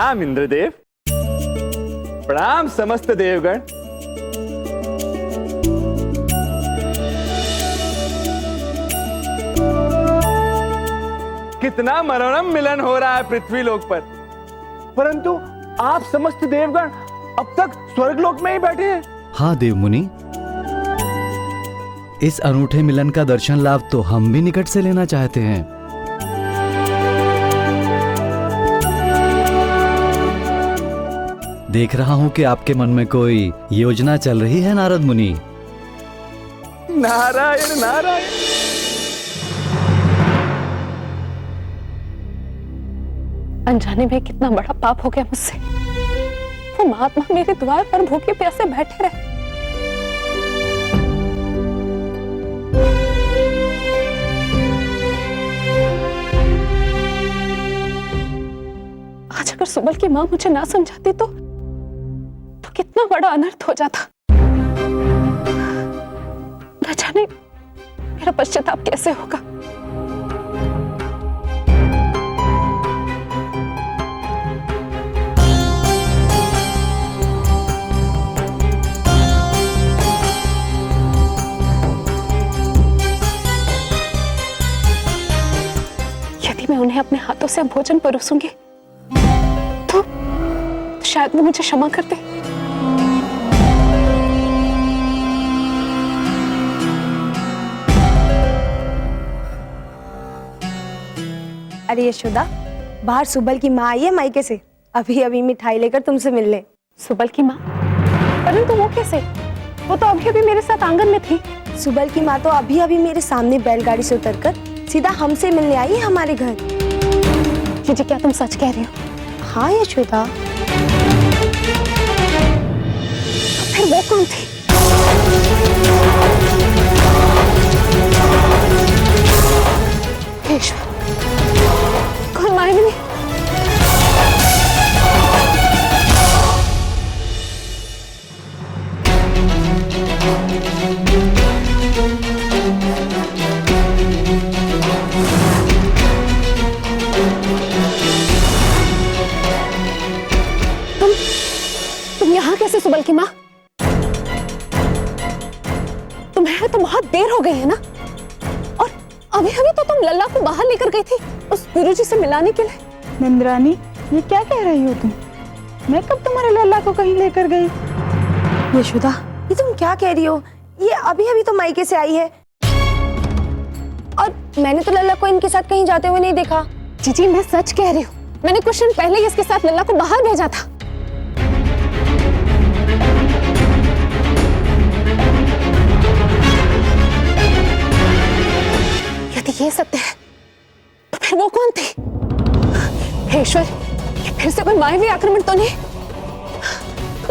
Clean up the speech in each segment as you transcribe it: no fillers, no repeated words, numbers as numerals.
प्रणाम इंद्रदेव, प्रणाम समस्त देवगण। कितना मनोरम मिलन हो रहा है पृथ्वी लोक पर, परंतु आप समस्त देवगण अब तक स्वर्गलोक में ही बैठे हैं। हाँ देव मुनि, इस अनूठे मिलन का दर्शन लाभ तो हम भी निकट से लेना चाहते हैं। देख रहा हूँ कि आपके मन में कोई योजना चल रही है नारद मुनि। नारायण नारायण। अनजाने में कितना बड़ा पाप हो गया मुझसे। वो महात्मा मेरे द्वार पर भूखे प्यासे बैठे रहे। आज अगर सुबल की मां मुझे ना समझाती तो कितना बड़ा अनर्थ हो जाता। न जाने मेरा पश्चाताप कैसे होगा। यदि मैं उन्हें अपने हाथों से भोजन परोसूंगी तो शायद वो मुझे क्षमा कर दे। अरे यशोदा, बाहर सुबल की माँ आई है मायके से, अभी अभी मिठाई लेकर तुमसे मिलने। सुबल की माँ? परंतु वो कैसे? वो तो अभी अभी मेरे साथ आंगन में थी। सुबल की माँ तो अभी अभी मेरे सामने बैलगाड़ी से उतरकर सीधा हमसे मिलने आई है हमारे घर। जी क्या तुम सच कह रही हो? हाँ यशोदा। तो फिर वो कौन थी? ईश्वर, कौन मायाविनी? तुम यहाँ कैसे सुबल की माँ? तुम्हें तो बहुत देर हो गई है ना, और अभी अभी तो तुम लल्ला को बाहर लेकर गई थी उस गुरुजी से मिलाने के लिए। नंदरानी, ये क्या कह रही हो तुम? मैं कब तुम्हारे लल्ला को कहीं लेकर गई? यशोदा, ये तुम क्या कह रही हो? ये अभी अभी तो मायके से आई है और मैंने तो लल्ला को इनके साथ कहीं जाते हुए नहीं देखा। जी मैं सच कह रही हूँ, मैंने कुछ दिन पहले ही इसके साथ लल्ला को बाहर भेजा था। यदि ये सत्य है तो फिर वो कौन थी? हे ईश्वर, ये फिर से कोई मायावी आक्रमण तो नहीं?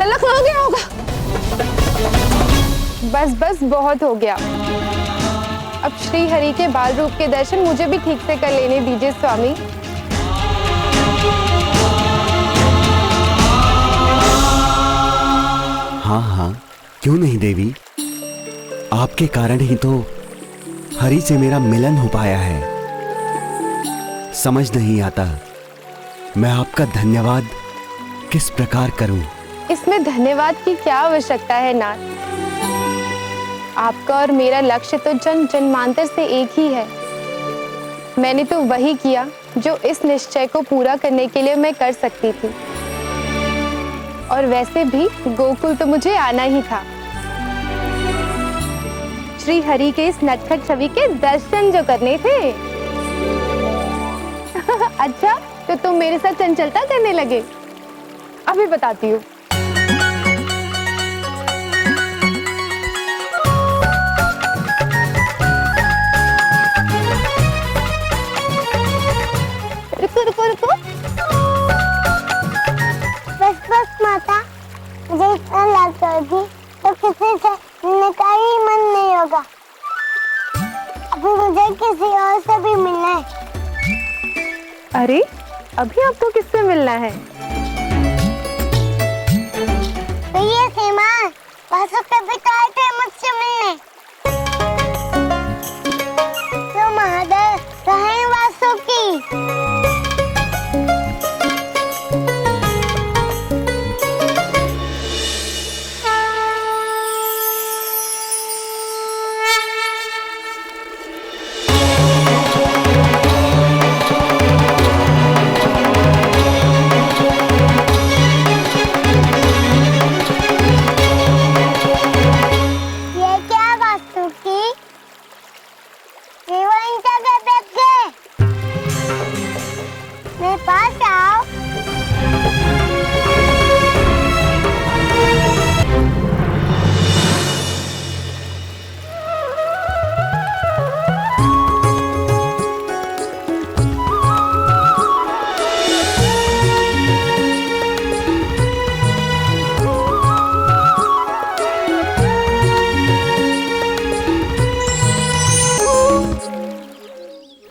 लल्ला कहाँ गया होगा? बस बस बहुत हो गया। अब श्री हरि के बाल रूप के दर्शन मुझे भी ठीक से कर लेने दीजिए स्वामी। हाँ हाँ, क्यों नहीं देवी, आपके कारण ही तो हरि से मेरा मिलन हो पाया है। समझ नहीं आता मैं आपका धन्यवाद किस प्रकार करूं। इसमें धन्यवाद की क्या आवश्यकता है नाथ? आपका और मेरा लक्ष्य तो जन्म जन्मांतर से एक ही है। मैंने तो वही किया जो इस निश्चय को पूरा करने के लिए मैं कर सकती थी। और वैसे भी गोकुल तो मुझे आना ही था। श्री हरि के इस नटखट छवि के दर्शन जो करने थे। अच्छा, तो तुम मेरे साथ चंचलता करने लगे? अभी बताती हूँ। रुको। बस माता, मुझे इतना लाभ करोगी तो किसी से मिलने का ही मन नहीं होगा। अभी मुझे किसी और से भी मिलना है। अरे, अभी आपको किससे मिलना है? तो ये सीमा, वासु के पिता आए थे मुझसे मिलने। तो महादेव, रहें वासु की।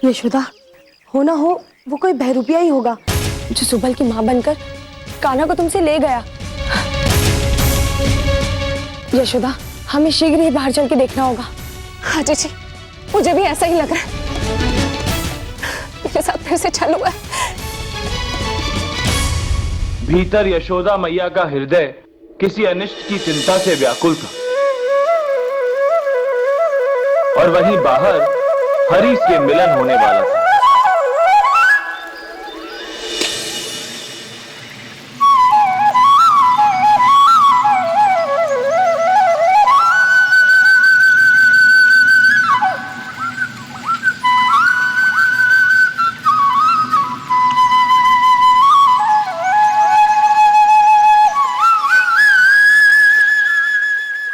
यशोदा, हो ना हो वो कोई बहरूपिया ही होगा जो सुबल की माँ बनकर कान्हा को तुमसे ले गया। यशोदा, हमें शीघ्र ही बाहर चल के देखना होगा। हाँ जीजी, मुझे भी ऐसा ही लग रहा है। मेरे साथ फिर से छल हुआ है। भीतर यशोदा मैया का हृदय किसी अनिष्ट की चिंता से व्याकुल था और वहीं बाहर हरीश के मिलन होने वाला था।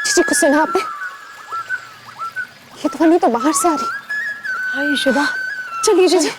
जीजी को सुना आपने? ये ध्वनि तो बाहर से आ रही। हाँ यशोदा, चलिए जीजी।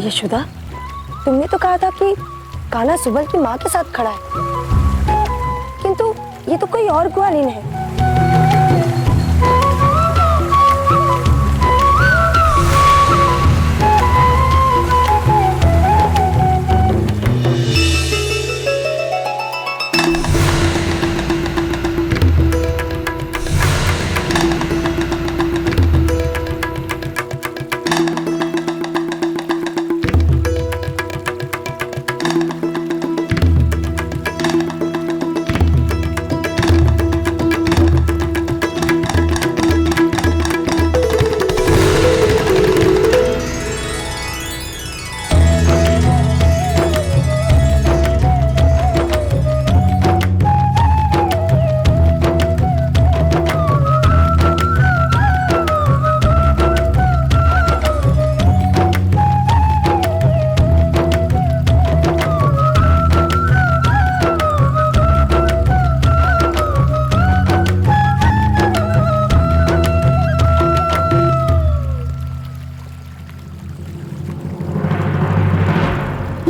यशोदा, तुमने तो कहा था कि कान्हा सुबल की माँ के साथ खड़ा है, किंतु ये तो कोई और ग्वालिन है।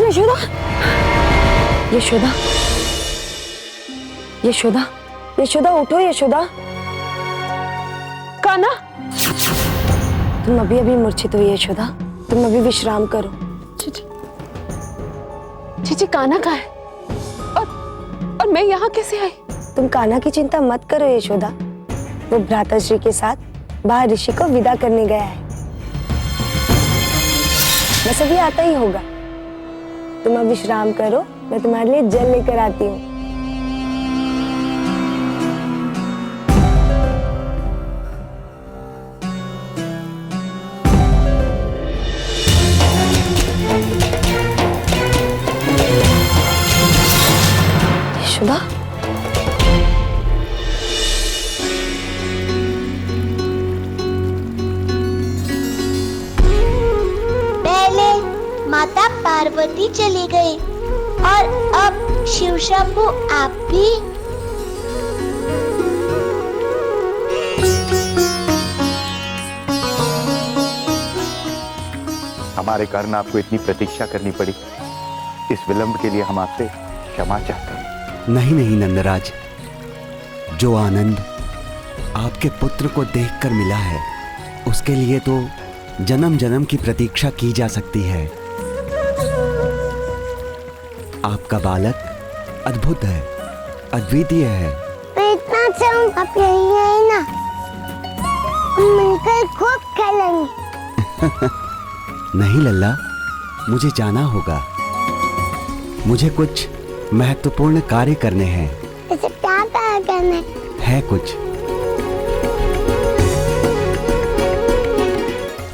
यशोदा, यशोदा, यशोदा, यशोदा उठो यशोदा। कान्हा, तुम अभी अभी मूर्छित हुई यशोदा, तुम अभी विश्राम करो। जीजी, जीजी कान्हा कहाँ है? और मैं यहाँ कैसे आई? तुम कान्हा की चिंता मत करो यशोदा, वो भ्राताश्री के साथ बाहर ऋषि को विदा करने गया है। बस अभी आता ही होगा। तुम अब विश्राम करो, मैं तुम्हारे लिए जल लेकर आती हूँ। यशोदा, पहले माता पार्वती चली गई और अब शिव शंभू आप भी। हमारे कारण आपको इतनी प्रतीक्षा करनी पड़ी। इस विलंब के लिए हम आपसे क्षमा चाहते हैं। नहीं नहीं नंदराज, जो आनंद आपके पुत्र को देखकर मिला है उसके लिए तो जन्म जन्म की प्रतीक्षा की जा सकती है। आपका बालक अद्भुत है, अद्वितीय है। तो इतना अच्छा आप यही है ना, हम मिलकर खूब खेलेंगे। नहीं लल्ला, मुझे जाना होगा। मुझे कुछ महत्वपूर्ण कार्य करने हैं। इसे क्या कार्य करने है कुछ।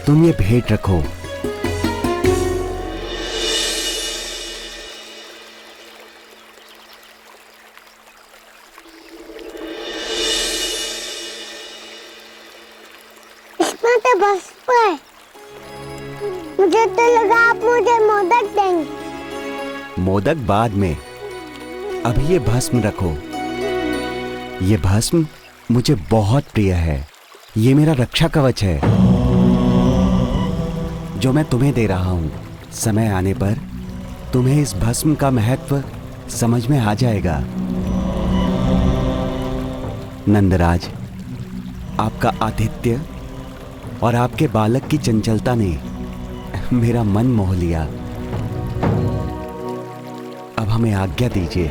तुम ये भेंट रखो। इसमें तो बस है। मुझे तो लगा आप मुझे मोदक देंगे। मोदक बाद में, अभी ये भस्म रखो। ये भस्म मुझे बहुत प्रिय है। ये मेरा रक्षा कवच है जो मैं तुम्हें दे रहा हूं। समय आने पर तुम्हें इस भस्म का महत्व समझ में आ जाएगा। नंदराज, आपका आतिथ्य और आपके बालक की चंचलता ने मेरा मन मोह लिया। अब हमें आज्ञा दीजिए।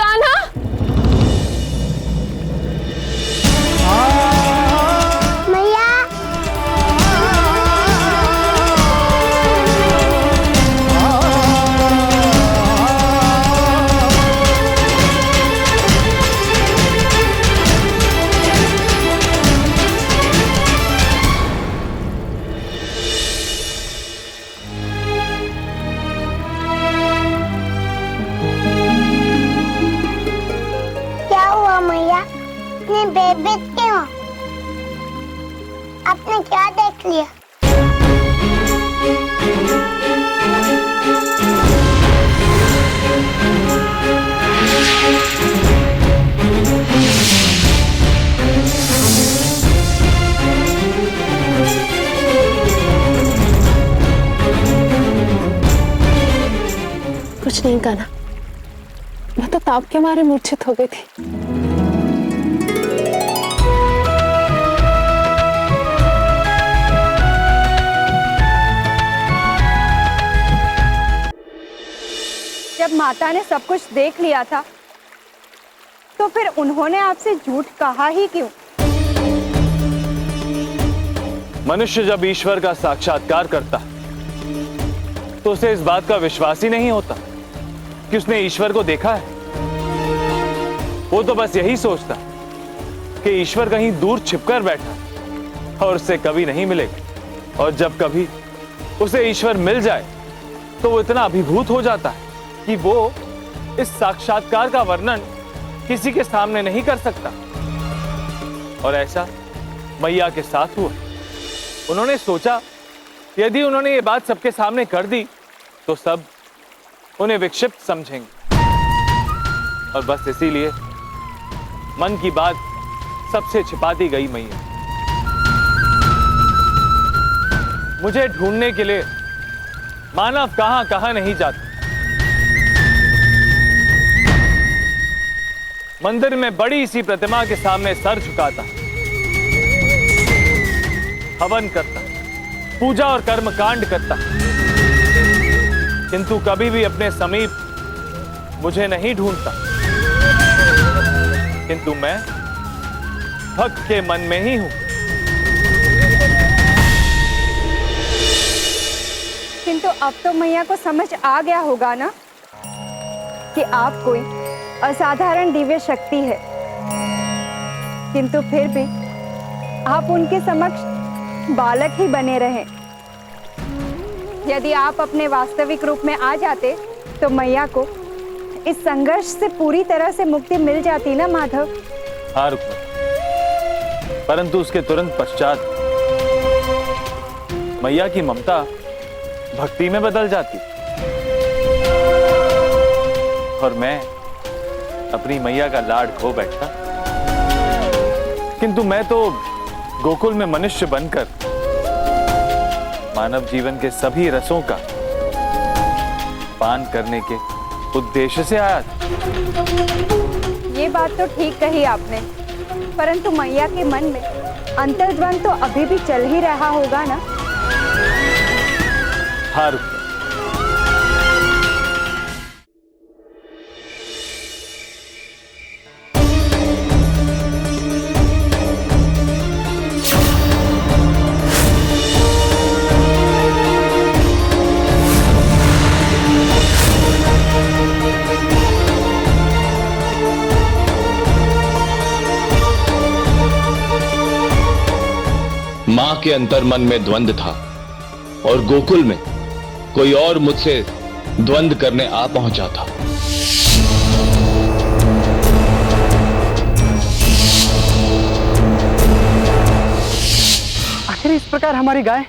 कान्हा, मैया क्या हुआ मैया, इतनी बेबीत क्यों? आपने क्या देख लिया? कुछ नहीं कान्हा, मैं तो ताप के मारे मूर्छित हो गई थी। जब माता ने सब कुछ देख लिया था तो फिर उन्होंने आपसे झूठ कहा ही क्यों? मनुष्य जब ईश्वर का साक्षात्कार करता तो उसे इस बात का विश्वास ही नहीं होता कि उसने ईश्वर को देखा है। वो तो बस यही सोचता कि ईश्वर कहीं दूर छिपकर बैठा और उससे कभी नहीं मिलेगा। और जब कभी उसे ईश्वर मिल जाए तो वो इतना अभिभूत हो जाता है कि वो इस साक्षात्कार का वर्णन किसी के सामने नहीं कर सकता। और ऐसा मैया के साथ हुआ। उन्होंने सोचा यदि उन्होंने ये बात सबके सामने कर दी तो सब उन्हें विक्षिप्त समझेंगे, और बस इसीलिए मन की बात सबसे छिपाती गई मैया। मुझे ढूंढने के लिए मानव कहां कहां नहीं जाता। मंदिर में बड़ी सी प्रतिमा के सामने सर झुकाता, हवन करता, पूजा और कर्म कांड करता, किंतु कभी भी अपने समीप मुझे नहीं ढूंढता। किंतु मैं भक्त के मन में ही हूं। किंतु अब तो मैया को समझ आ गया होगा ना कि आप कोई असाधारण दिव्य शक्ति है, किंतु फिर भी आप उनके समक्ष बालक ही बने रहे। यदि आप अपने वास्तविक रूप में आ जाते तो मैया को इस संघर्ष से पूरी तरह से मुक्ति मिल जाती ना माधव। हाँ रुक्मिणी, परंतु उसके तुरंत पश्चात मैया की ममता भक्ति में बदल जाती। और मैं अपनी मैया का लाड खो बैठता। किंतु मैं तो गोकुल में मनुष्य बनकर मानव जीवन के सभी रसों का पान करने के उद्देश्य से आया था। ये बात तो ठीक कही आपने, परंतु मैया के मन में अंतर्द्वंद तो अभी भी चल ही रहा होगा ना। हाँ, मां के अंतर्मन में द्वंद था और गोकुल में कोई और मुझसे द्वंद करने आ पहुंचा था। आखिर इस प्रकार हमारी गाय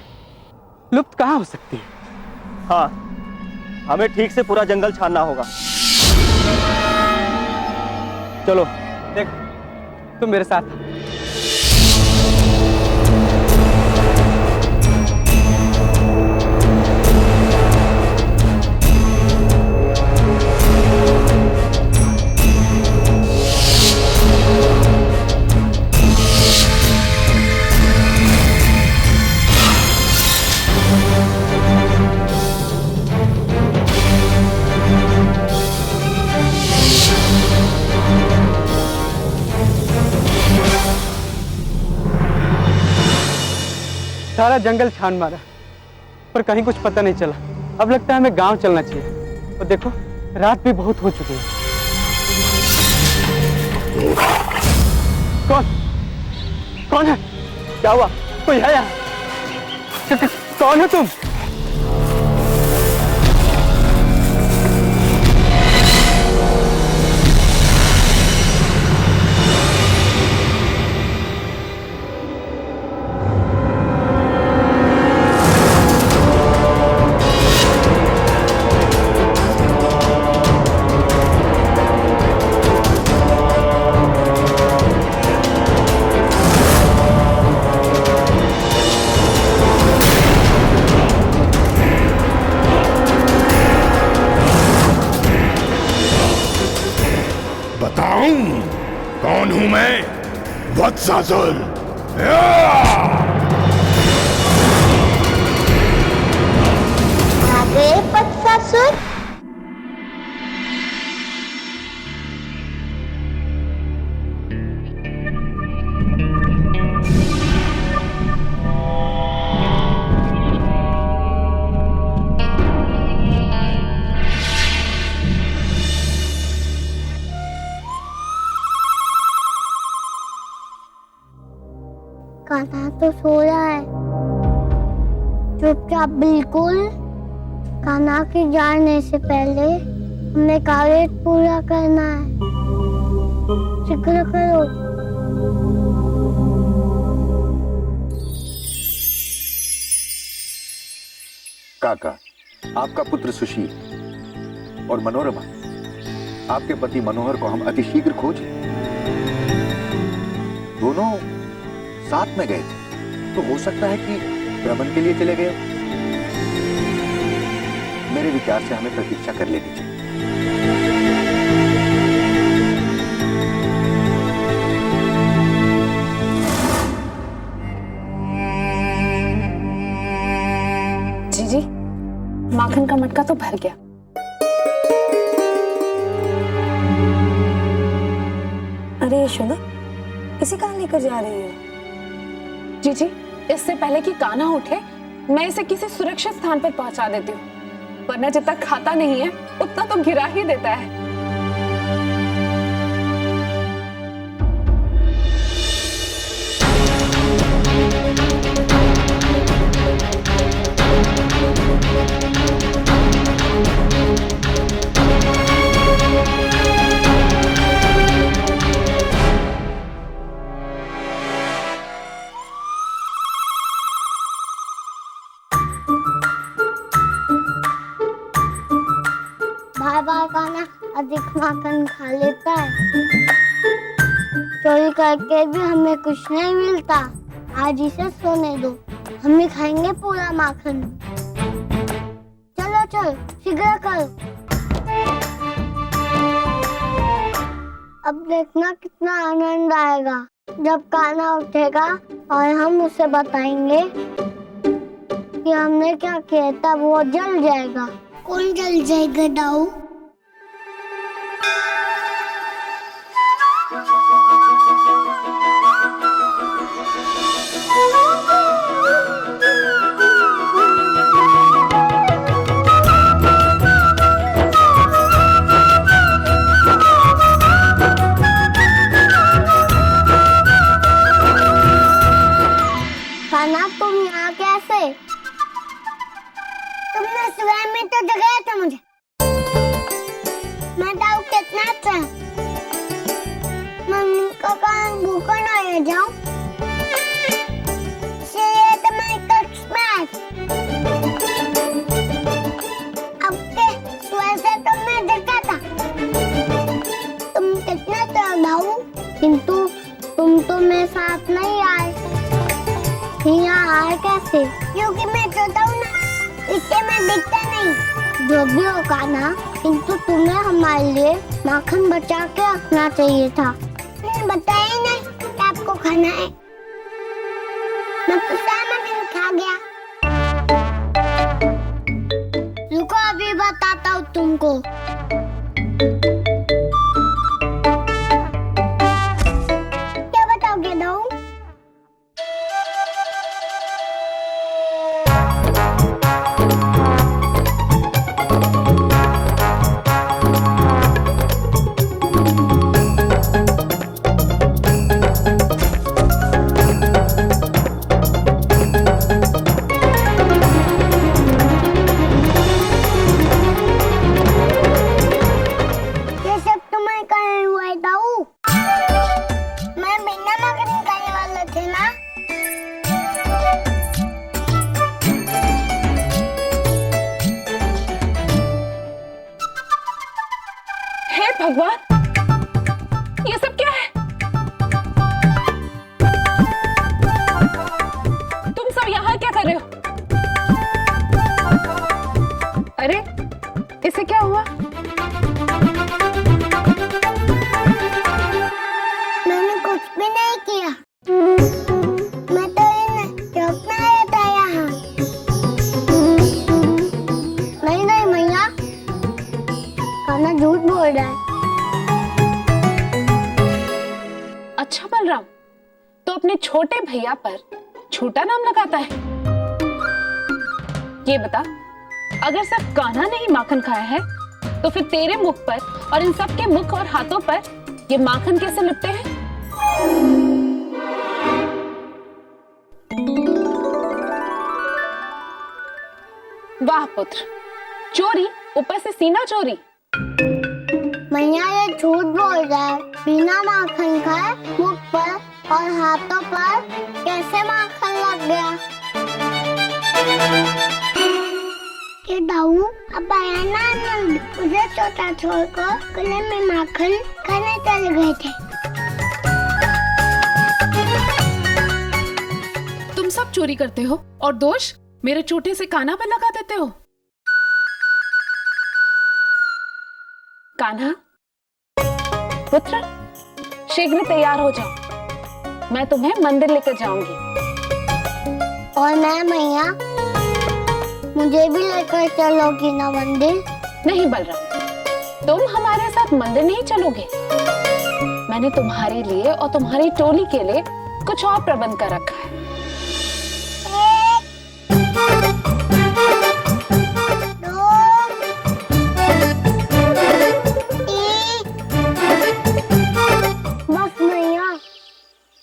लुप्त कहाँ हो सकती है? हाँ, हमें ठीक से पूरा जंगल छानना होगा। चलो देख, तुम मेरे साथ। सारा जंगल छान मारा पर कहीं कुछ पता नहीं चला। अब लगता है हमें गांव चलना चाहिए। और देखो, रात भी बहुत हो चुकी है। कौन है? क्या हुआ? कोई है यहाँ? कौन हो तुम? कौन हूं मैं? वत्सासुर। आ गए वत्सासुर। कान्हा तो सो रहा है चुपचाप बिल्कुल। कान्हा के जाने से पहले हमें कार्य पूरा करना है। शीघ्र करो। काका, आपका पुत्र सुशील और मनोरमा, आपके पति मनोहर को हम अतिशीघ्र खोजें। दोनों साथ में गए थे, तो हो सकता है कि भ्रमण के लिए चले गए। मेरे विचार से हमें प्रतीक्षा कर लेनी चाहिए। जी, माखन का मटका तो भर गया। अरे यशोदा, इसे कहाँ लेकर जा रही है? जी, इससे पहले कि कान्हा उठे मैं इसे किसी सुरक्षित स्थान पर पहुंचा देती हूँ, वरना जब तक खाता नहीं है उतना तो गिरा ही देता है। बार बार कान्हा अधिक माखन खा लेता है। चोरी करके भी हमें कुछ नहीं मिलता। आज इसे सोने दो, हम भी खाएंगे पूरा माखन। चलो चलो शीघ्र करो। अब देखना कितना आनंद आएगा जब कान्हा उठेगा और हम उसे बताएंगे कि हमने क्या किया। तब वो जल जाएगा। कौन जल जाएगा दाऊ? कान्हा तुम यहाँ कैसे? तुमने स्वयं में तो जगाया था मुझे। मैं दाऊ कितना अच्छा। मम्मी को कहाँ भूखा ना रह जाऊं। इसलिए तो मैं कक्ष में आई। अब के सुबह से तो मैं जगा था। तुम कितना अच्छा दाऊ, किंतु तुम तो मेरे साथ नहीं आए। यहाँ आए कैसे? क्योंकि मैं छोटा हूँ ना, इससे मैं दिखता नहीं। जो भी हो कान्हा, किंतु तुम्हें हमारे लिए माखन बचा के रखना चाहिए था। मैंने बताया ही नहीं कि आपको खाना है। मैं तो सारा माखन खा गया। रुको अभी बताता हूँ तुमको। क्या बताओगे दाऊ? भगवान, ये सब क्या है? तुम सब यहाँ क्या कर रहे हो? अरे इसे क्या हुआ? मैंने कुछ भी नहीं किया। मैं तो रोकना आया था यहाँ। नहीं मैया, कान्हा झूठ बोल रहा है। अच्छा बलराम, तो अपने छोटे भैया पर छोटा नाम लगाता है। ये बता, अगर सिर्फ कान्हा ने ही माखन खाया है, तो फिर तेरे मुख पर और इन सब के मुख और हाथों पर ये माखन कैसे लिपटे हैं? वाह पुत्र, चोरी, ऊपर से सीना चोरी। मैया ये झूठ बोल रहा है। बिना माखन खाए मुख पर और हाथों पर कैसे माखन लग गया? ये दाऊ अब आया ना आनंद। उसे छोटा छोड़कर गले में माखन खाने चले गए थे। तुम सब चोरी करते हो और दोष मेरे छोटे से कान्हा पर लगा देते हो। कान्हा पुत्र, शीघ्र तैयार हो जाओ, मैं तुम्हें मंदिर लेकर जाऊंगी। और मैं मैया, मुझे भी लेकर चलोगी ना मंदिर? नहीं बलराम, तुम हमारे साथ मंदिर नहीं चलोगे। मैंने तुम्हारे लिए और तुम्हारी टोली के लिए कुछ और प्रबंध कर रखा है।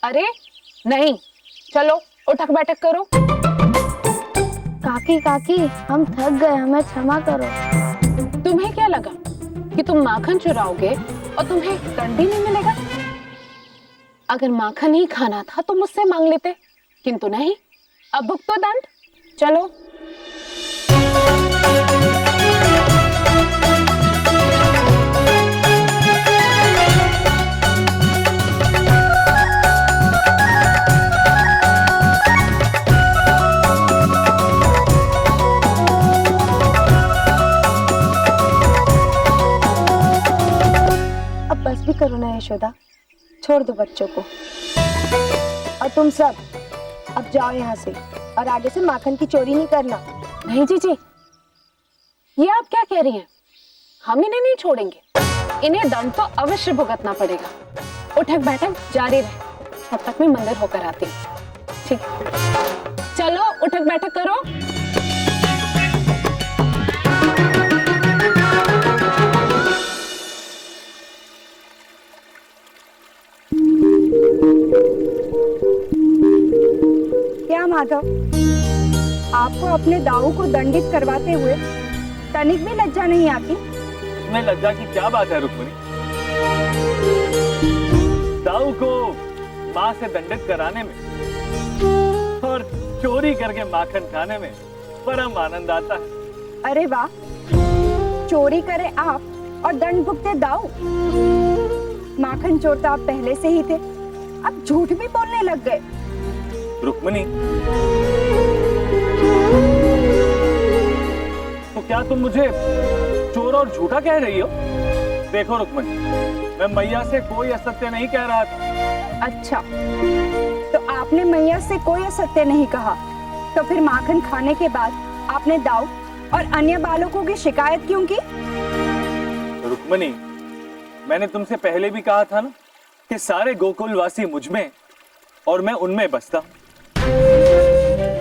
अरे नहीं, चलो उठक बैठक करो। काकी हम थक गए, हमें क्षमा करो। तुम्हें क्या लगा कि तुम माखन चुराओगे और तुम्हें दंड भी नहीं मिलेगा? अगर माखन ही खाना था तो मुझसे मांग लेते, किंतु नहीं, अब भुगतो दंड। चलो। यशोदा, छोड़ दो बच्चों को। और तुम सब अब जाओ यहाँ से, और आगे से माखन की चोरी नहीं करना। नहीं जीजी, ये आप क्या कह रही हैं? हम इन्हें नहीं छोड़ेंगे, इन्हें दंड तो अवश्य भुगतना पड़ेगा। उठक बैठक जारी रहे, तब तक मैं मंदिर होकर आती हूँ। ठीक, चलो उठक बैठक करो। क्या माधव, आपको अपने दाऊ को दंडित करवाते हुए तनिक भी लज्जा नहीं आती? इसमें लज्जा की क्या बात है रुक्मिणी? दाऊ को माँ से दंडित कराने में और चोरी करके माखन खाने में परम आनंद आता है। अरे वाह, चोरी करे आप और दंड भुगते दाऊ। माखन चोर तो आप पहले से ही थे, अब झूठ भी बोलने लग गए। रुक्मिणी, तो क्या तुम मुझे चोर और झूठा कह रही हो? देखो रुक्मिणी, मैं मैया से कोई असत्य नहीं कह रहा था। अच्छा, तो आपने मैया से कोई असत्य नहीं कहा, तो फिर माखन खाने के बाद आपने दाऊ और अन्य बालकों की शिकायत क्यों की? रुक्मिणी, मैंने तुमसे पहले भी कहा था ना कि सारे गोकुलवासी मुझ में और मैं उनमें बसता।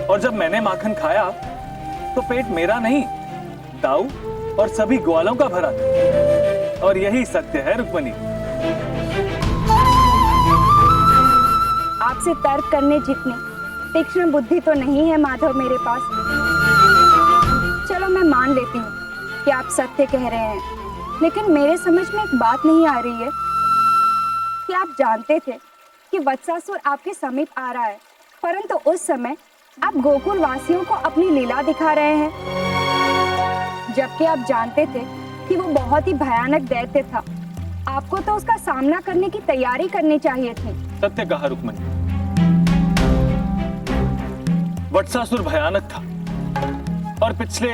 और जब मैंने माखन खाया तो पेट मेरा नहीं, दाऊ और सभी ग्वालों का भरा था। और यही सत्य है रुक्मिणी। आपसे तर्क करने जितनी तीक्ष्ण बुद्धि तो नहीं है माधव मेरे पास। चलो मैं मान लेती हूँ कि आप सत्य कह रहे हैं, लेकिन मेरे समझ में एक बात नहीं आ रही है कि आप जानते थे कि वत्सासुर आपके समीप आ रहा है, परंतु उस समय आप गोकुल वासियों को अपनी लीला दिखा रहे हैं, जबकि आप जानते थे कि वो बहुत ही भयानक दैत्य था। आपको तो उसका सामना करने की तैयारी करनी चाहिए थी। सत्य कहा रुक्मिणी, वत्सासुर भयानक था और पिछले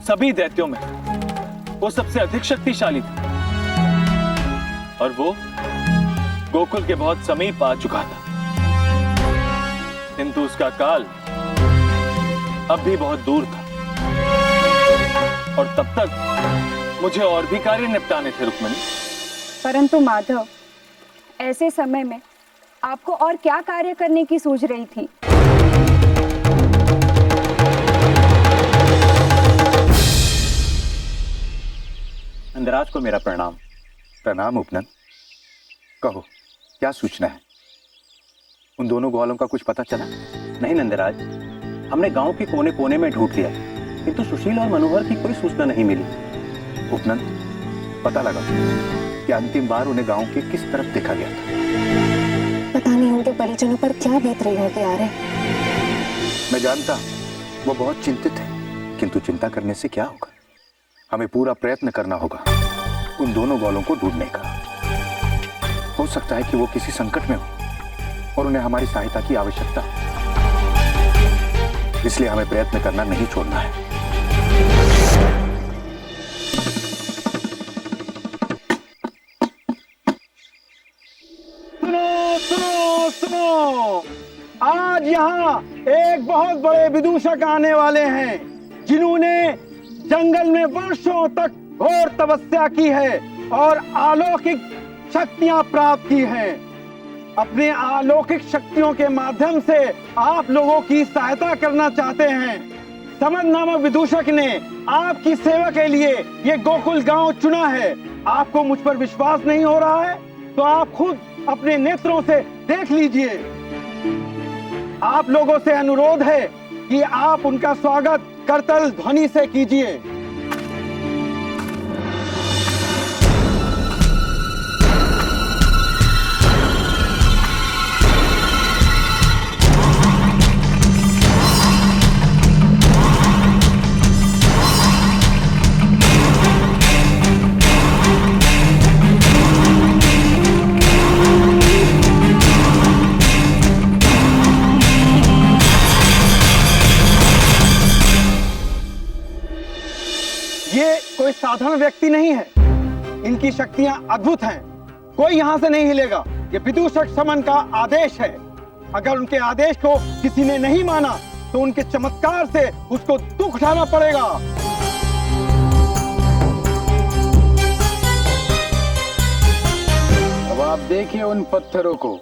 सभी दैत्यों में वो सबसे अधिक शक्तिशाली था, और वो गोकुल के बहुत समीप आ चुका था। किंतु उसका काल अब भी बहुत दूर था, और तब तक मुझे और भी कार्य निपटाने थे रुक्मिणी। परंतु माधव, ऐसे समय में आपको और क्या कार्य करने की सूझ रही थी? नंदराज को मेरा प्रणाम। प्रणाम उपनंद। कहो, क्या सूचना है? उन दोनों ग्वालों का कुछ पता चला? नहीं नंदराज, हमने गांव के कोने कोने में ढूंढ लिया, किंतु सुशील और मनोहर की कोई सूचना नहीं मिली। उपनंद, पता लगा कि अंतिम बार उन्हें गांव के किस तरफ देखा गया था? पता नहीं उनके परिजनों पर क्या बीत रही होगी यार। मैं जानता वो बहुत चिंतित है, किंतु चिंता करने से क्या होगा? हमें पूरा प्रयत्न करना होगा उन दोनों ग्वालों को ढूंढने का। हो सकता है कि वो किसी संकट में हो और उन्हें हमारी सहायता की आवश्यकता हो, इसलिए हमें प्रयत्न करना नहीं छोड़ना है। सुनो सुनो सुनो, आज यहाँ एक बहुत बड़े विदूषक आने वाले हैं, जिन्होंने जंगल में वर्षों तक घोर तपस्या की है और अलौकिक शक्तियां प्राप्त की हैं। अपने अलौकिक शक्तियों के माध्यम से आप लोगों की सहायता करना चाहते हैं। समर नामक विदूषक ने आपकी सेवा के लिए ये गोकुल गांव चुना है। आपको मुझ पर विश्वास नहीं हो रहा है तो आप खुद अपने नेत्रों से देख लीजिए। आप लोगों से अनुरोध है कि आप उनका स्वागत करतल ध्वनि से कीजिए। ये कोई साधारण व्यक्ति नहीं है, इनकी शक्तियां अद्भुत हैं। कोई यहाँ से नहीं हिलेगा। ये विदूषक समन का आदेश है। अगर उनके आदेश को किसी ने नहीं माना तो उनके चमत्कार से उसको दुख उठाना पड़ेगा। अब आप देखिए उन पत्थरों को,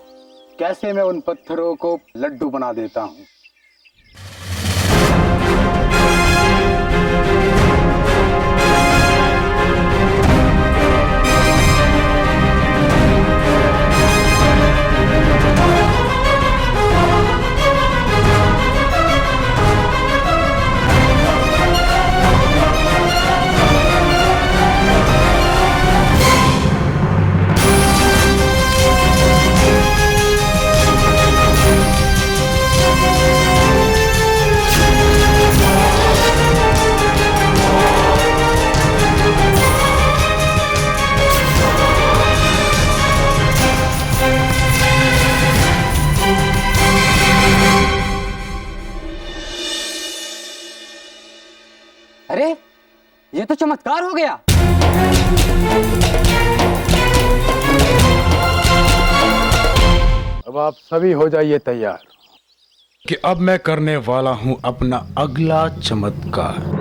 कैसे मैं उन पत्थरों को लड्डू बना देता हूँ। अरे ये तो चमत्कार हो गया। अब आप सभी हो जाइए तैयार कि अब मैं करने वाला हूं अपना अगला चमत्कार।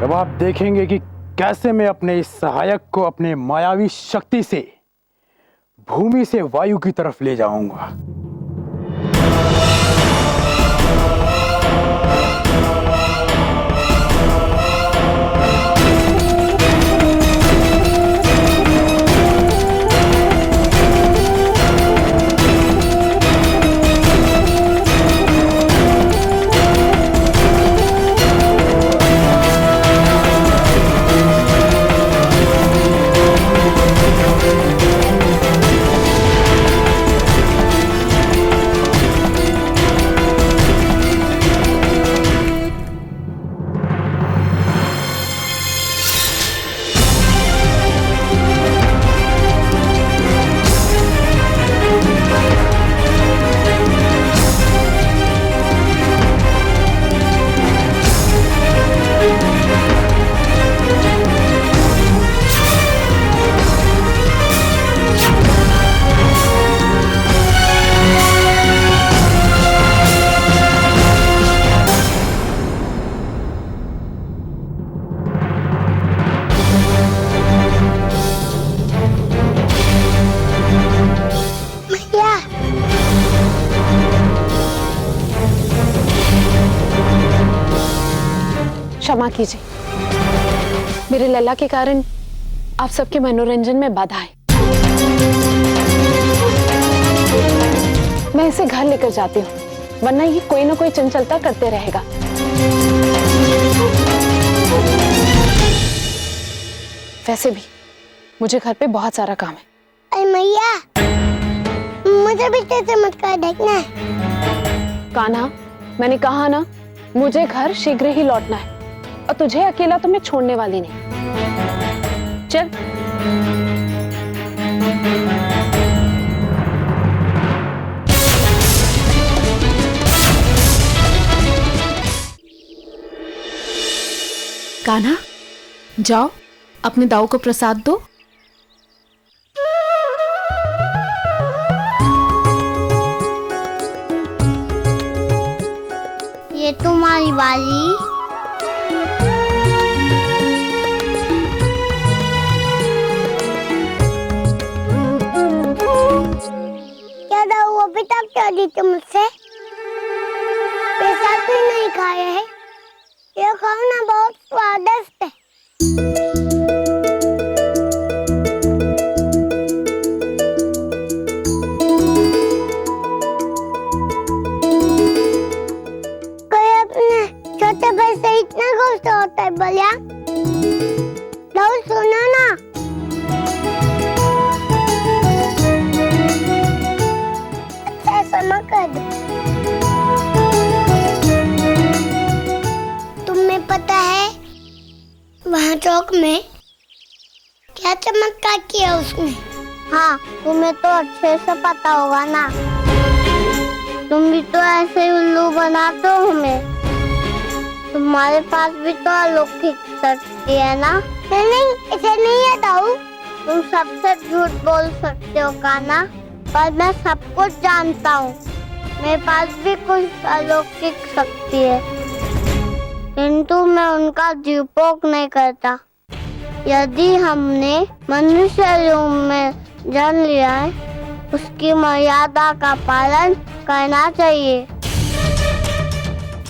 अब आप देखेंगे कि कैसे मैं अपने इस सहायक को अपने मायावी शक्ति से भूमि से वायु की तरफ ले जाऊंगा। क्षमा कीजिए, मेरे लल्ला के कारण आप सबके मनोरंजन में बाधा है। मैं इसे घर लेकर जाती हूँ, वरना ये कोई ना कोई चंचलता करते रहेगा। वैसे भी मुझे घर पे बहुत सारा काम है। अरे मैया, मुझे भी तो चमत्कार देखना है। कान्हा, मैंने कहा ना, मुझे घर शीघ्र ही लौटना है और तुझे अकेला तो मैं छोड़ने वाली नहीं। चल। कान्हा, जाओ अपने दाऊ को प्रसाद दो। ये तुम्हारी बारी। अभी तक क्या दी तुम मुझसे? पेशाब भी नहीं खाए है। ये खाना बहुत स्वादिष्ट है। कोई अपने छोटे भाई से इतना गुस्सा होता है बलिया? लो सुनो ना, लोक में क्या चमत्कार किया उसने? हाँ, तुम्हें तो अच्छे से पता होगा ना। तुम भी तो ऐसे उल्लू बनाते हो हमें। तुम्हारे पास भी तो अलौकिक शक्ति है ना? नहीं, ऐसे नहीं है दाऊ। तुम सबसे झूठ बोल सकते हो कान्हा, पर मैं सब कुछ जानता हूँ। मेरे पास भी कुछ अलौकिक शक्ति है, किंतु मैं उनका दुरुपयोग नहीं करता। यदि हमने मनुष्य रूप में जन्म लिया है, उसकी मर्यादा का पालन करना चाहिए।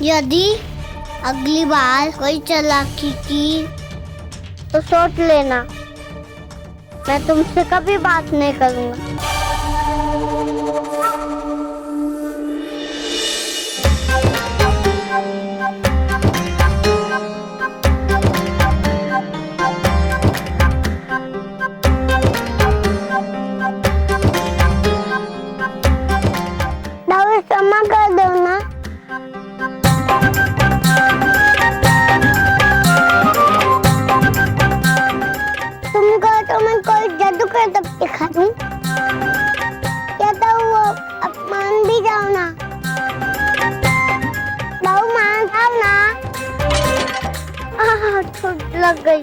यदि अगली बार कोई चालाकी की तो सोच लेना, मैं तुमसे कभी बात नहीं करूँगा। क्षमा कर दो ना। तुमको तो मैं कोई जादू कर दिखा दूं, क्या तो वो अपमान भी जाओ ना। दाऊ मान जाओ ना। चोट लग गई।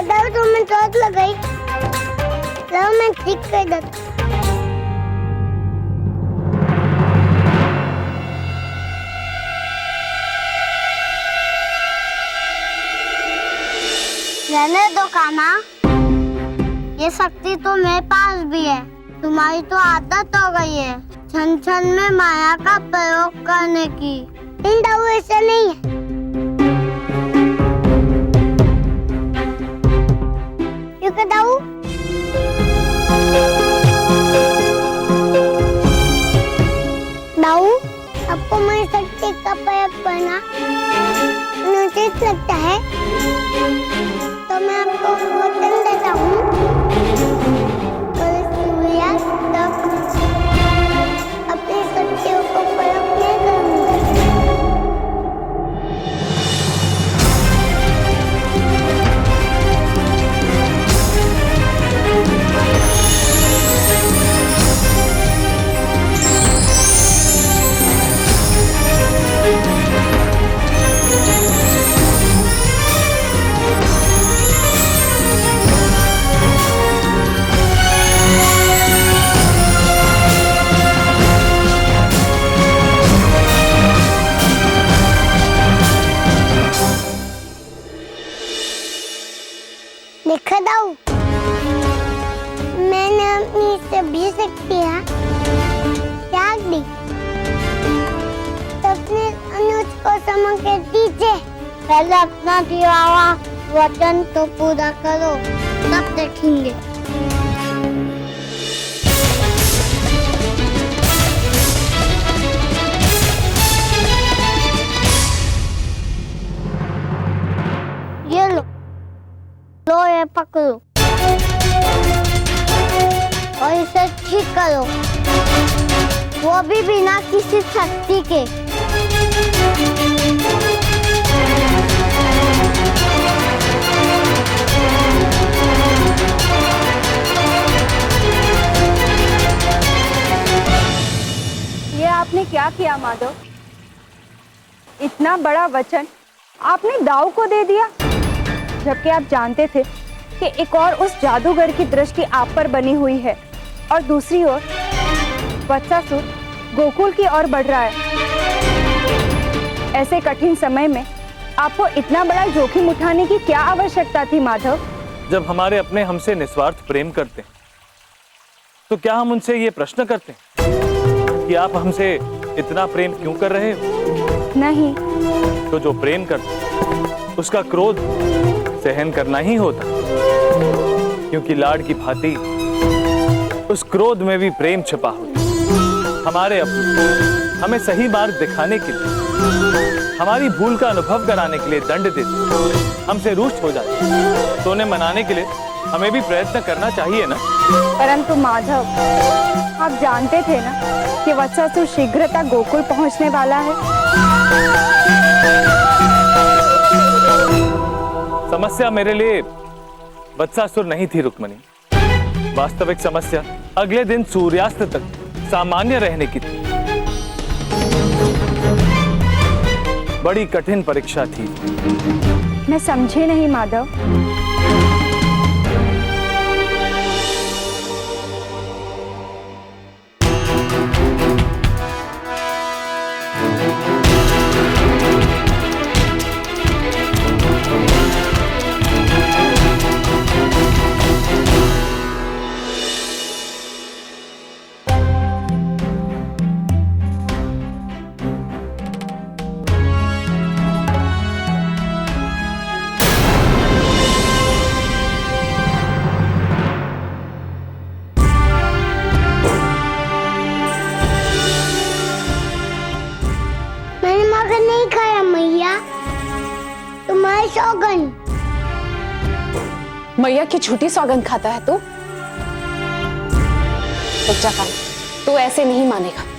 दाऊ तुम्हें चोट लग गई, लो मैं ठीक कर देता। रहने दो कान्हा, ये शक्ति तो मेरे पास भी है। तुम्हारी तो आदत हो गई है क्षण क्षण में माया का प्रयोग करने की। इन दाऊ ऐसा नहीं है। क्योंकि दाऊ आपको मेरी शक्ति का प्रयोग करना अनुचित लगता है, तो मैं आपको वचन देता हूँ, कल सूर्यास्त तक अपनी शक्तियों को प्रयोग नहीं करूँगा। देखा दाऊ, मैंने अपनी सभी शक्तियाँ त्याग दी। तो अपने अनुज को क्षमा कर दीजिए। पहले अपना दिया हुआ वचन तो पूरा करो, तब देखेंगे। ये लो ये पकड़ो और इसे ठीक करो, वो भी बिना किसी शक्ति के। ये आपने क्या किया माधव? इतना बड़ा वचन आपने दाऊ को दे दिया, जबकि आप जानते थे कि एक और उस जादूगर की दृष्टि आप पर बनी हुई है और दूसरी ओर वत्सासुर गोकुल की ओर बढ़ रहा है। ऐसे कठिन समय में आपको इतना बड़ा जोखिम उठाने की क्या आवश्यकता थी माधव? जब हमारे अपने हमसे निस्वार्थ प्रेम करते हैं, तो क्या हम उनसे ये प्रश्न करते हैं कि आप हमसे इतना प्रेम क्यों कर रहे हो? नहीं। तो जो प्रेम करता उसका क्रोध सहन करना ही होता, क्योंकि लाड़ की भांति उस क्रोध में भी प्रेम छिपा होता। हमारे अपने हमें सही मार्ग दिखाने के लिए, हमारी भूल का अनुभव कराने के लिए दंड देते, हमसे रुष्ट हो जाते, तो उन्हें मनाने के लिए हमें भी प्रयत्न करना चाहिए ना। परंतु माधव, आप जानते थे ना कि वत्सासुर शीघ्रता गोकुल पहुंचने वाला है। समस्या मेरे लिए वत्सासुर नहीं थी रुक्मणी। वास्तविक समस्या अगले दिन सूर्यास्त तक सामान्य रहने की थी। बड़ी कठिन परीक्षा थी। मैं समझी नहीं माधव। मैंने मगर नहीं खाया मैया, तुम्हारे सौगन। मैया की झूठी सौगंध खाता है तू? बच्चा खान, तू ऐसे नहीं मानेगा।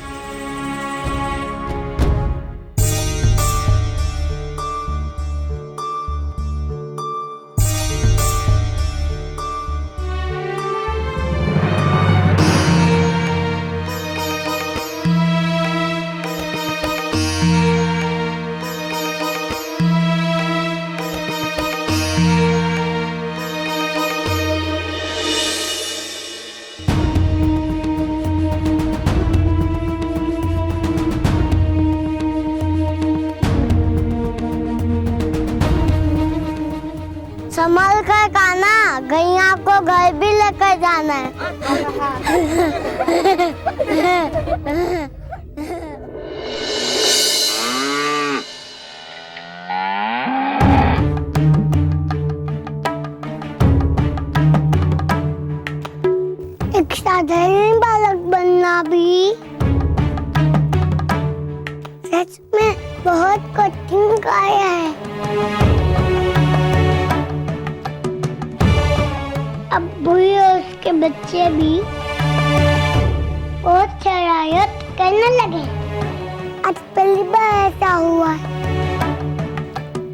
संभल कर खाना, कहीं आपको घर भी लेकर जाना है। एक साधारण बालक बनना भी सच में बहुत कठिन कार्य है। अब बुढ़ी और उसके बच्चे भी बहुत शरारत करने लगे। आज पहली बार ऐसा हुआ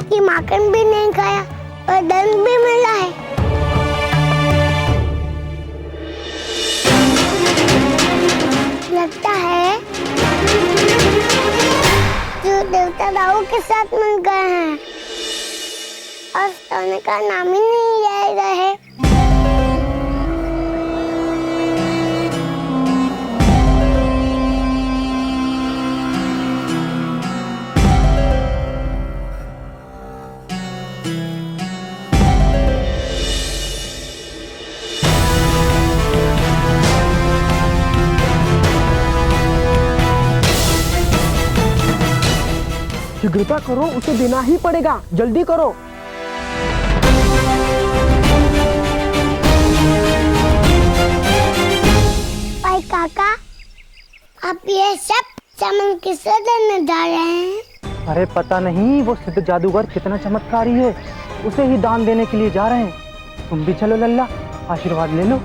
कि माखन भी नहीं खाया और दंड भी मिला है। लगता है जो देवता राहु के साथ मिल गए हैं और सोने का नाम ही नहीं ले रहे। शीघ्रता करो, उसे देना ही पड़ेगा, जल्दी करो। भाई काका, आप ये सब सामान किसे देने जा रहे हैं? अरे पता नहीं वो सिद्ध जादूगर कितना चमत्कारी है, उसे ही दान देने के लिए जा रहे हैं। तुम भी चलो लल्ला, आशीर्वाद ले लो।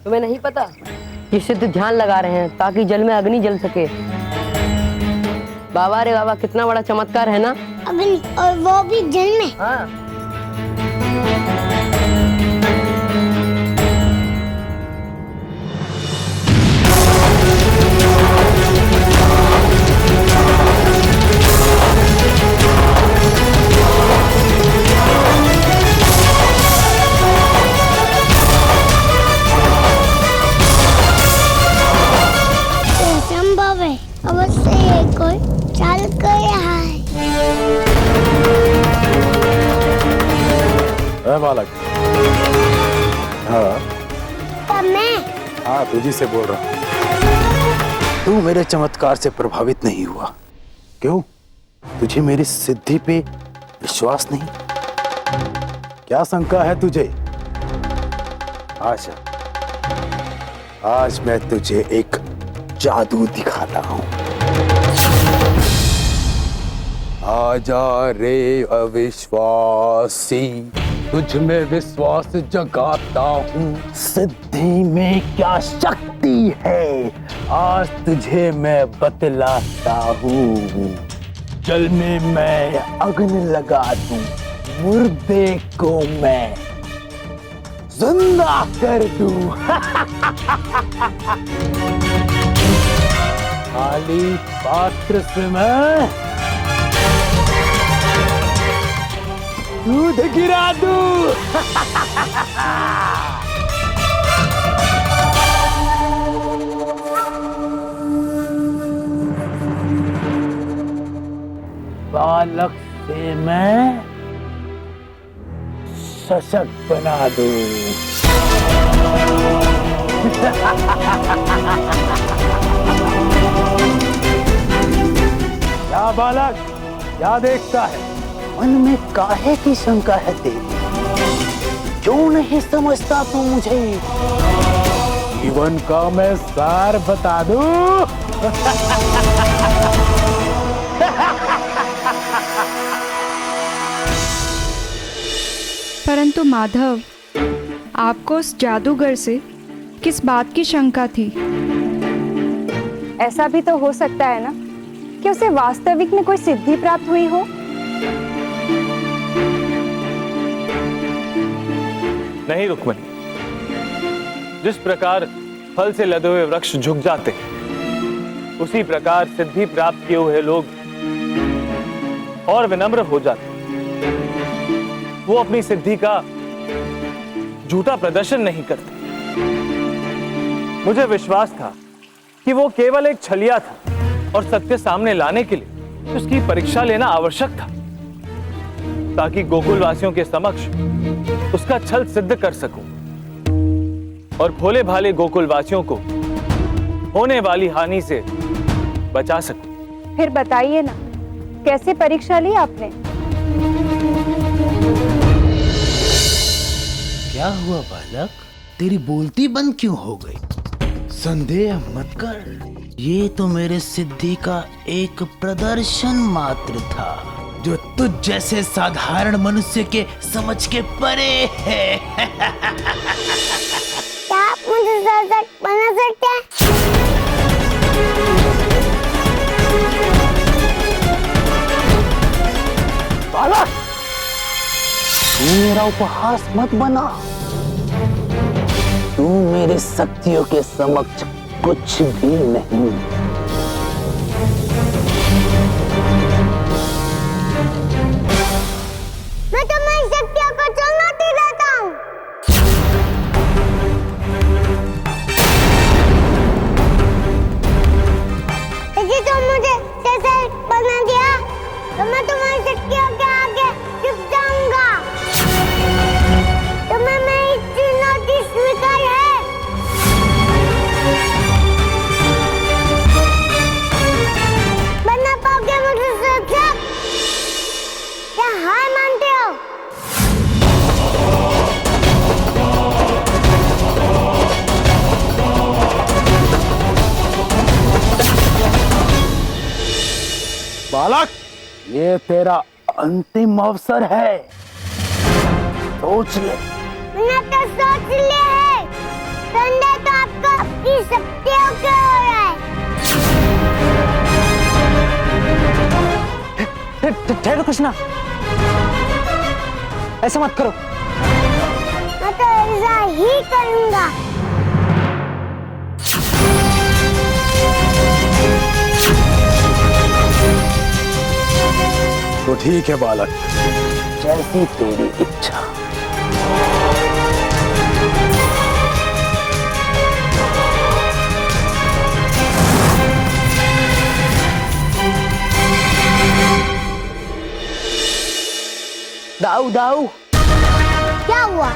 तुम्हें नहीं पता? ये सिद्ध ध्यान लगा रहे हैं ताकि जल में अग्नि जल सके। बाबा रे बाबा, कितना बड़ा चमत्कार है ना। अग्नि, और वो भी जल में। हाँ। अवश्य ये कोई चाल कर रहा है। बालक। हाँ मैं? हाँ, तुझी से बोल रहा हूँ। तू मेरे चमत्कार से प्रभावित नहीं हुआ। क्यों? तुझे मेरी सिद्धि पे विश्वास नहीं? क्या शंका है तुझे? आजा, आज मैं तुझे एक जादू दिखाता हूं। आजा रे अविश्वासी, तुझ में विश्वास जगाता हूँ। सिद्धि में क्या शक्ति है, आज तुझे मैं बतलाता हूँ। जल में मैं अग्नि लगा दूं, मुर्दे को मैं जिंदा कर दूं। खाली पात्र से मैं दूध गिरा दूं। बालक से मैं सशक्त बना दूं। क्या बालक, क्या देखता है? मन में काहे की शंका है तेरी? क्यों नहीं समझता तू मुझे? जीवन का मैं सार बता दूं। परंतु माधव, आपको उस जादूगर से किस बात की शंका थी? ऐसा भी तो हो सकता है ना कि उसे वास्तविक में कोई सिद्धि प्राप्त हुई हो। नहीं रुक्मणी, जिस प्रकार फल से लदे हुए वृक्ष झुक जाते हैं, उसी प्रकार सिद्धि प्राप्त किए हुए लोग और विनम्र हो जाते। वो अपनी सिद्धि का झूठा प्रदर्शन नहीं करते। मुझे विश्वास था कि वो केवल एक छलिया था और सत्य सामने लाने के लिए उसकी परीक्षा लेना आवश्यक था, ताकि गोकुल वासियों के समक्ष उसका छल सिद्ध कर सकूं और भोले भाले गोकुल वासियों को होने वाली हानि से बचा सकूं। फिर बताइए ना, कैसे परीक्षा ली आपने? क्या हुआ बालक, तेरी बोलती बंद क्यों हो गई? संदेह मत कर, ये तो मेरे सिद्धि का एक प्रदर्शन मात्र था, जो तुझ जैसे साधारण मनुष्य के समझ के परे है। क्या आप मुझे सशक्त बना सकते हैं? बालक, तू मेरा उपहास मत बना। तू मेरे शक्तियों के समक्ष कुछ भी नहीं। मैं तुम्हारी शक्तियों को चुनौती देता हूँ। यदि तुम मुझे सशक्त बना दिया, तो मैं तुम्हारी शक्तियों के आगे झुक जाऊंगा। तुम्हें मेरी चुनौती स्वीकार है? बना पाओगे मुझे सशक्त? क्या हार मानते हो? बालक, ये तेरा अंतिम अवसर है, सोच ले। मैंने तो सोच लिया है। संदेह तो आपको अपनी शक्तियों के हो रहा है। ठहरो कृष्णा, ऐसा मत करो। मैं तो ऐसा ही करूंगा। तो ठीक है बालक, जैसी तेरी इच्छा। दाऊ दाऊ, क्या हुआ?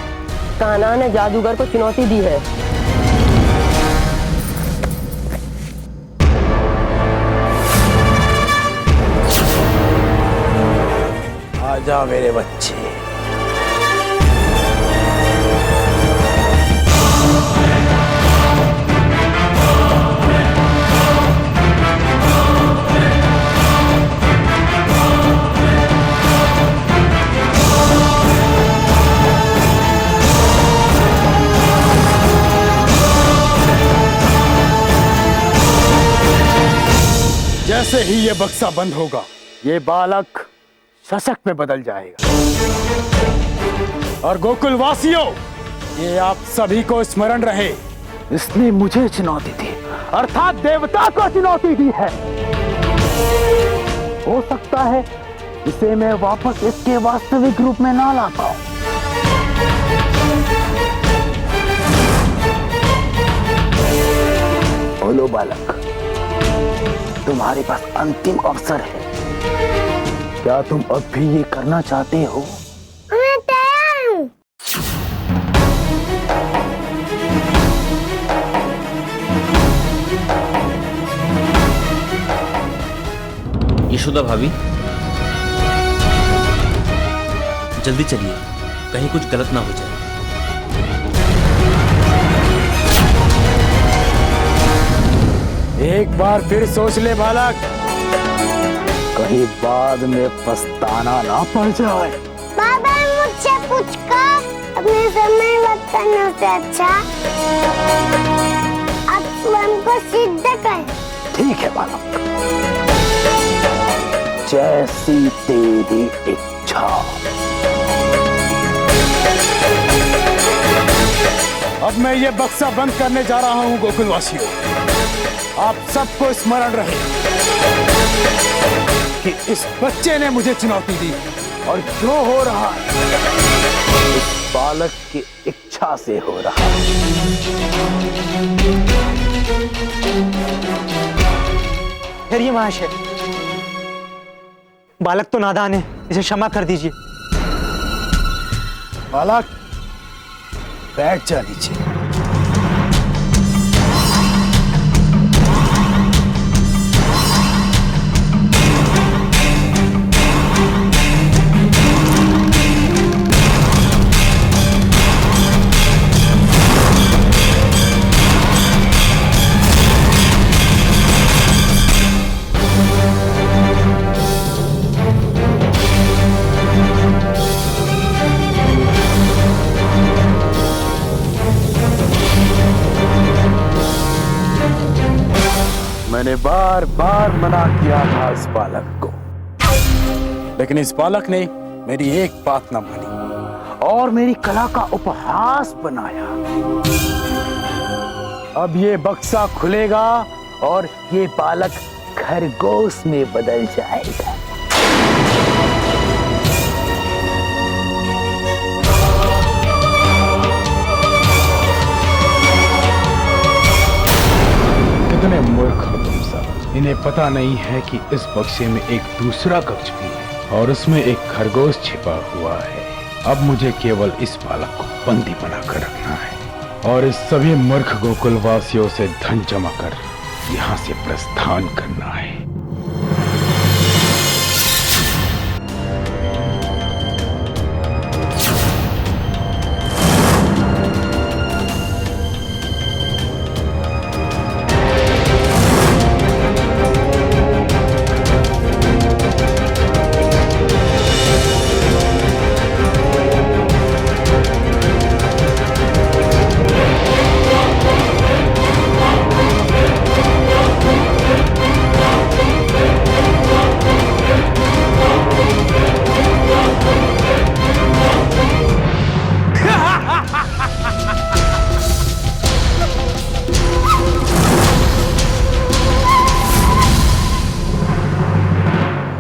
कान्हा ने जादूगर को चुनौती दी है। जा मेरे बच्चे। जैसे ही ये बक्सा बंद होगा, ये बालक शशक में बदल जाएगा। और गोकुल वासियों, ये आप सभी को स्मरण रहे, इसने मुझे चुनौती दी, अर्थात देवता को चुनौती दी है। हो सकता है इसे मैं वापस इसके वास्तविक रूप में ना ला पाऊं। बोलो बालक, तुम्हारे पास अंतिम अवसर है। क्या तुम अब भी ये करना चाहते हो? मैं तैयार हूँ। यशोदा भाभी, जल्दी चलिए, कहीं कुछ गलत ना हो जाए। एक बार फिर सोच ले बालक, कहीं बाद में पछताना ना पड़ जाए। बाबा मुझसे पूछकर अपने समय बदलने से अच्छा आप स्वयं को सिद्ध कर। ठीक है बालक, जैसी तेरी इच्छा। अब मैं ये बक्सा बंद करने जा रहा हूँ गोकुलवासियों। आप सबको स्मरण रहे कि इस बच्चे ने मुझे चुनौती दी, और जो हो रहा है इस बालक की इच्छा से हो रहा है। फिर ये महाशय, बालक तो नादान है, इसे क्षमा कर दीजिए। बालक, बैठ जा नीचे। मैंने बार बार मना किया था इस बालक को, लेकिन इस बालक ने मेरी एक बात न मानी और मेरी कला का उपहास बनाया। अब ये बक्सा खुलेगा और ये बालक खरगोश में बदल जाएगा। कितने मूर्ख हो तुम सब। इन्हें पता नहीं है कि इस बक्से में एक दूसरा कक्ष भी है और उसमें एक खरगोश छिपा हुआ है। अब मुझे केवल इस बालक को बंदी बनाकर रखना है और इस सभी मूर्ख गोकुल वासियों से धन जमा कर यहाँ से प्रस्थान करना है।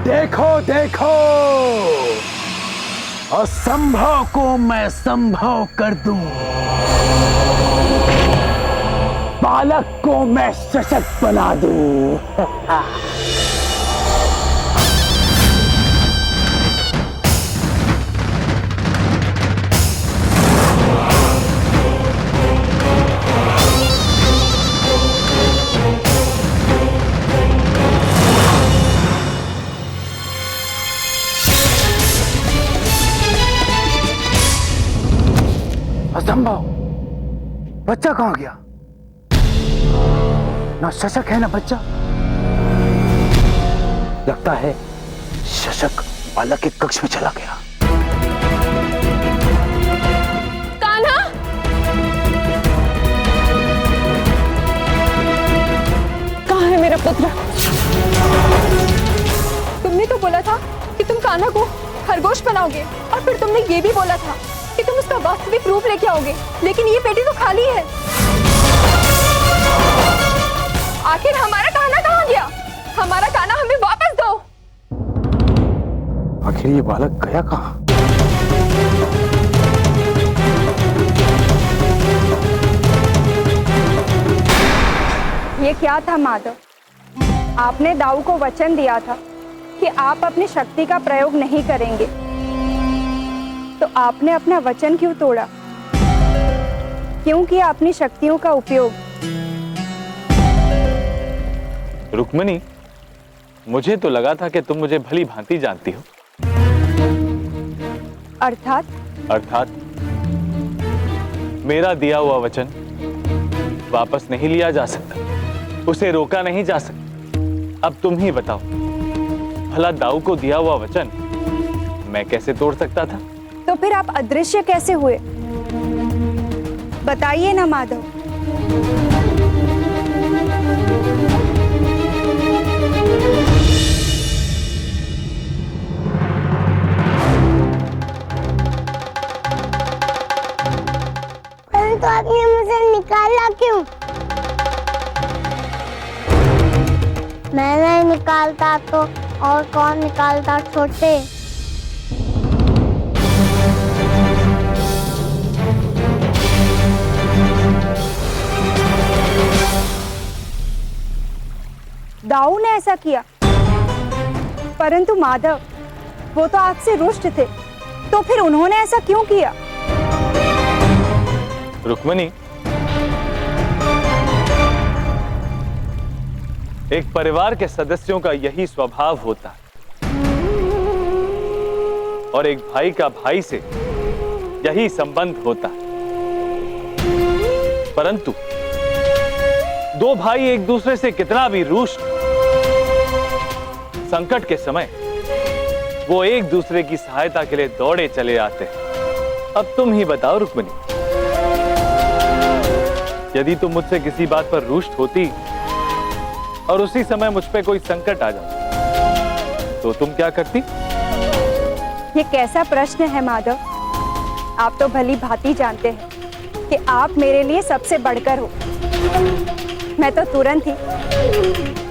देखो देखो, असंभव को मैं संभव कर दूं, बालक को मैं सशक्त बना दूं। असंभव, बच्चा कहाँ गया? ना शशक है ना बच्चा। लगता है शशक बालक के कक्ष में चला गया। कान्हा, कहाँ है मेरा पुत्र? तुमने तो बोला था कि तुम कान्हा को खरगोश बनाओगे और फिर तुमने ये भी बोला था कि तुम उसका वास्तविक रूप लेके आओगे, लेकिन ये पेटी तो खाली है। आखिर हमारा कान्हा कहाँ गया? हमारा कान्हा हमें वापस दो। आखिर ये बालक गया कहाँ? ये क्या था माधव? आपने दाऊ को वचन दिया था कि आप अपनी शक्ति का प्रयोग नहीं करेंगे, तो आपने अपना वचन क्यों तोड़ा? क्यों किया अपनी शक्तियों का उपयोग? रुक्मिणी, मुझे तो लगा था कि तुम मुझे भली भांति जानती हो। अर्थात? अर्थात मेरा दिया हुआ वचन वापस नहीं लिया जा सकता, उसे रोका नहीं जा सकता। अब तुम ही बताओ, भला दाऊ को दिया हुआ वचन मैं कैसे तोड़ सकता था? तो फिर आप अदृश्य कैसे हुए? बताइए ना माधव। तो आपने मुझे निकाला क्यों? मैं नहीं निकालता तो और कौन निकालता छोटे? दाऊ ने ऐसा किया, परंतु माधव वो तो आपसे रुष्ट थे, तो फिर उन्होंने ऐसा क्यों किया? रुक्मिणी, एक परिवार के सदस्यों का यही स्वभाव होता है और एक भाई का भाई से यही संबंध होता है। परंतु दो भाई एक दूसरे से कितना भी रूष्ट, संकट के समय वो एक दूसरे की सहायता के लिए दौड़े चले आते हैं। अब तुम ही बताओ रुक्मिणी, यदि तुम मुझसे किसी बात पर रुष्ट होती और उसी समय मुझ पे कोई संकट आ जाता तो तुम क्या करती? ये कैसा प्रश्न है माधव? आप तो भली भांति जानते हैं कि आप मेरे लिए सबसे बढ़कर हो। मैं तो तुरंत ही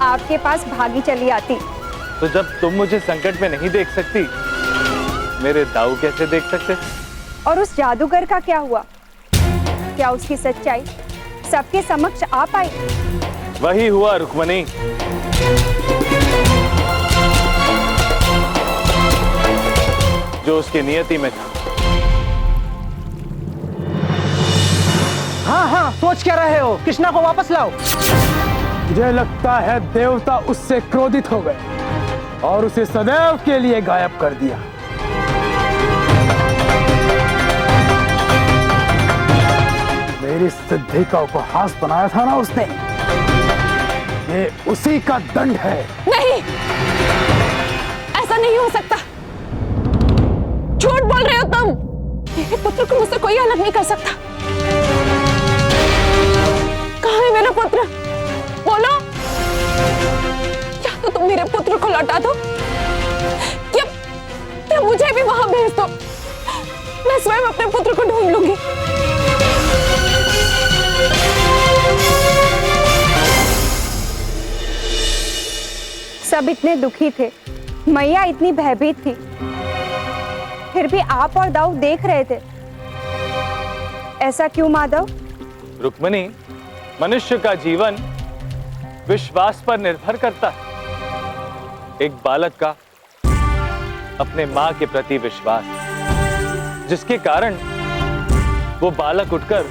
आपके पास भागी चली आती। तो जब तुम मुझे संकट में नहीं देख सकती, मेरे दाऊ कैसे देख सकते? और उस जादूगर का क्या हुआ? क्या उसकी सच्चाई सबके समक्ष आ पाई? वही हुआ रुक्मिणी। जो उसकी नियति में था। हाँ हाँ, सोच क्या रहे हो? कृष्णा को वापस लाओ। मुझे लगता है देवता उससे क्रोधित हो गए और उसे सदैव के लिए गायब कर दिया। मेरी सिद्धि का उपहास बनाया था ना उसने, ये उसी का दंड है। नहीं, ऐसा नहीं हो सकता। झूठ बोल रहे हो तुम। मेरे पुत्र को मुझसे कोई अलग नहीं कर सकता। कहाँ है मेरा पुत्र? बोलो। या तो तुम मेरे पुत्र को लौटा दो या मुझे भी वहां भेज दो। मैं स्वयं अपने पुत्र को ढूंढ लूंगी। सब इतने दुखी थे, मैया इतनी भयभीत थी, फिर भी आप और दाऊ देख रहे थे। ऐसा क्यों माधव? रुक्मिणी, मनुष्य का जीवन विश्वास पर निर्भर करता है। एक बालक का अपने मां के प्रति विश्वास, जिसके कारण वो बालक उठकर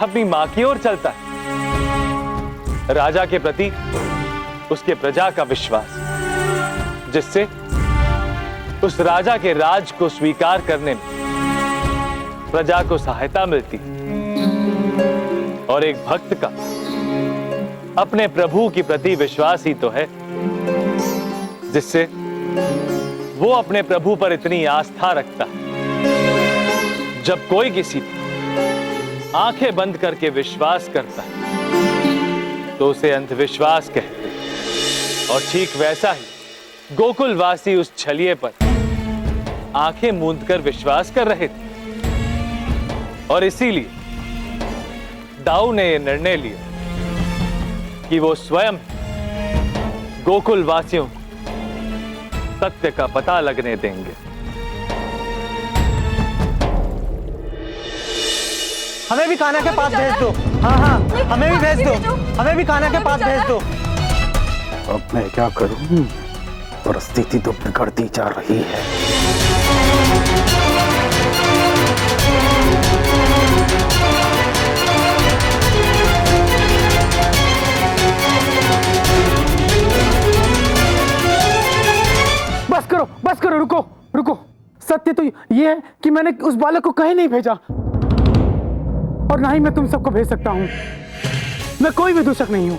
अपनी मां की ओर चलता है। राजा के प्रति उसके प्रजा का विश्वास, जिससे उस राजा के राज को स्वीकार करने में प्रजा को सहायता मिलती और एक भक्त का अपने प्रभु के प्रति विश्वास ही तो है जिससे वो अपने प्रभु पर इतनी आस्था रखता है। जब कोई किसी पर आंखें बंद करके विश्वास करता है तो उसे अंधविश्वास कहते हैं। और ठीक वैसा ही गोकुलवासी उस छलिए पर आंखें मूंदकर विश्वास कर रहे थे और इसीलिए दाऊ ने यह निर्णय लिया कि वो स्वयं गोकुल वासियों को सत्य का पता लगने देंगे। हमें भी कान्हा के पास भेज दो। हाँ हाँ, हमें भी भेज दो, हमें भी कान्हा के पास भेज दो। अब मैं क्या करूं? परिस्थिति तो बिगड़ती जा रही है। बस करो, रुको रुको। सत्य तो ये है कि मैंने उस बालक को कहीं नहीं भेजा और ना ही मैं तुम सबको भेज सकता हूं। मैं कोई विदूषक नहीं हूं।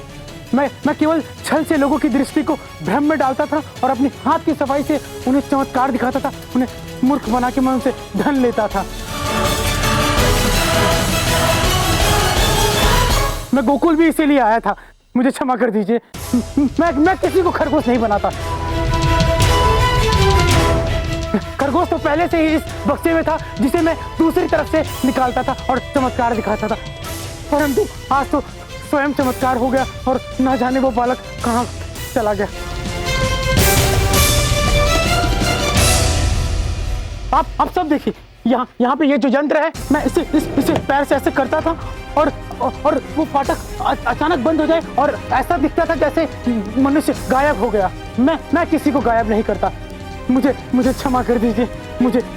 मैं केवल छल से लोगों की दृष्टि को भ्रम में डालता था और अपनी हाथ की सफाई से उन्हें चमत्कार दिखाता था, उन्हें मूर्ख बना के मैं उनसे धन लेता था। मैं गोकुल भी इसीलिए आया था, मुझे क्षमा कर दीजिए। मैं किसी को खरगोश नहीं बनाता। खरगोश तो पहले से ही इस बक्से में था जिसे मैं दूसरी तरफ से निकालता था और चमत्कार दिखाता था, परंतु आज तो स्वयं चमत्कार हो गया और ना जाने वो बालक कहां चला गया। आप सब देखिए, यहाँ पे ये जो यंत्र है, मैं इसे पैर से ऐसे करता था और वो फाटक अचानक बंद हो जाए और ऐसा दिखता था जैसे मनुष्य गायब हो गया। मैं किसी को गायब नहीं करता। मुझे क्षमा कर दीजिए,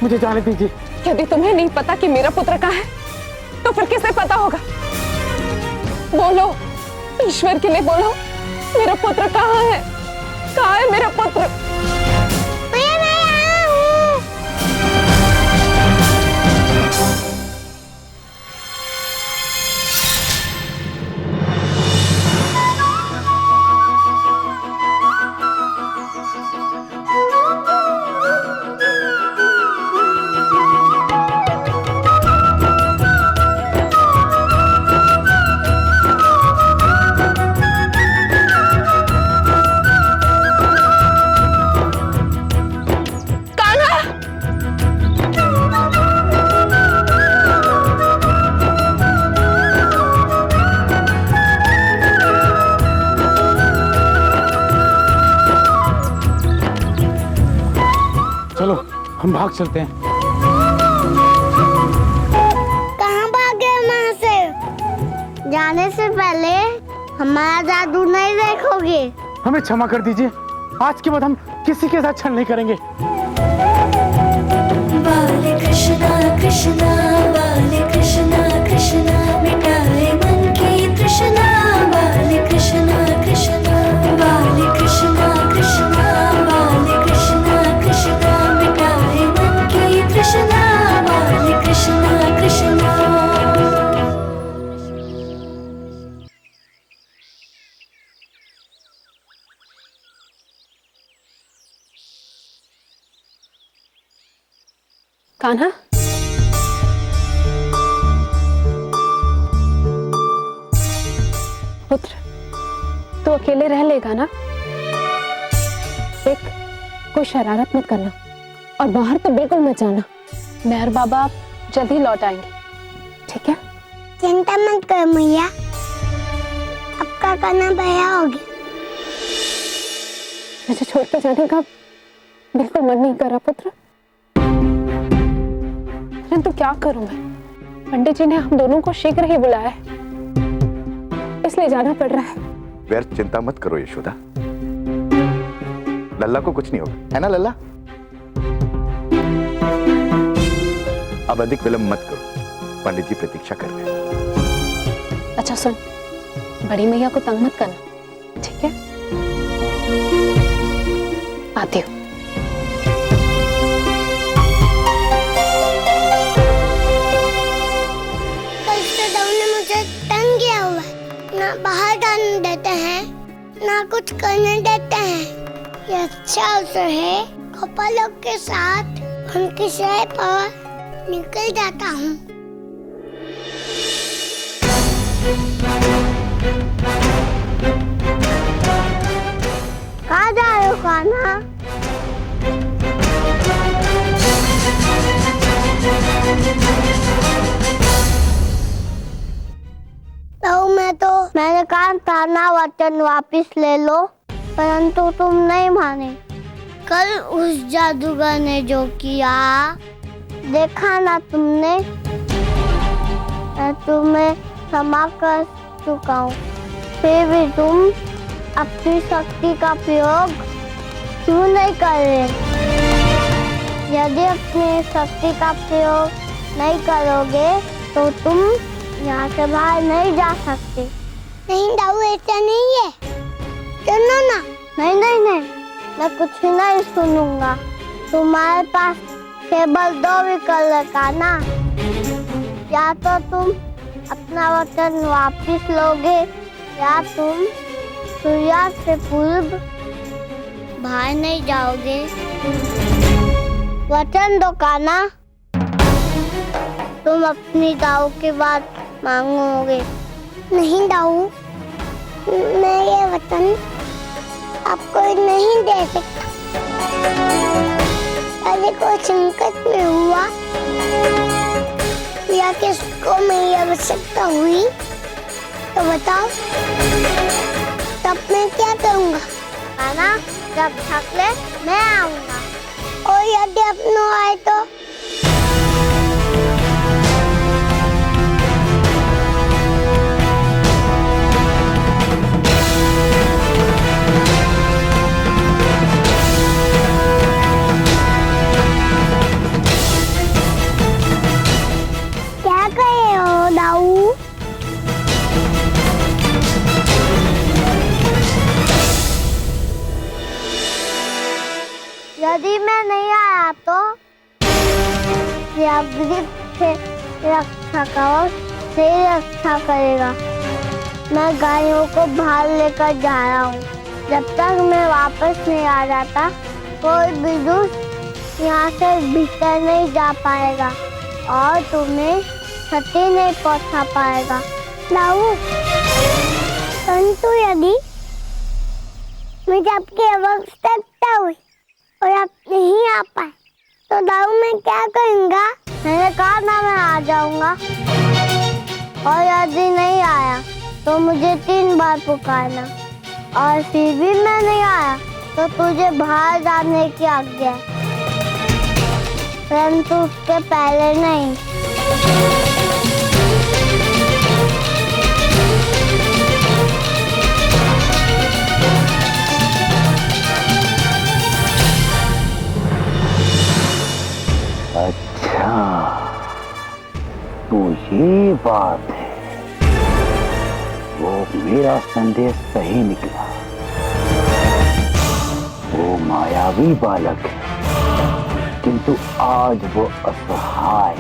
मुझे जाने दीजिए। यदि तुम्हें नहीं पता कि मेरा पुत्र कहाँ है, तो फिर किसे पता होगा? बोलो, ईश्वर के लिए बोलो, मेरा पुत्र कहाँ है? कहाँ है मेरा पुत्र? हम भाग चलते हैं। कहाँ भागे वहाँ से? जाने से पहले हमारा जादू नहीं देखोगे। हमें क्षमा कर दीजिए, आज के बाद हम किसी के साथ छल नहीं करेंगे। बाले कृष्णा कृष्णा, बाले कृष्णा कृष्णा, मिटाए मन की तृष्णा। बाले कृष्णा कृष्णा, बाले कृष्णा कृष्णा, बाले कृष्णा कृष्णा, मिटाए मन की तृष्णा। बाले कृष्णा कृष्णा। कान्हा, पुत्र, तू अकेले रह लेगा ना? देख, कोई शरारत मत करना और बाहर तो बिल्कुल मत जाना। मैं और बाबा जल्दी लौट आएंगे, ठीक है? चिंता मत कर मैया, आपका कान्हा भैया होगी। मुझे छोड़ के जाने का बिल्कुल मन नहीं कर रहा पुत्र, परंतु क्या करूं मैं? पंडित जी ने हम दोनों को शीघ्र ही बुलाया है, इसलिए जाना पड़ रहा है। व्यर्थ चिंता मत करो यशोदा, लल्ला को कुछ नहीं होगा, है ना लल्ला? अब अधिक विलंब मत करो, पंडित जी प्रतीक्षा कर रहे हैं। अच्छा सुन, बड़ी मैया को तंग मत करना, ठीक है? आती हूँ। ना बाहर जाने देते हैं, ना कुछ करने देते हैं। ये अच्छा अवसर है, गोपालों के साथ उनकी सैर पर निकल जाता हूँ। कहाँ जा रहे हो कान्हा? मैंने कहा था ना वचन वापिस ले लो, परंतु तुम नहीं माने। कल उस जादूगर ने जो किया देखा ना तुमने। मैं तुम्हें क्षमा कर चुका हूँ, फिर भी तुम अपनी शक्ति का प्रयोग क्यों नहीं कर रहे? यदि अपनी शक्ति का प्रयोग नहीं करोगे तो तुम यहाँ से बाहर नहीं जा सकते। नहीं दाऊ, ऐसा नहीं है, सुनो ना। नहीं नहीं नहीं, मैं कुछ नहीं सुनूंगा। तुम्हारे पास केवल दो विकल्प है कान्हा, या तो तुम अपना वचन वापिस लोगे या तुम सूर्यास्त से पूर्व बाहर नहीं जाओगे। वचन दो कान्हा, तुम अपनी दाऊ की बात मांगोगे। नहीं दाऊ, मैं ये वचन आपको नहीं दे सकता। यदि कोई संकट में हुआ या किसको मेरी आवश्यकता हुई तो बताओ, तब मैं क्या करूँगा? कान्हा, जब थक ले मैं आऊँगा, और यदि अपनों आए तो? क्या कहे हो दाऊ? यदि मैं नहीं आया तो यह वृक्ष से रक्षा कवच से रक्षा करेगा। मैं गायों को बाहर लेकर जा रहा हूँ। जब तक मैं वापस नहीं आ जाता कोई भी दुष्ट यहाँ से भीतर नहीं जा पाएगा और तुम्हें क्षति नहीं पहुँचा पाएगा। दाऊ, परंतु यदि मुझे आपकी आवश्यकता हुई और आप नहीं आ पाए तो दाऊ मैं क्या करूँगा? मैंने कहा ना मैं आ जाऊँगा, और यदि नहीं आया तो मुझे 3 बार पुकारना, और फिर भी मैं नहीं आया तो तुझे बाहर जाने की आज्ञा है, परंतु उसके पहले नहीं। अच्छा, तो ये बात है। वो मेरा संदेश सही निकला। वो मायावी बालक है, किंतु आज वो असहाय।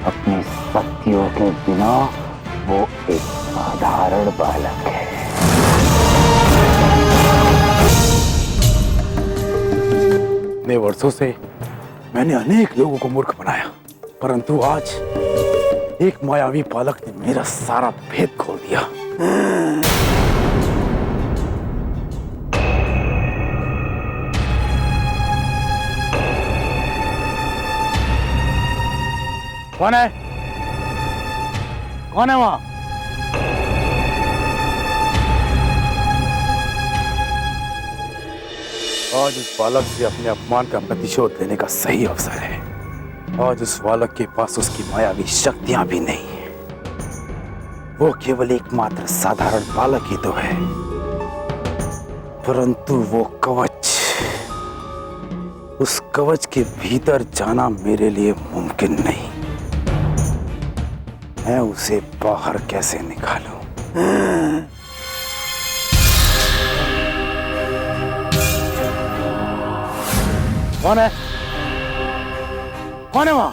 अपनी शक्तियों के बिना वो एक साधारण बालक है। इतने वर्षों से मैंने अनेक लोगों को मूर्ख बनाया, परंतु आज एक मायावी बालक ने मेरा सारा भेद खोल दिया। कौन है? कौन है वहां? आज उस बालक से अपने अपमान का प्रतिशोध लेने का सही अवसर है। आज उस बालक के पास उसकी मायावी शक्तियां भी नहीं है। वो केवल एकमात्र साधारण बालक ही तो है, परंतु वो कवच, उस कवच के भीतर जाना मेरे लिए मुमकिन नहीं। मैं उसे बाहर कैसे निकालूं? कौन है? कौन है वहां?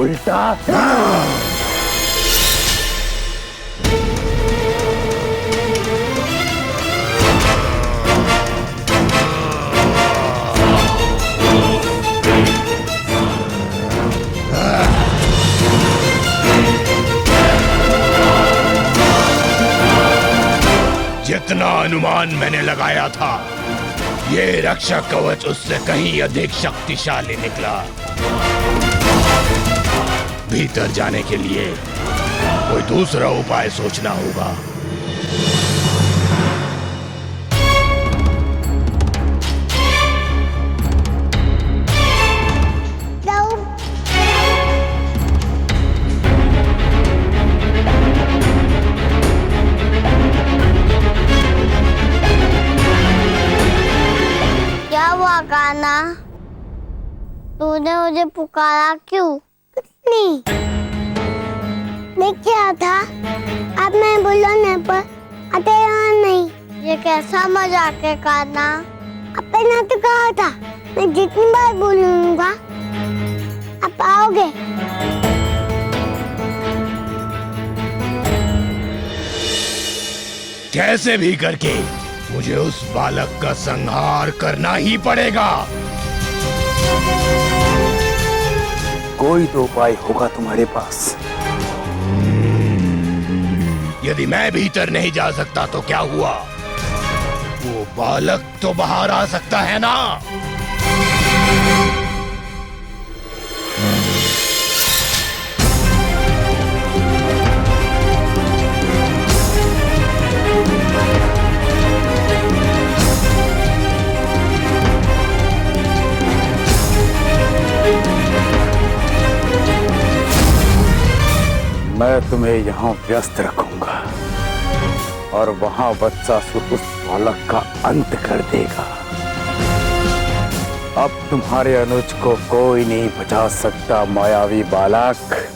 उल्टा। जितना अनुमान मैंने लगाया था, ये रक्षा कवच उससे कहीं अधिक शक्तिशाली निकला। भीतर जाने के लिए कोई दूसरा उपाय सोचना होगा। क्या हुआ कान्हा? तूने मुझे पुकारा क्यों? नहीं, मैं क्या था? अब मैं बुलाने पर आते यहाँ नहीं। ये कैसा मजाक है कान्हा? आपने ना तो कहा था मैं जितनी बार बोलूंगा आप आओगे। कैसे भी करके मुझे उस बालक का संहार करना ही पड़ेगा। कोई तो उपाय होगा तुम्हारे पास। यदि मैं भीतर नहीं जा सकता तो क्या हुआ? वो बालक तो बाहर आ सकता है ना? मैं तुम्हें यहाँ व्यस्त रखूंगा और वहां वत्सासुर उस बालक का अंत कर देगा। अब तुम्हारे अनुज को कोई नहीं बचा सकता मायावी बालक।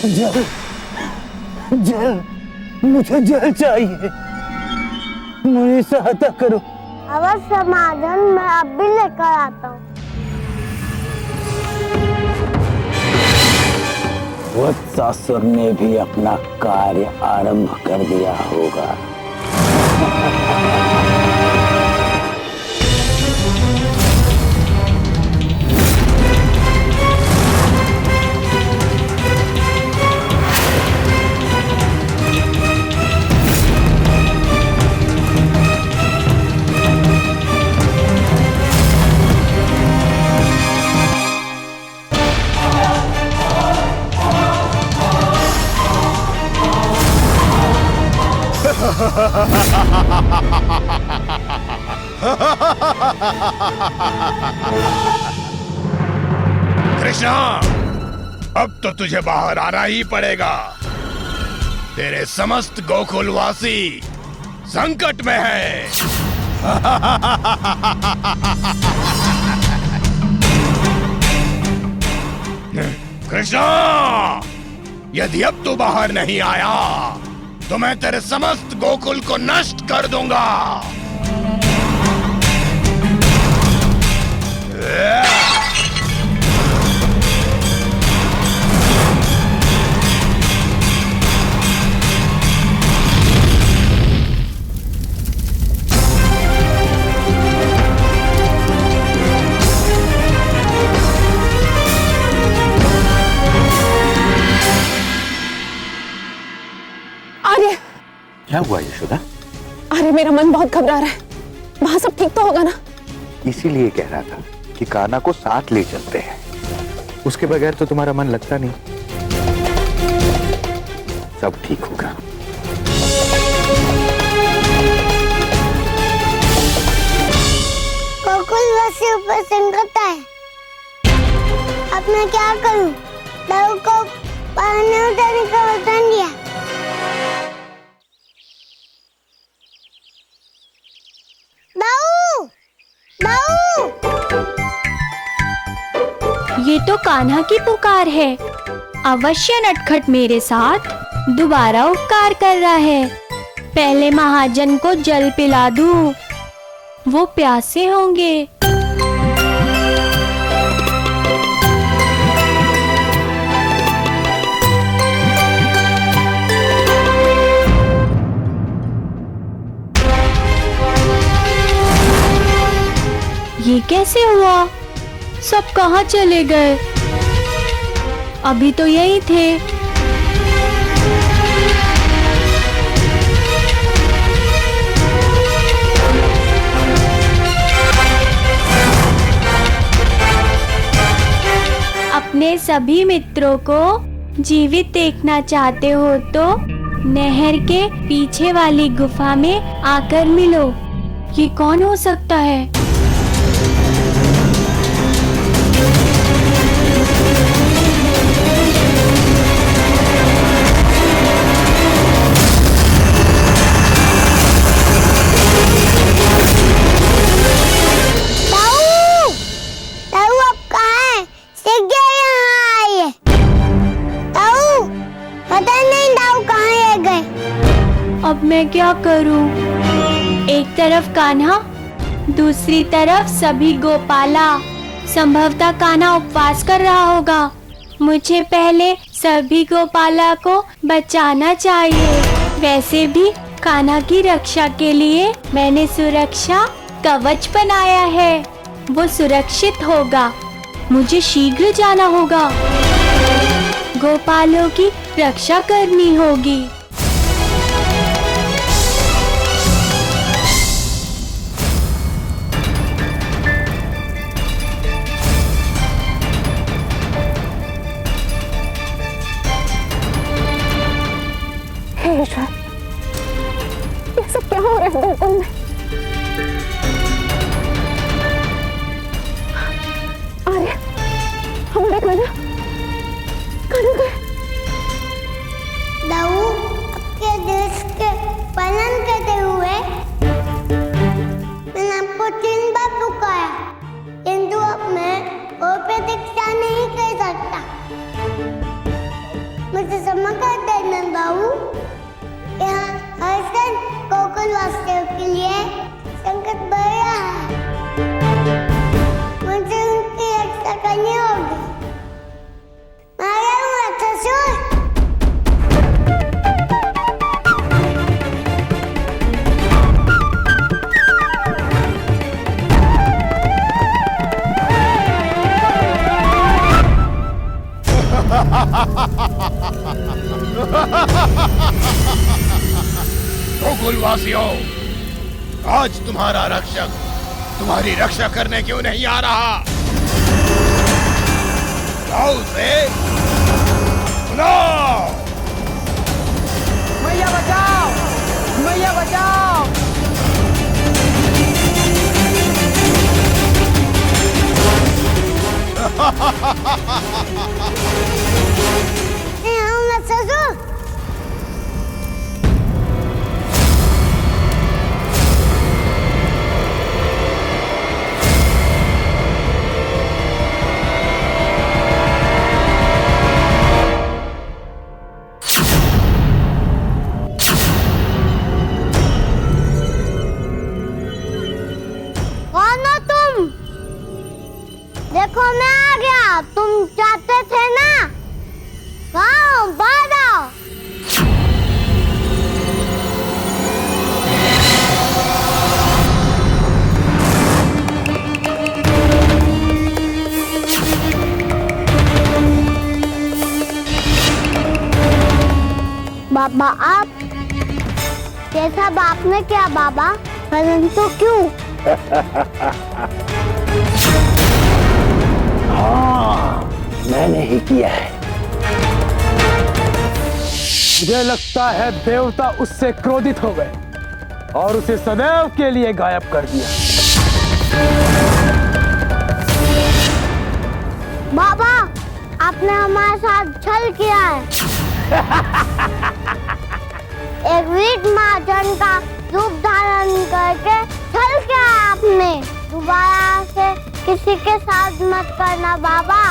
जल, जल, मुझे जल चाहिए। मुझे सहायता करो। अवश्य समाधान मैं अब भी लेकर आता हूँ। वत्सासुर ने भी अपना कार्य आरंभ कर दिया होगा। कृष्णा, अब तो तुझे बाहर आना ही पड़ेगा। तेरे समस्त गोकुलवासी संकट में है। कृष्णा, यदि अब तू बाहर नहीं आया तो मैं तेरे समस्त गोकुल को नष्ट कर दूंगा। आर्य, क्या हुआ यशोदा? अरे मेरा मन बहुत घबरा रहा है। वहां सब ठीक तो होगा ना? इसीलिए कह रहा था कि कान्हा को साथ ले चलते हैं। उसके बगैर तो तुम्हारा मन लगता नहीं। सब ठीक होगा। गोकुलवासी ऊपर संकट है। अब मैं क्या करूं? दाऊ को पानी उठाने का वचन दिया। ये तो कान्हा की पुकार है। अवश्य नटखट मेरे साथ दोबारा उपकार कर रहा है। पहले महाजन को जल पिला दूं, वो प्यासे होंगे। ये कैसे हुआ? सब कहाँ चले गए? अभी तो यही थे। अपने सभी मित्रों को जीवित देखना चाहते हो तो नहर के पीछे वाली गुफा में आकर मिलो। ये कौन हो सकता है? अब मैं क्या करूं? एक तरफ कान्हा, दूसरी तरफ सभी गोपाला। संभवतः कान्हा उपवास कर रहा होगा। मुझे पहले सभी गोपाला को बचाना चाहिए। वैसे भी कान्हा की रक्षा के लिए मैंने सुरक्षा कवच बनाया है, वो सुरक्षित होगा। मुझे शीघ्र जाना होगा, गोपालों की रक्षा करनी होगी। ईश्वर, ये सब क्या हो रहा है गोकुल में? अरे हमारे कान्हा गए। दाऊ, आपके देश के पालन करते हुए मैंने आपको 3 बार पुकारा, किंतु अब मैं और प्रतीक्षा नहीं कर सकता। मुझे क्षमा कर देना दाऊ। यहाँ हर क्षण गोकुल वासियों के लिए संकट बढ़ रहा है। मुझे उनकी रक्षा करनी होगी। गोकुलवासियों, आज तुम्हारा रक्षक तुम्हारी रक्षा करने क्यों नहीं आ रहा? आओ से सुनाओ। मैया बचाओ, मैया बचाओ। देखो मैं आ गया। तुम चाहते थे ना? आओ, बाहर आओ। बाबा आप कैसा बाप ने क्या बाबा, परंतु क्यों? हाँ, मैंने ही किया है। मुझे लगता है देवता उससे क्रोधित हो गए और उसे सदैव के लिए गायब कर दिया। बाबा, आपने हमारे साथ छल किया है। एक वीर महाजन का रूप धारण करके छल किया आपने। दोबारा से किसी के साथ मत करना बाबा।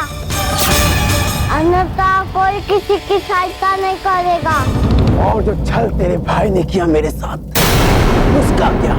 अन्यथा कोई किसी की सहायता नहीं करेगा। और जो छल तेरे भाई ने किया मेरे साथ, उसका क्या?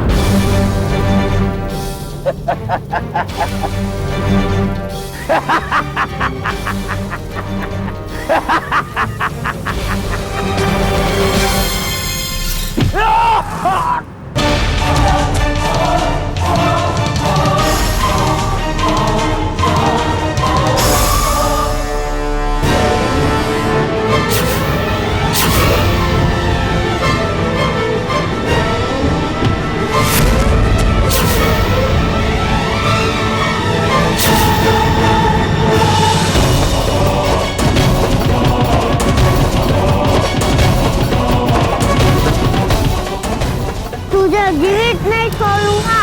तुझे जीवित नहीं छोड़ूंगा।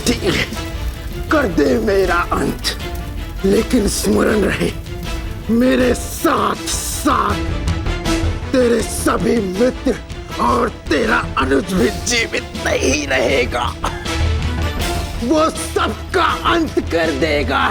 ठीक है, कर दे मेरा अंत, लेकिन स्मरण रहे मेरे साथ साथ तेरे सभी मित्र और तेरा अनुज भी जीवित नहीं रहेगा। वो सबका अंत कर देगा।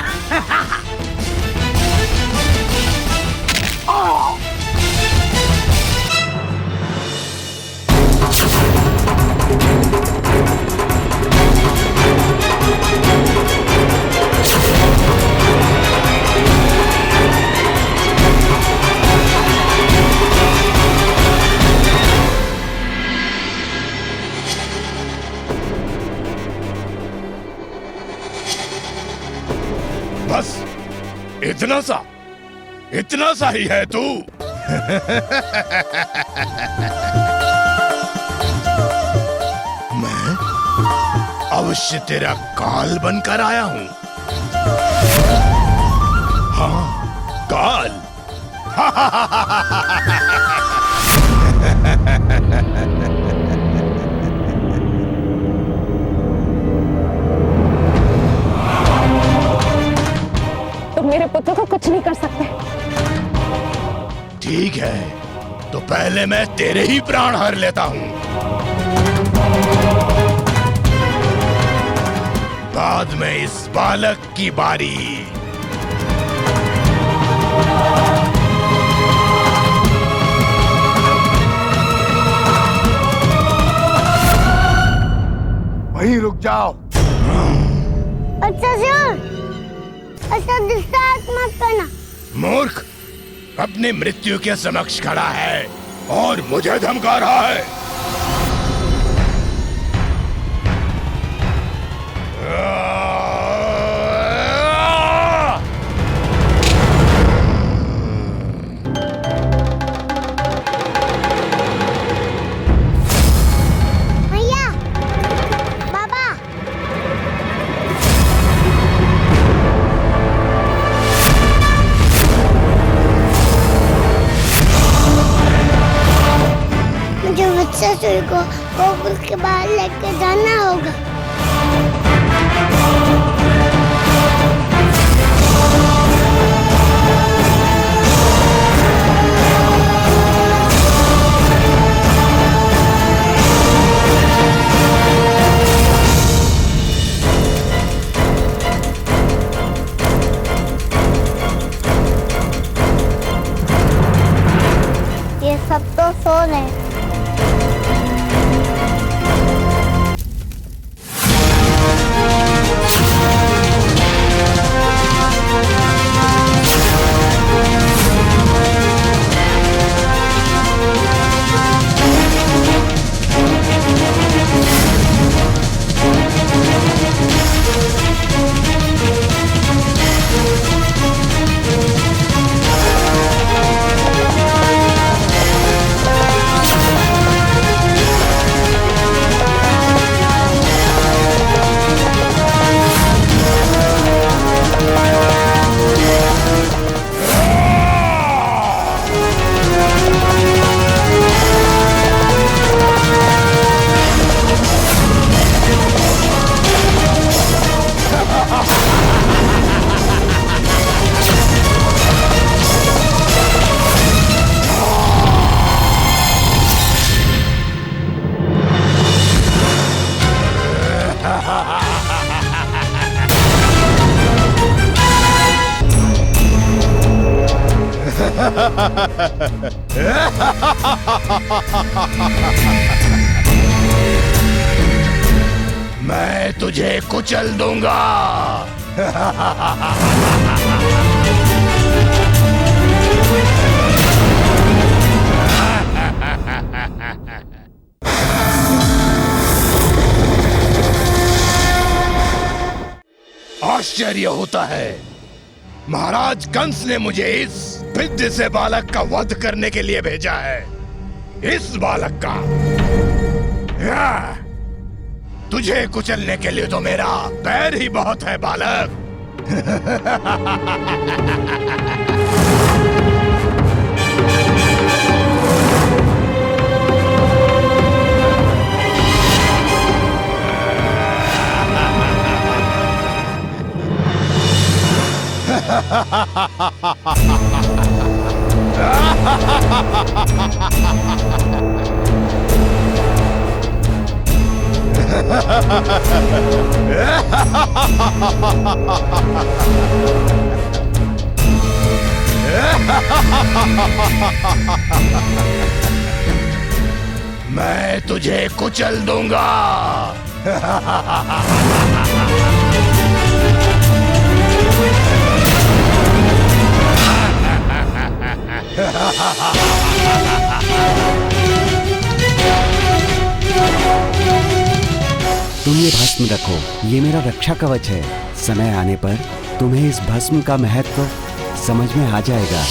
बस इतना सा ही है तू। मैं अवश्य तेरा काल बनकर आया हूं। हाँ, काल। तुम मेरे पुत्र को कुछ नहीं कर सकते। ठीक है, तो पहले मैं तेरे ही प्राण हर लेता हूं, बाद में इस बालक की बारी। वहीं रुक जाओ। अच्छा सर, ऐसा डिस्ट्रैक्ट मत करना। मूर्ख, अपनी मृत्यु के समक्ष खड़ा है और मुझे धमका रहा है। भैया, बाबा, मुझे वत्सासुर को गोकुल के बाहर लेके जाना होगा। ये सब तो सो रहे। मैं तुझे कुचल दूंगा। आश्चर्य होता है, महाराज कंस ने मुझे इस विद्य से बालक का वध करने के लिए भेजा है। इस बालक का तुझे कुचलने के लिए तो मेरा पैर ही बहुत है बालक। मैं तुझे कुचल दूंगा। तुम ये भस्म रखो, ये मेरा रक्षा कवच है। समय आने पर तुम्हें इस भस्म का महत्व समझ में आ जाएगा।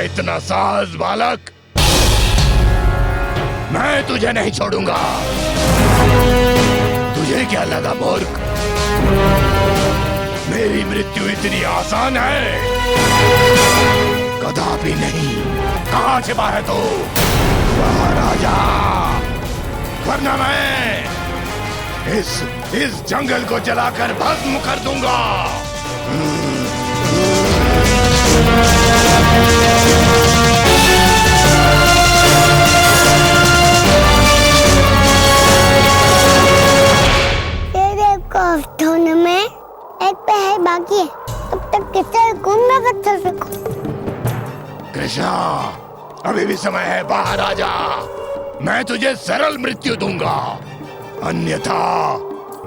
इतना साहस बालक, मैं तुझे नहीं छोड़ूंगा। तुझे क्या लगा मूर्ख, मेरी मृत्यु इतनी आसान है? कदापि नहीं। कहां छिपा है तू? बाहर आ जा, वरना मैं इस जंगल को जलाकर भस्म कर दूंगा। धोने में एक पहर बाकी है, तब तक किसे घूमना पत्थर फेंको। कृष्णा, अभी भी समय है, बाहर आ जा। मैं तुझे सरल मृत्यु दूंगा, अन्यथा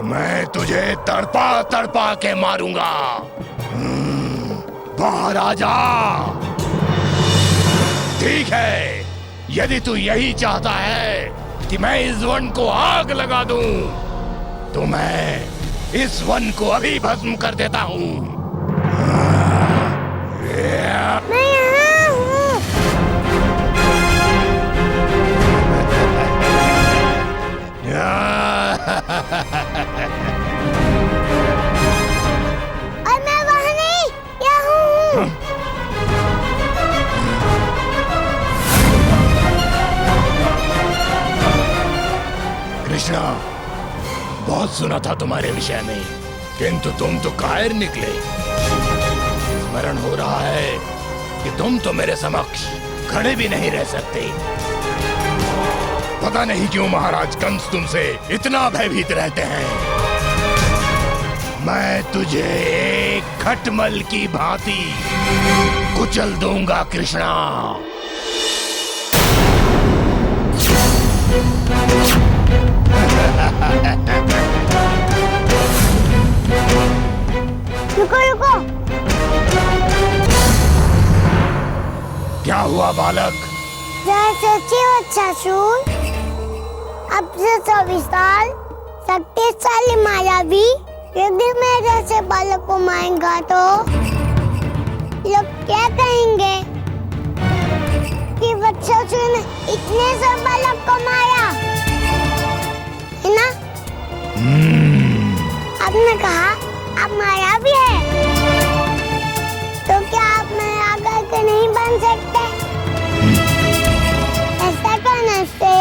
मैं तुझे तड़पा तड़पा के मारूंगा। बाहर आ जा। ठीक है, यदि तू यही चाहता है कि मैं इस वन को आग लगा दूं, तो मैं इस वन को अभी भस्म कर देता हूं। मैं यहाँ हूँ। और मैं वहाँ नहीं, यहाँ हूँ। कृष्णा, बहुत सुना था तुम्हारे विषय में, किंतु तुम तो कायर निकले। स्मरण हो रहा है कि तुम तो मेरे समक्ष खड़े भी नहीं रह सकते। पता नहीं क्यों महाराज कंस तुमसे इतना भयभीत रहते हैं। मैं तुझे एक खटमल की भांति कुचल दूंगा कृष्णा। रुको रुको। क्या हुआ बालक? जय सच्ची वत्सासुर, अब से 24 साल शक्तिशाली मायावी यदि मैं जैसे बालक को मारेगा तो लोग क्या कहेंगे कि वत्सासुर ने इतने से बालक को मारा, है ना? आपने कहा आप मायावी है, तो क्या आप मेरा करके नहीं बन सकते? ऐसा करने से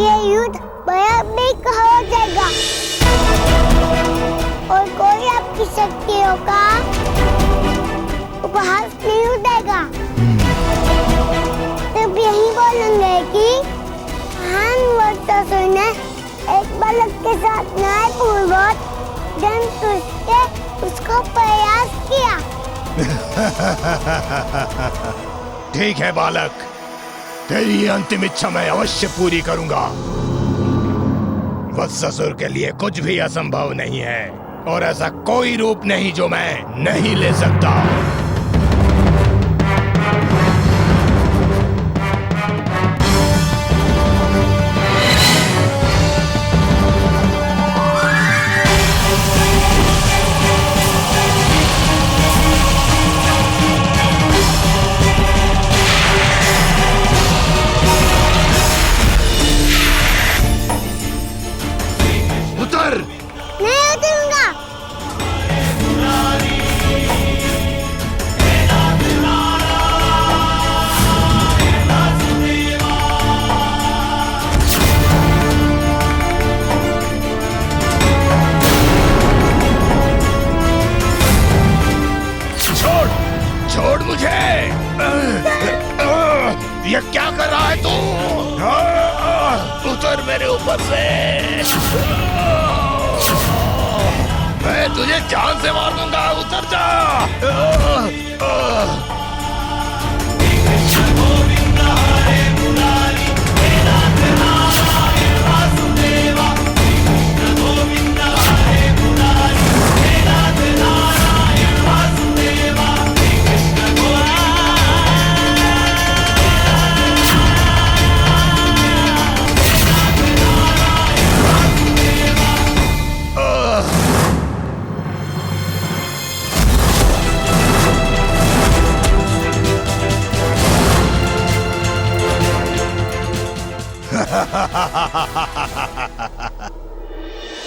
ये युद्ध भयावह हो जाएगा और कोई आपकी शक्तियों का उपहास नहीं उठाएगा। सिर्फ यही बोलेंगे कि महान वत्सासुर ने एक बालक के साथ न्यायपूर्वक जंतु के उसको प्रयास किया। ठीक है बालक, तेरी अंतिम इच्छा मैं अवश्य पूरी करूंगा। वत्सासुर के लिए कुछ भी असंभव नहीं है और ऐसा कोई रूप नहीं जो मैं नहीं ले सकता। नहीं उतरूंगा। छोड़ छोड़ मुझे। ये क्या कर रहा है तू? उतर मेरे ऊपर से। मैं तुझे जान से मार दूंगा, उतर जा।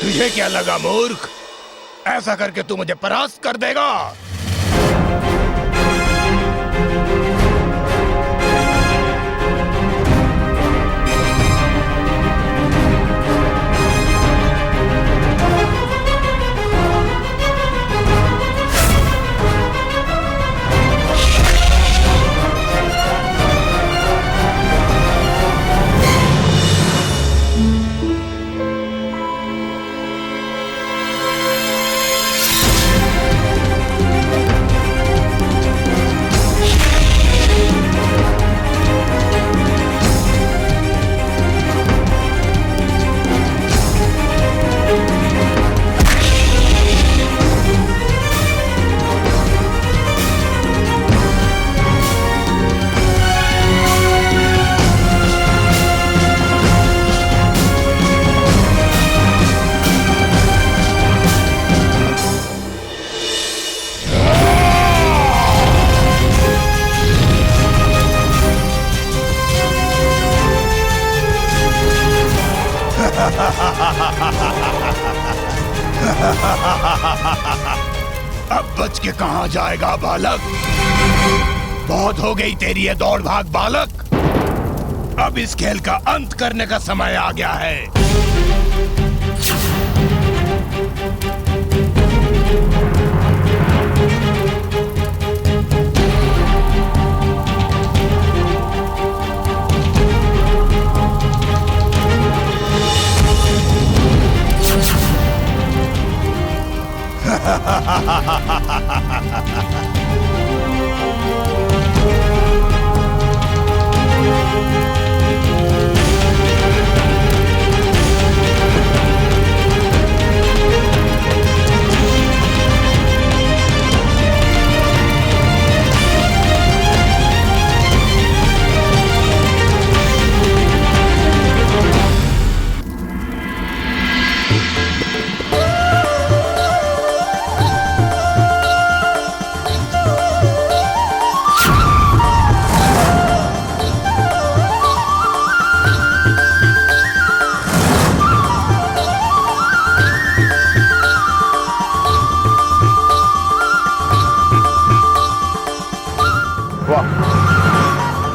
तुझे क्या लगा मूर्ख? ऐसा करके तू मुझे परास्त कर देगा? अब बच के कहां जाएगा बालक? बहुत हो गई तेरी ये दौड़ भाग बालक। अब इस खेल का अंत करने का समय आ गया है।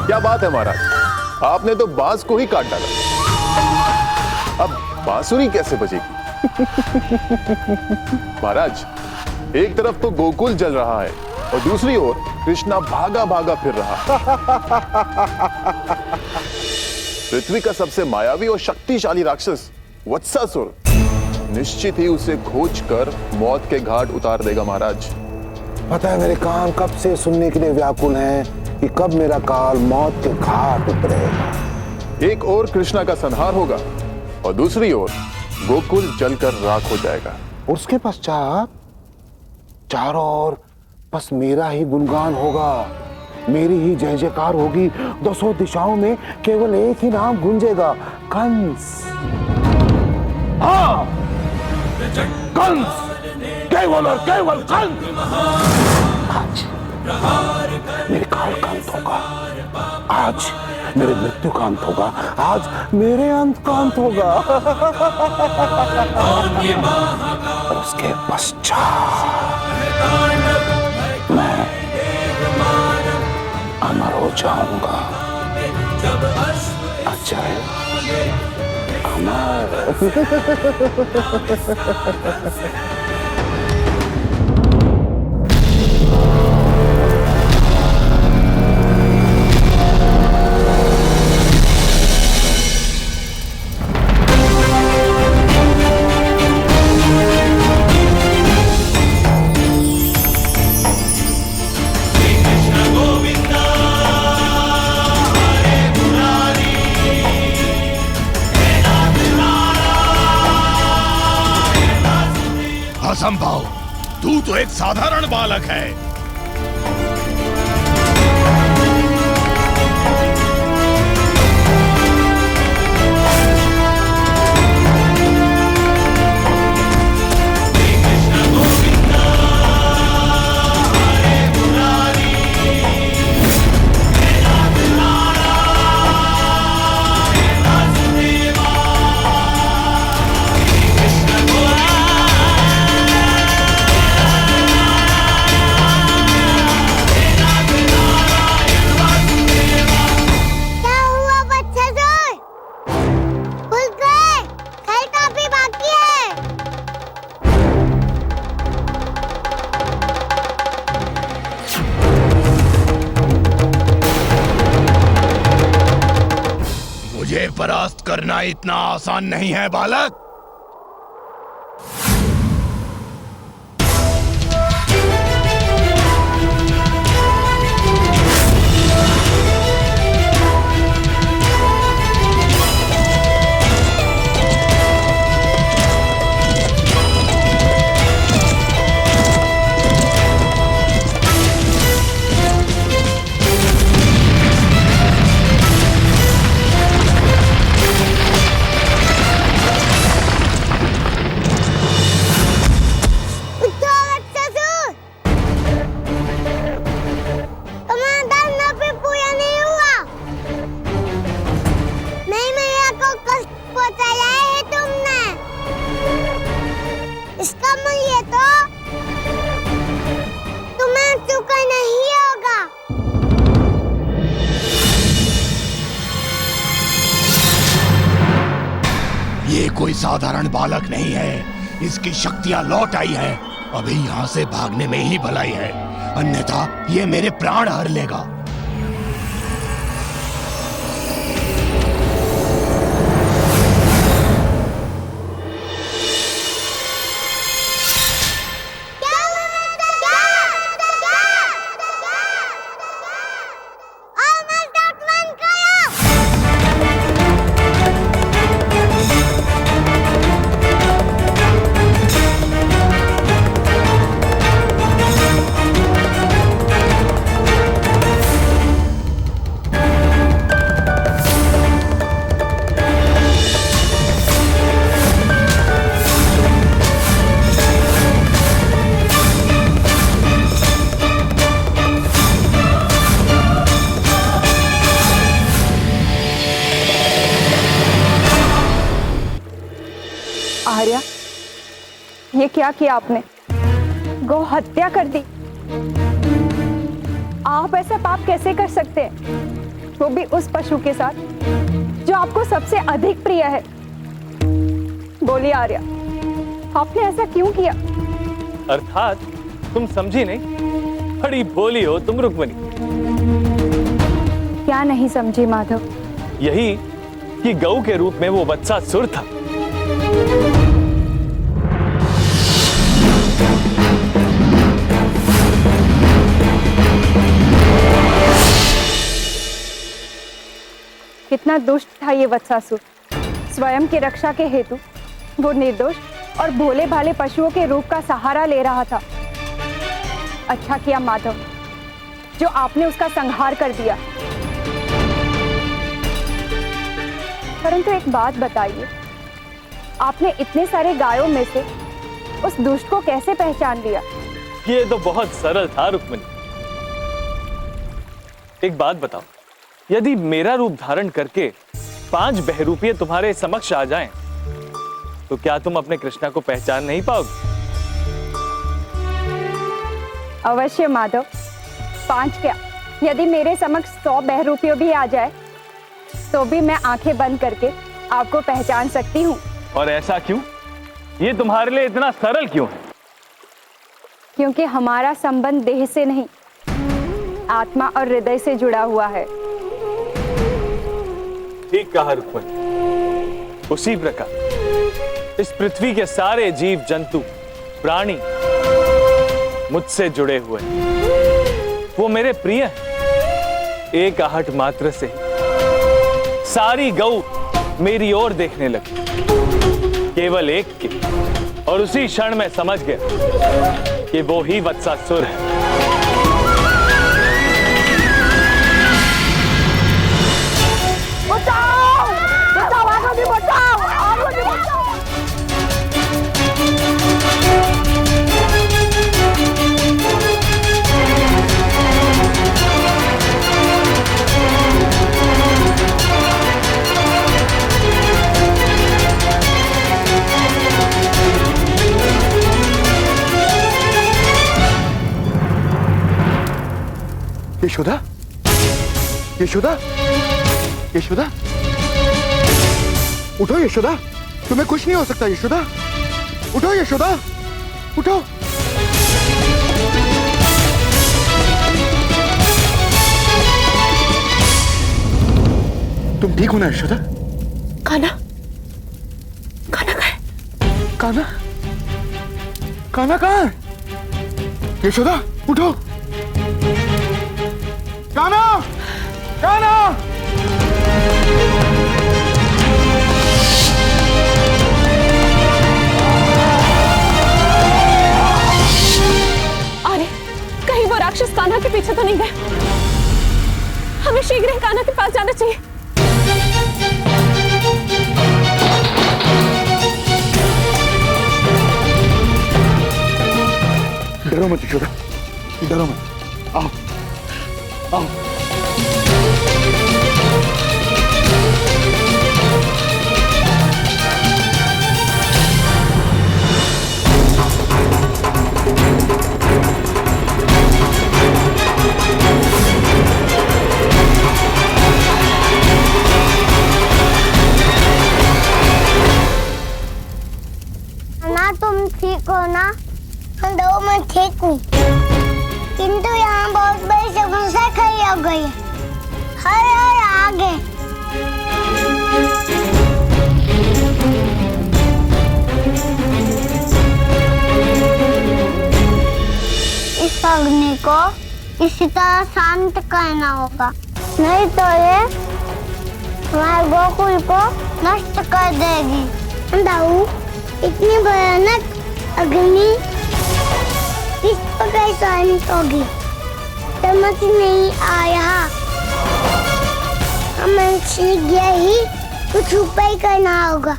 क्या बात है महाराज, आपने तो बांस को ही काट डाला। अब बांसुरी कैसे बजेगी? महाराज, एक तरफ तो गोकुल जल रहा है और दूसरी ओर कृष्णा भागा भागा फिर रहा। पृथ्वी का सबसे मायावी और शक्तिशाली राक्षस वत्सासुर निश्चित ही उसे खोज कर मौत के घाट उतार देगा। महाराज, पता है मेरे कान कब से सुनने के लिए व्याकुल हैं कि कब मेरा काल मौत के घाट उतरेगा। एक ओर कृष्णा का संहार होगा और दूसरी ओर गोकुल जलकर राख हो जाएगा। उसके पश्चात चारों ओर बस मेरा ही गुणगान होगा, मेरी ही जय जयकार होगी। 200 दिशाओं में केवल एक ही नाम गूंजेगा, कंस। हाँ, कंस, केवल और केवल कंस। आज मेरे काल का अंत होगा, आज मेरे मृत्यु का अंत होगा, आज मेरे अंत का अंत होगा। और उसके पश्चात मैं अमर हो जाऊंगा। अजय अमर। असंभव, तू तो एक साधारण बालक है। मुझे परास्त करना इतना आसान नहीं है बालक। साधारण बालक नहीं है, इसकी शक्तियां लौट आई है। अभी यहाँ से भागने में ही भलाई है, अन्यथा ये मेरे प्राण हर लेगा। आर्या, ये क्या किया आपने? गौ हत्या कर दी। आप ऐसा पाप कैसे कर सकते हैं, वो भी उस पशु के साथ जो आपको सबसे अधिक प्रिय है? बोलिए आर्या, आपने ऐसा क्यों किया? अर्थात तुम समझी नहीं? बड़ी भोली हो तुम रुक्मिणी। क्या नहीं समझी माधव? यही कि गऊ के रूप में वो वत्सासुर था। कितना दुष्ट था ये वत्सासुर। स्वयं की रक्षा के हेतु वो निर्दोष और भोले भाले पशुओं के रूप का सहारा ले रहा था। अच्छा किया माधव जो आपने उसका संहार कर दिया। परंतु एक बात बताइए, आपने इतने सारे गायों में से उस दुष्ट को कैसे पहचान लिया? ये तो बहुत सरल था रुक्मिणी। एक बात बताओ, यदि मेरा रूप धारण करके 5 बहरूपिये तुम्हारे समक्ष आ जाएं, तो क्या तुम अपने कृष्णा को पहचान नहीं पाओगे? अवश्य माधव, 5 क्या, यदि मेरे समक्ष 100 बहरूपियों भी आ जाए तो भी मैं आंखें बंद करके आपको पहचान सकती हूँ। और ऐसा क्यों? ये तुम्हारे लिए इतना सरल क्यों है? क्योंकि हमारा संबंध देह से नहीं, आत्मा और हृदय से जुड़ा हुआ है। ठीक कहा रुक्मिणी। उसी प्रकार इस पृथ्वी के सारे जीव जंतु प्राणी मुझसे जुड़े हुए हैं। वो मेरे प्रिय हैं। एक आहट मात्र से सारी गऊ मेरी ओर देखने लगी, केवल एक के, और उसी क्षण में समझ गया कि वो ही वत्सासुर है। बचाओ! बचाओ! आगे भी बचाओ! आगे भी बचाओ! यशोदा, यशोदा, यशोदा, उठो यशोदा, तुम्हें कुछ नहीं हो सकता यशोदा, उठो यशोदा, उठो। तुम ठीक हो ना यशोदा? कान्हा, कान्हा कहाँ है? कान्हा, कान्हा कहाँ है? यशोदा, उठो। कान्हा, कान्हा! अरे, कहीं वो राक्षस कान्हा के पीछे तो नहीं गए? हमें शीघ्र ही कान्हा के पास जाना चाहिए। डरो मत यशोदा, डरो मत, आओ, आओ। एक हूँ, किंतु यहाँ बहुत बड़ी समस्या खड़ी हो गई है। हर आगे इस अग्नि को इसी तरह शांत करना होगा, नहीं तो ये हमारे गोकुल को नष्ट कर देगी। दाऊ, इतनी भयानक अग्नि किस प्रकार शांत होगी समझ नहीं आया। हमें शीघ्र ही कुछ उपाय करना होगा।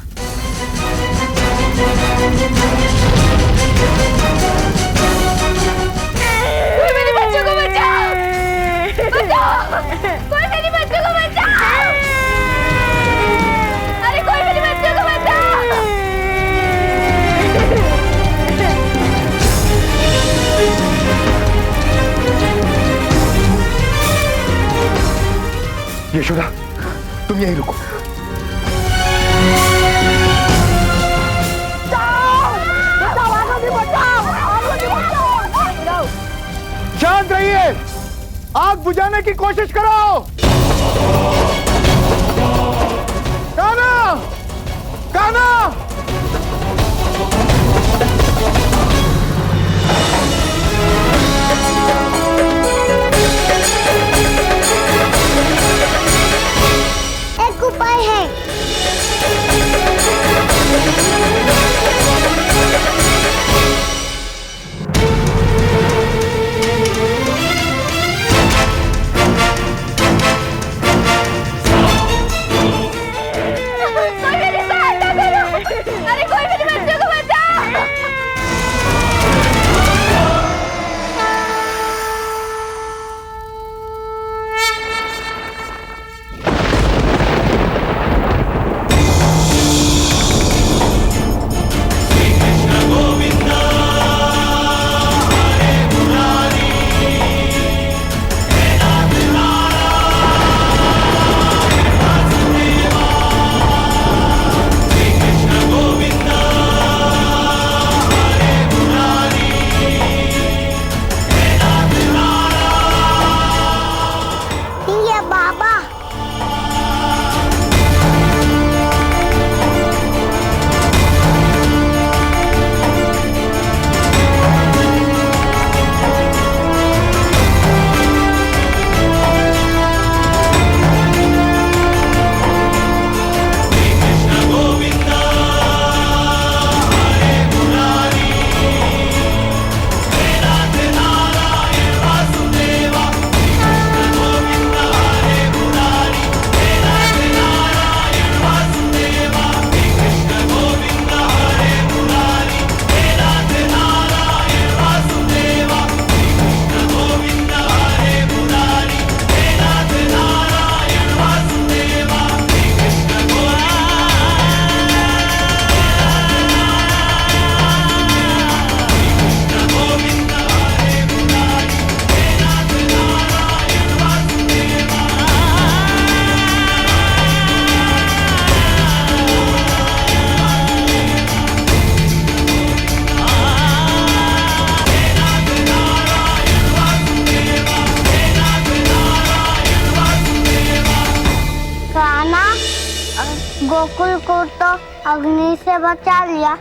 कोई मेरे बच्चों को बचाओ! बचाओ! कोई मेरे बच्चों को बचाओ! अरे कोई मेरे बच्चों को बचाओ! यशोदा, तुम यहीं रुको। शांत रहिए, आग बुझाने की कोशिश करो। कान्हा, कान्हा! एक उपाय है। कोई मेरी सहायता करो! अरे कोई मेरे बच्चों को बचाओ! ये बाबा, गोकुल को तो अग्नि से बचा लिया,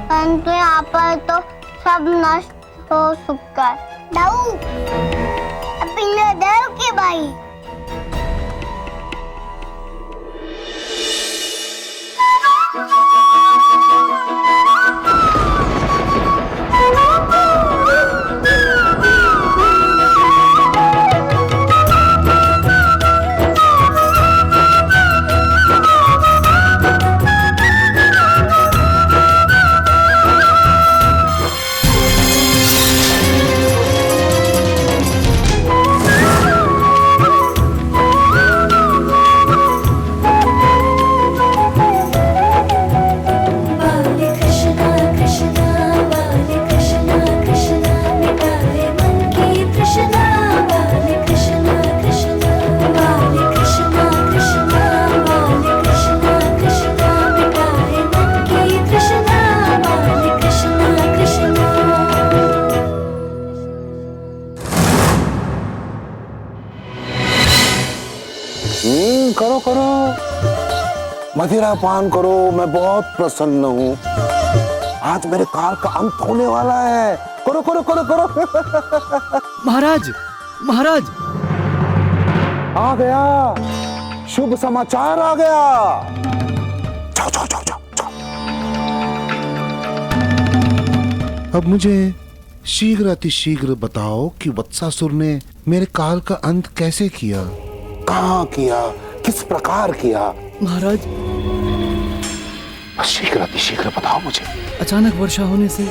परंतु यहाँ पर तो सब नष्ट हो चुका है। दाऊ, अब इन डरो के भाई। करो करो, मदिरा पान करो। मैं बहुत प्रसन्न हूँ। आज मेरे काल का अंत होने वाला है। करो करो करो करो। महाराज, महाराज आ गया, शुभ समाचार आ गया। जाओ जाओ जाओ जाओ जाओ। अब मुझे शीघ्र अतिशीघ्र बताओ कि वत्सासुर ने मेरे काल का अंत कैसे किया, कहाँ किया, किस प्रकार किया। महाराज, शीघ्र अतिशीघ्र बताओ मुझे। अचानक वर्षा होने से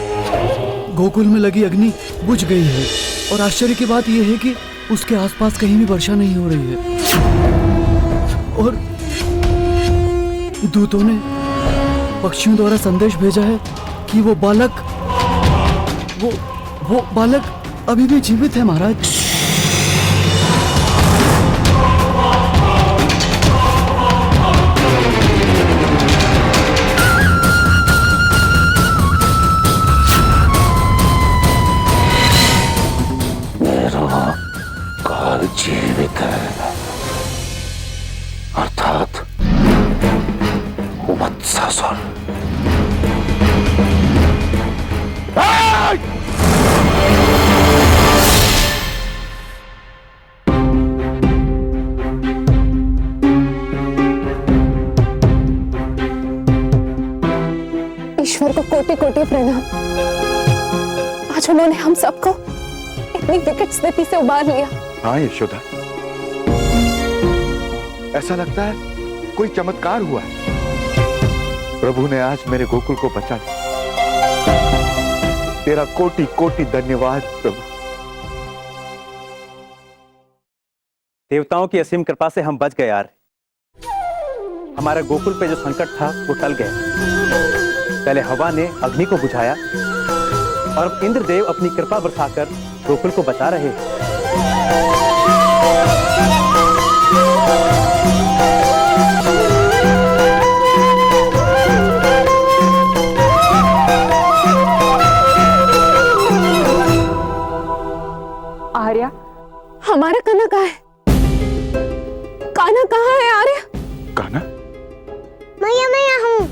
गोकुल में लगी अग्नि बुझ गई है और आश्चर्य की बात यह है कि उसके आसपास कहीं भी वर्षा नहीं हो रही है। और दूतों ने पक्षियों द्वारा संदेश भेजा है कि वो बालक अभी भी जीवित है महाराज। काल जीवित है, अर्थात वत्सासुर। ईश्वर को कोटि कोटि प्रणाम। आज उन्होंने हम सबको इतनी विकट स्थिति से उबार लिया। हाँ यशोदा, ऐसा लगता है कोई चमत्कार हुआ है। प्रभु ने आज मेरे गोकुल को बचा लिया। तेरा कोटि कोटि धन्यवाद प्रभु। देवताओं की असीम कृपा से हम बच गए यार। हमारे गोकुल पे जो संकट था वो टल गया। पहले हवा ने अग्नि को बुझाया और अब इंद्रदेव अपनी कृपा बरसाकर गोकुल को बचा रहे हैं। आर्या, हमारा कान्हा कहाँ है? कान्हा कहाँ है आर्या? कान्हा? मैं यहाँ हूँ।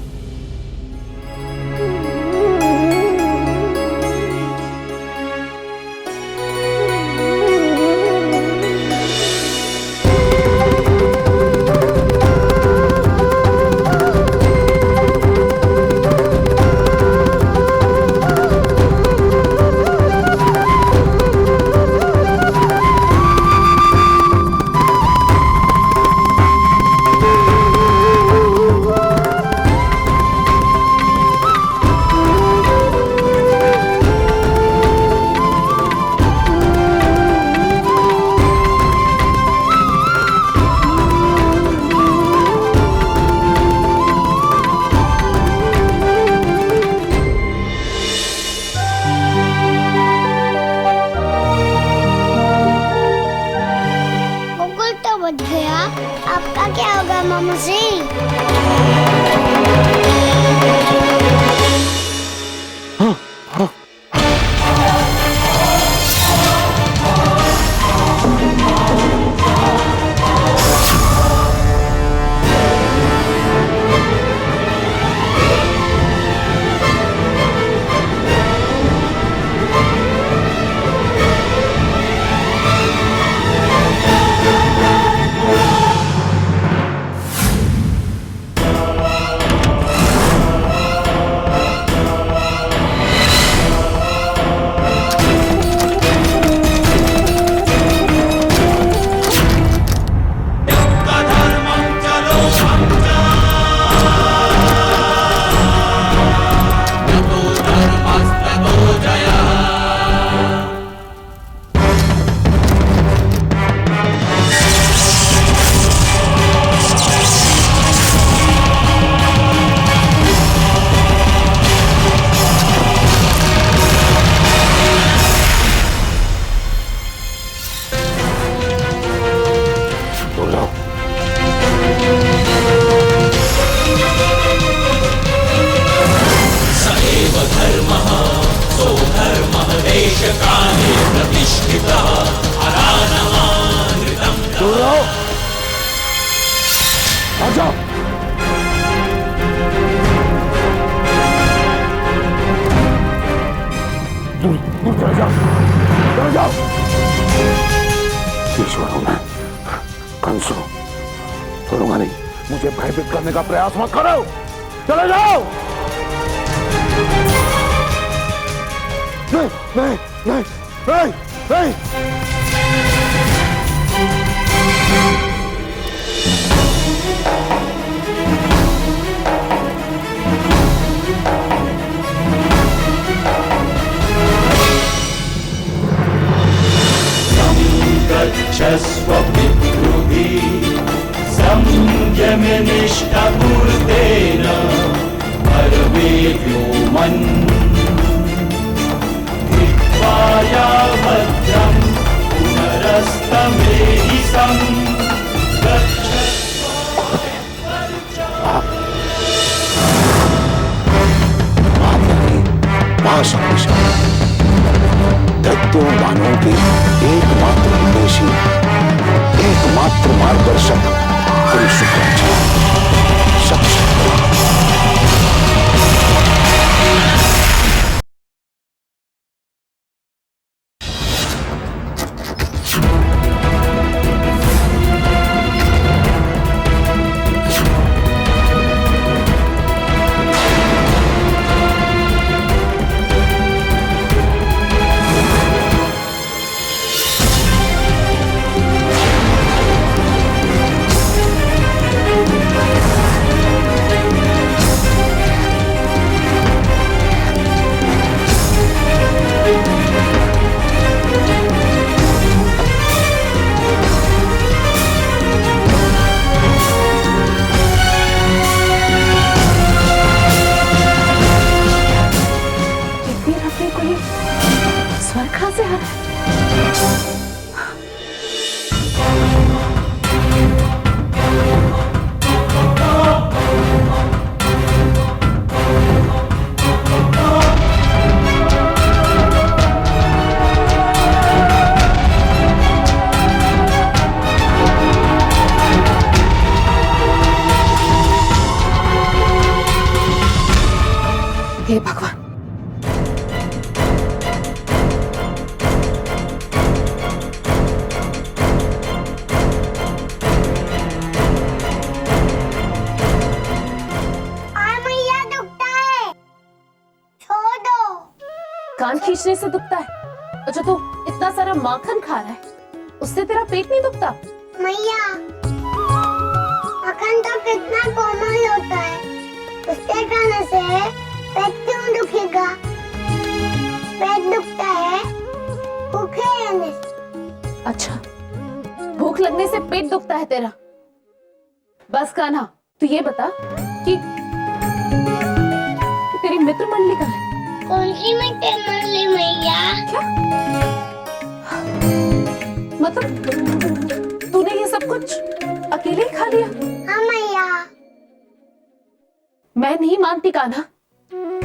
ईश्वर हूं मैं, कंस हूं, छोड़ूंगा नहीं। मुझे भयभीत करने का प्रयास मत करो, चले जाओ। नहीं नहीं नहीं नहीं नहीं। गच्छस्व पितृभिः संयमनिष्ठपूर्तेन परमेभ्यो मन् धिक्त्वा भद्रं पुनरस्तमेहि सं दैत्यों दानवों की एकमात्र हितैषी, एकमात्र मार्गदर्शक श्री शुक्राचार्य हे भगवान, मैया दुखता है, छोड़ दो। कान खींचने से दुखता है और जो तू इतना सारा माखन खा रहा है उससे तेरा पेट नहीं दुखता? मैया, माखन तो कितना कोमल होता है, उसके खाने से पेट क्यों दुखेगा? पेट दुखता है भूखे रहने से। अच्छा, भूख लगने से पेट दुखता है तेरा? बस कान्हा, तू ये बता कि तेरी मित्र मंडली कहाँ है? कौन सी मित्र मंडली मैया? क्या मतलब तूने ये सब कुछ अकेले ही खा लिया? हाँ मैया। मैं नहीं मानती कान्हा,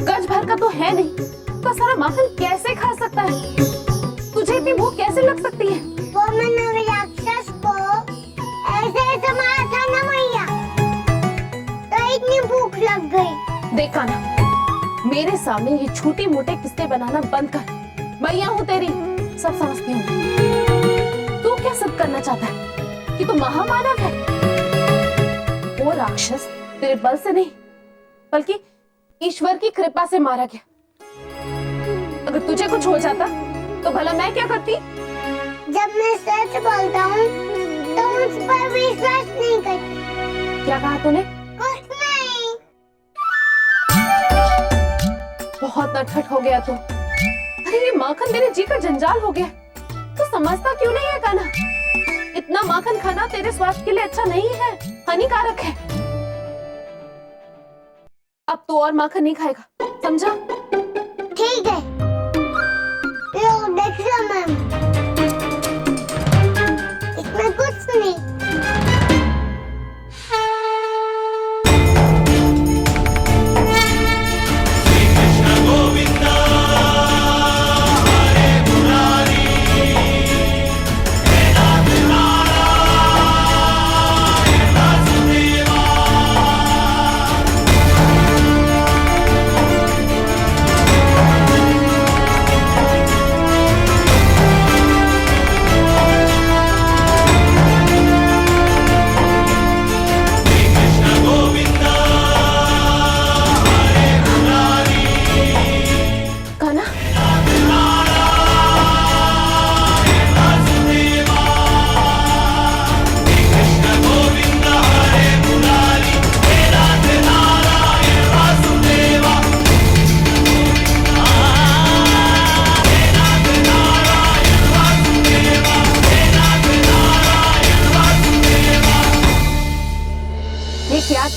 गज भर का तो है नहीं, तो सारा माखन कैसे खा सकता है? तुझे इतनी भूख कैसे लग सकती है? वो मैंने राक्षस को ऐसे ऐसे मारा था ना मैया, तो इतनी भूख लग गई। देख कान्हा, मेरे सामने ये छोटे मोटे किस्से बनाना बंद कर। मैं यहाँ हूँ तेरी, सब समझती हूँ। तू क्या सिद्ध करना चाहता है कि तू महामानव है? वो राक्षस तेरे बल से नहीं बल्कि ईश्वर की कृपा से मारा गया। अगर तुझे कुछ हो जाता तो भला मैं क्या करती? जब मैं सच बोलता हूँ तो मुझ पर विश्वास नहीं करती। क्या कहा तूने? कुछ नहीं। बहुत नटखट हो गया तू। अरे ये माखन मेरे जी का जंजाल हो गया। तू समझता क्यों नहीं है कान्हा? इतना माखन खाना तेरे स्वास्थ्य के लिए अच्छा नहीं है, हानिकारक है। अब तू और माखन नहीं खाएगा, समझा? ठीक है, लो देख लो मैम, इसमें कुछ नहीं।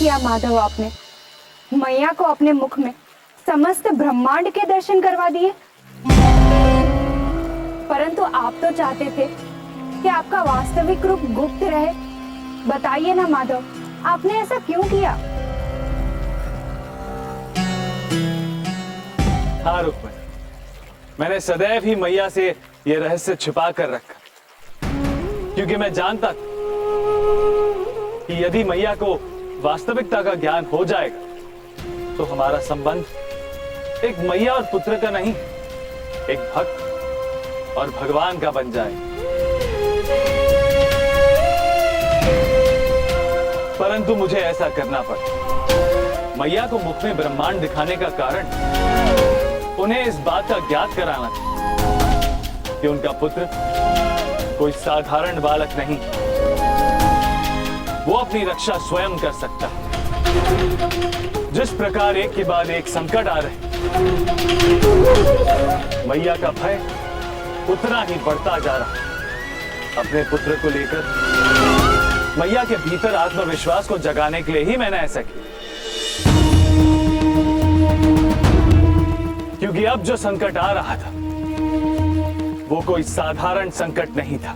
किया माधव आपने? मैया को अपने मुख में समस्त ब्रह्मांड के दर्शन करवा दिए। परंतु आप तो चाहते थे कि आपका वास्तविक रूप गुप्त रहे। बताइए ना माधव, आपने ऐसा क्यों किया? हाँ रुक्मिणी, मैंने सदैव ही मैया से यह रहस्य छिपा कर रखा, क्योंकि मैं जानता था कि यदि मैया को वास्तविकता का ज्ञान हो जाएगा तो हमारा संबंध एक मैया और पुत्र का नहीं, एक भक्त और भगवान का बन जाएगा। परंतु मुझे ऐसा करना पड़ा। मैया को मुख में ब्रह्मांड दिखाने का कारण उन्हें इस बात का ज्ञात कराना था कि उनका पुत्र कोई साधारण बालक नहीं, वो अपनी रक्षा स्वयं कर सकता है। जिस प्रकार एक के बाद एक संकट आ रहे, मैया का भय उतना ही बढ़ता जा रहा। अपने पुत्र को लेकर मैया के भीतर आत्मविश्वास को जगाने के लिए ही मैंने ऐसा किया, क्योंकि अब जो संकट आ रहा था वो कोई साधारण संकट नहीं था।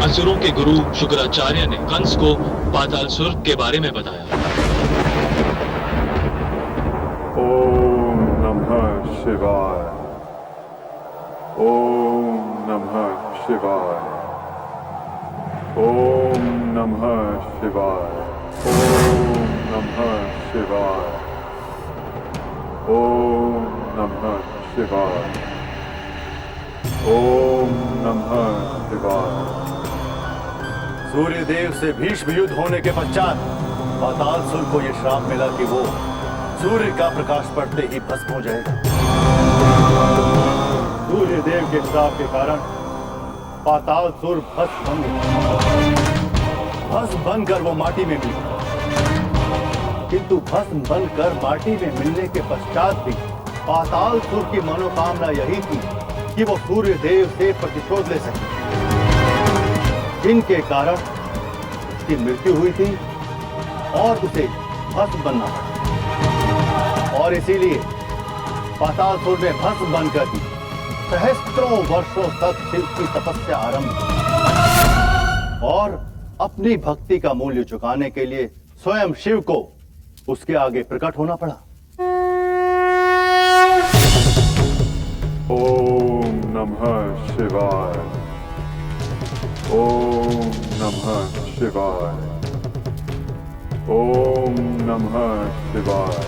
असुरों के गुरु शुक्राचार्य ने कंस को पातालसुर के बारे में बताया। ओम नमः शिवाय, ओम नमः शिवाय, ओम नमः शिवाय, ओम नमः शिवाय, ओम नमः शिवाय, ओम नमः शिवाय। सूर्य देव से भीष्म युद्ध होने के पश्चात पातालसुर को यह श्राप मिला कि वो सूर्य का प्रकाश पड़ते ही भस्म हो जाएगा। सूर्य देव के श्राप के कारण पातालसुर भस्म बनकर वो माटी में मिल गया। किंतु भस्म बनकर माटी में मिलने के पश्चात भी पातालसुर की मनोकामना यही थी कि वो सूर्य देव से प्रतिशोध ले सके, जिनके कारण उसकी मृत्यु हुई थी और उसे भस्म बनना पड़ा। और इसीलिए पातालसुर ने भस्म बनकर भी सहस्त्रों वर्षों तक शिव की तपस्या आरंभ की और अपनी भक्ति का मूल्य चुकाने के लिए स्वयं शिव को उसके आगे प्रकट होना पड़ा। ओम नमः शिवाय, ओम नमः शिवाय, ओम नमः शिवाय।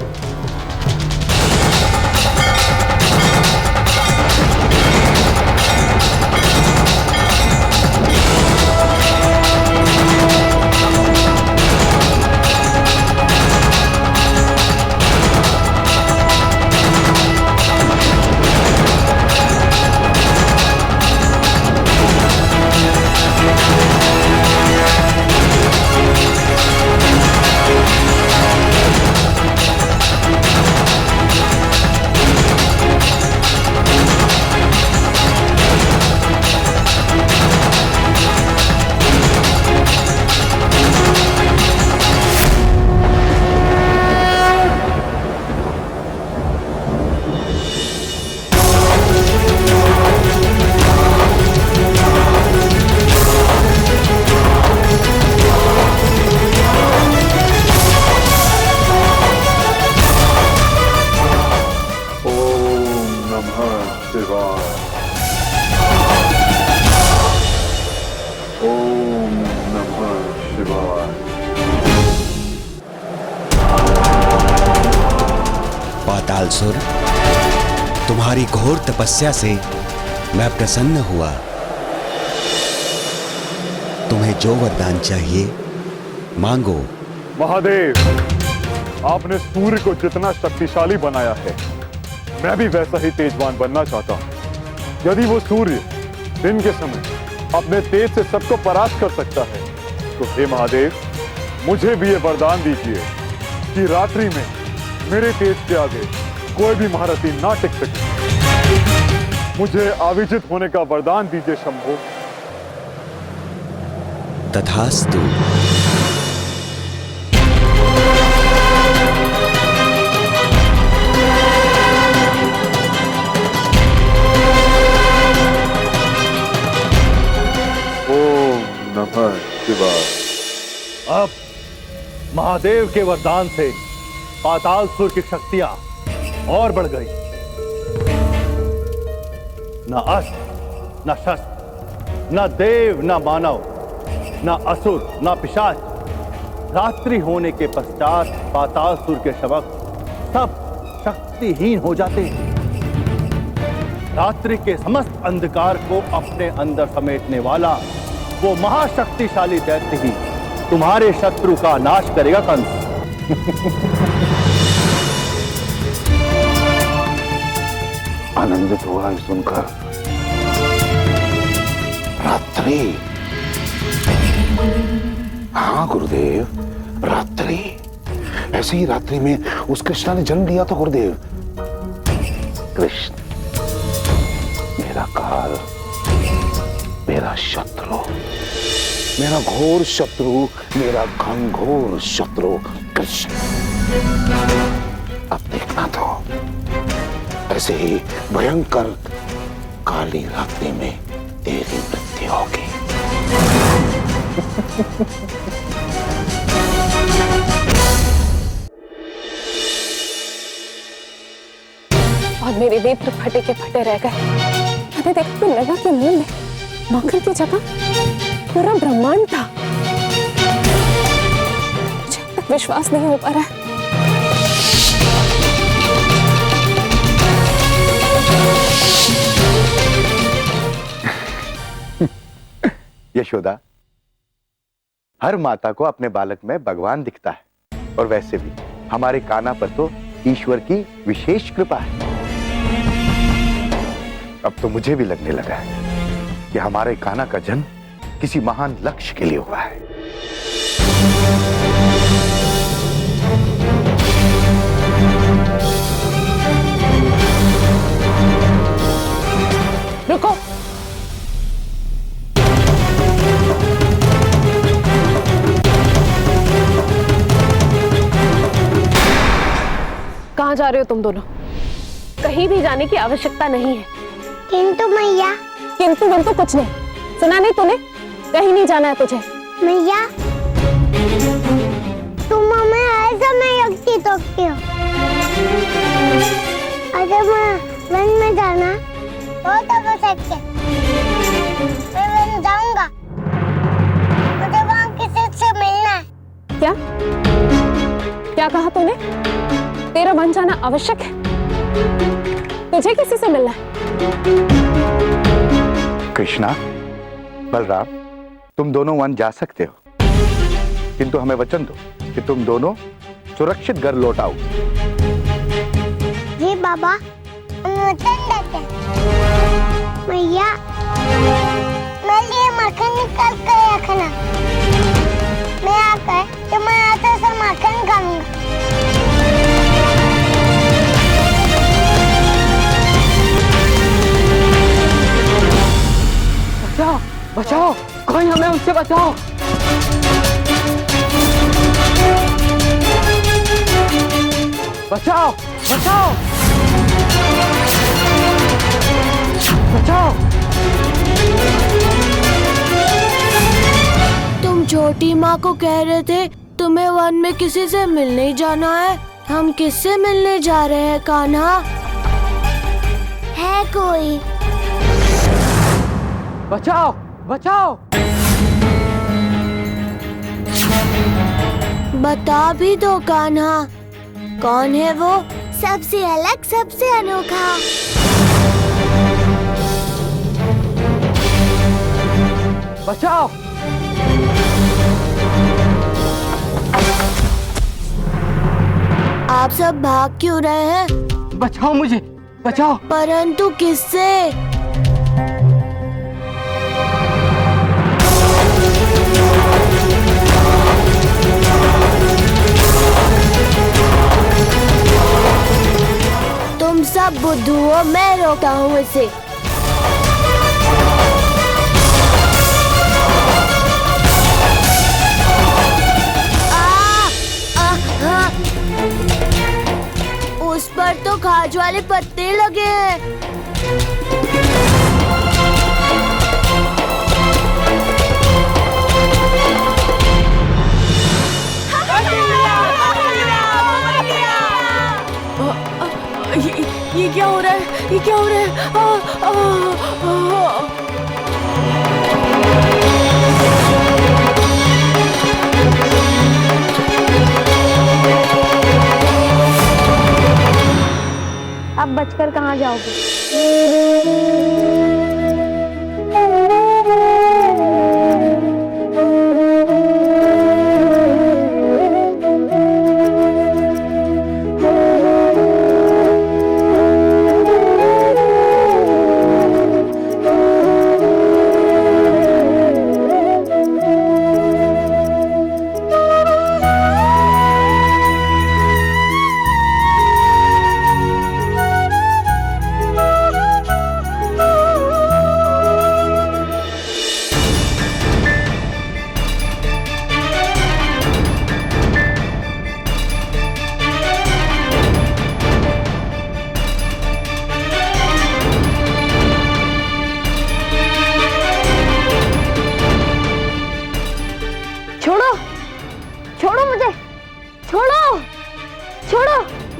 पातालसुर, तुम्हारी घोर तपस्या से मैं प्रसन्न हुआ। तुम्हें जो वरदान चाहिए मांगो। महादेव, आपने सूर्य को जितना शक्तिशाली बनाया है, मैं भी वैसा ही तेजवान बनना चाहता हूं। यदि वो सूर्य दिन के समय अपने तेज से सबको परास्त कर सकता है, तो हे महादेव, मुझे भी ये वरदान दीजिए कि रात्रि में मेरे तेज के आगे कोई भी महारथी ना टिक सके। मुझे आविजित होने का वरदान दीजिए शंभो। तथास्तु। ओम नमः शिवाय। अब महादेव के वरदान से पातालसुर की शक्तियां और बढ़ गई। न अस्त्र, न शस्त्र, न देव, न मानव, न असुर, न पिशाच, रात्रि होने के पश्चात पातालसुर के शवक सब शक्तिहीन हो जाते हैं। रात्रि के समस्त अंधकार को अपने अंदर समेटने वाला वो महाशक्तिशाली दैत्य ही तुम्हारे शत्रु का नाश करेगा कंस। आनंदित हुआ सुनकर। रात्रि, हाँ गुरुदेव, रात्रि। ऐसे ही रात्रि में उस कृष्णा ने जन्म लिया था गुरुदेव। कृष्ण मेरा काल, मेरा शत्रु, मेरा घोर शत्रु, मेरा घनघोर शत्रु कृष्ण। अब देखना तो ऐसे ही भयंकर काली रात्रि में तेरी मृत्यु होगी। और मेरे नेत्र फटे के फटे रह गए। मैंने देखा कि लगा कि मुंह में माखन की जगह पूरा ब्रह्मांड था। मुझे अब तक विश्वास नहीं हो पा रहा है। यशोदा, हर माता को अपने बालक में भगवान दिखता है, और वैसे भी हमारे कान्हा पर तो ईश्वर की विशेष कृपा है। अब तो मुझे भी लगने लगा है कि हमारे कान्हा का जन्म किसी महान लक्ष्य के लिए हुआ है। रुको, कहाँ जा रहे हो तुम दोनों? कहीं भी जाने की आवश्यकता नहीं है। किंतु मैया, किंतु बिंतु कुछ नहीं। सुना नहीं तूने? कहीं नहीं जाना है तुझे। मैया, तुम हमें हर समय यक्ति टोकती हो। अगर मैं वन में जाना बहुत आवश्यक है, मैं वन जाऊंगा। मुझे वहाँ किसी से मिलना है। क्या क्या कहा तूने? तेरा वन जाना आवश्यक है? तुझे किसी से मिलना है? कृष्णा, बलराम, तुम दोनों वन जा सकते हो, किंतु हमें वचन दो कि तुम दोनों सुरक्षित घर लौट आओ। जी बाबा, हम वचन देते हैं। मैया, मेरे लिए माखन निकाल कर रखना। मैं आकर तुम्हारे हाथों से माखन खाऊंगा। बचाओ, बचाओ, कोई हमें उससे बचाओ। बचाओ, बचाओ, बचाओ। तुम छोटी माँ को कह रहे थे तुम्हें वन में किसी से मिलने जाना है। हम किससे मिलने जा रहे हैं कान्हा? है कोई? बचाओ, बचाओ। बता भी दो कान्हा, कौन है वो? सबसे अलग, सबसे अनोखा। बचाओ। आप सब भाग क्यों रहे हैं? बचाओ मुझे, बचाओ। परंतु किससे? तुम सब बुद्धू हो, मैं रोकता हूँ इसे। उस पर तो खाज वाले पत्ते लगे हैं। ये क्या हो रहा है? ये क्या हो रहा है? अब बचकर कहाँ जाओगे?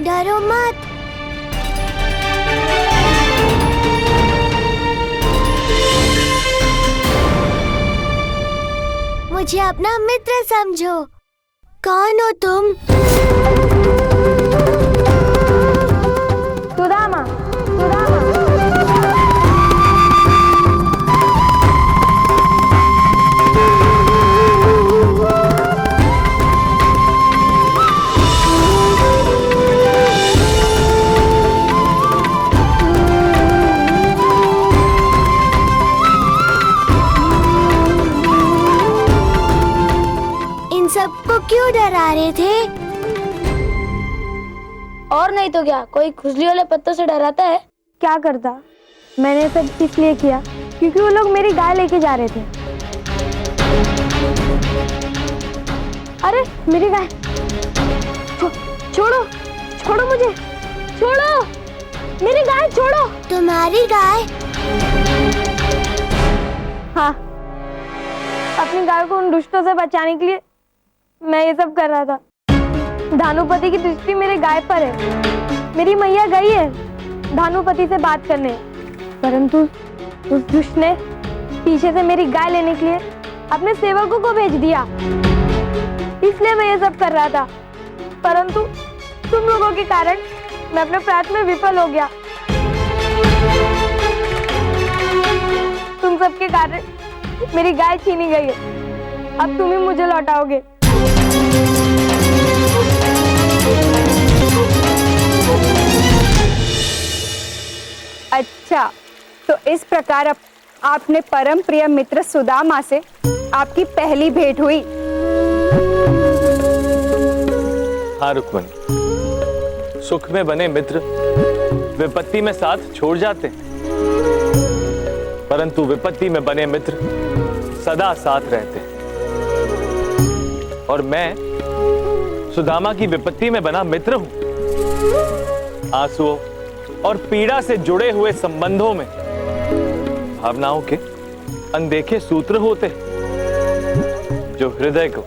डरो मत। मुझे अपना मित्र समझो। कौन हो तुम? सुदामा। सबको क्यों डरा रहे थे? और नहीं तो क्या, कोई खुजली वाले पत्तों से डराता है? क्या करता? मैंने सब इसलिए किया क्योंकि वो लोग मेरी गाय लेके जा रहे थे। अरे मेरी गाय! छोड़ो, छोड़ो मुझे, छोड़ो मेरी गाय, छोड़ो। तुम्हारी गाय? हाँ, अपनी गाय को उन दुष्टों से बचाने के लिए मैं ये सब कर रहा था। धानुपति की दृष्टि मेरे गाय पर है। मेरी मैया गई है धानुपति से बात करने, परंतु उस दुष्ट ने पीछे से मेरी गाय लेने के लिए अपने सेवकों को भेज दिया। इसलिए मैं ये सब कर रहा था, परंतु तुम लोगों के कारण मैं अपने प्रयास में विफल हो गया। तुम सबके कारण मेरी गाय छीनी गई है। अब तुम ही मुझे लौटाओगे। अच्छा, तो इस प्रकार आपने परम प्रिय मित्र सुदामा से आपकी पहली भेंट हुई। हाँ रुक्मणी, सुख में बने मित्र विपत्ति में साथ छोड़ जाते हैं, परंतु विपत्ति में बने मित्र सदा साथ रहते हैं। और मैं सुदामा की विपत्ति में बना मित्र हूं। आंसुओं और पीड़ा से जुड़े हुए संबंधों में भावनाओं के अनदेखे सूत्र होते हैं जो हृदय को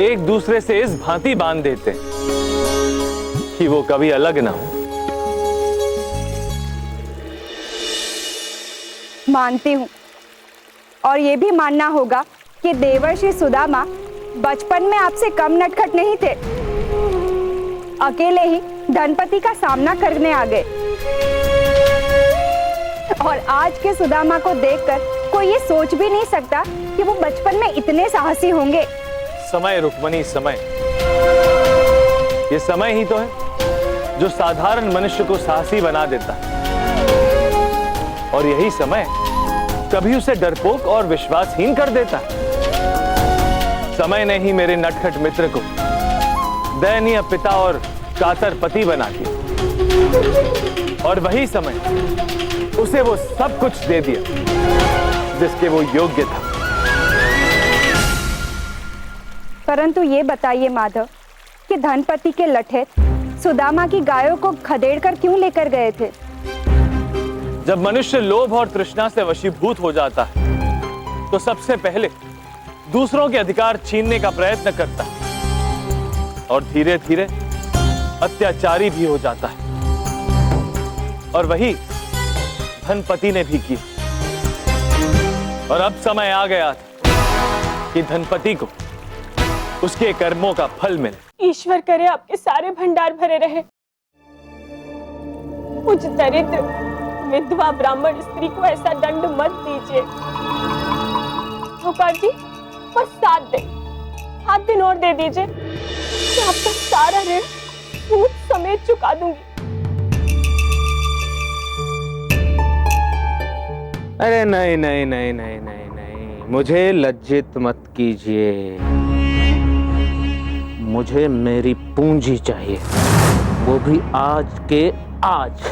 एक दूसरे से इस भांति बांध देते हैं कि वो कभी अलग ना हो। मानती हूँ, और ये भी मानना होगा कि देवर्षि सुदामा बचपन में आपसे कम नटखट नहीं थे। अकेले ही धनपति का सामना करने आ गए, और आज के सुदामा को देखकर कोई ये सोच भी नहीं सकता कि वो बचपन में इतने साहसी होंगे। समय रुक्मणी, समय, ये समय ही तो है जो साधारण मनुष्य को साहसी बना देता है, और यही समय कभी उसे डरपोक और विश्वासहीन कर देता है। समय ने ही मेरे नटखट मित्र को दयनीय पिता और कातर पति बना दिया, और वही समय उसे वो सब कुछ दे दिया जिसके वो योग्य था। परंतु ये बताइए माधव कि धनपति के लठेत सुदामा की गायों को खदेड़कर क्यों लेकर गए थे? जब मनुष्य लोभ और तृष्णा से वशीभूत हो जाता है तो सबसे पहले दूसरों के अधिकार छीनने का प्रयत्न करता है और धीरे धीरे अत्याचारी भी हो जाता है। और वही धनपति ने भी किया। और अब समय आ गया था कि धनपति को उसके कर्मों का फल मिले। ईश्वर करे आपके सारे भंडार भरे रहे। मुझ दरिद्र विधवा ब्राह्मण स्त्री को ऐसा दंड मत दीजिए। साहूकार जी, बस 7 दिन और दे दीजिए, मैं आपका सारा ऋण सूद समेत चुका दूंगी। अरे नहीं नहीं नहीं नहीं नहीं नहीं, मुझे लज्जित मत कीजिए। मुझे मेरी पूंजी चाहिए, वो भी आज के आज।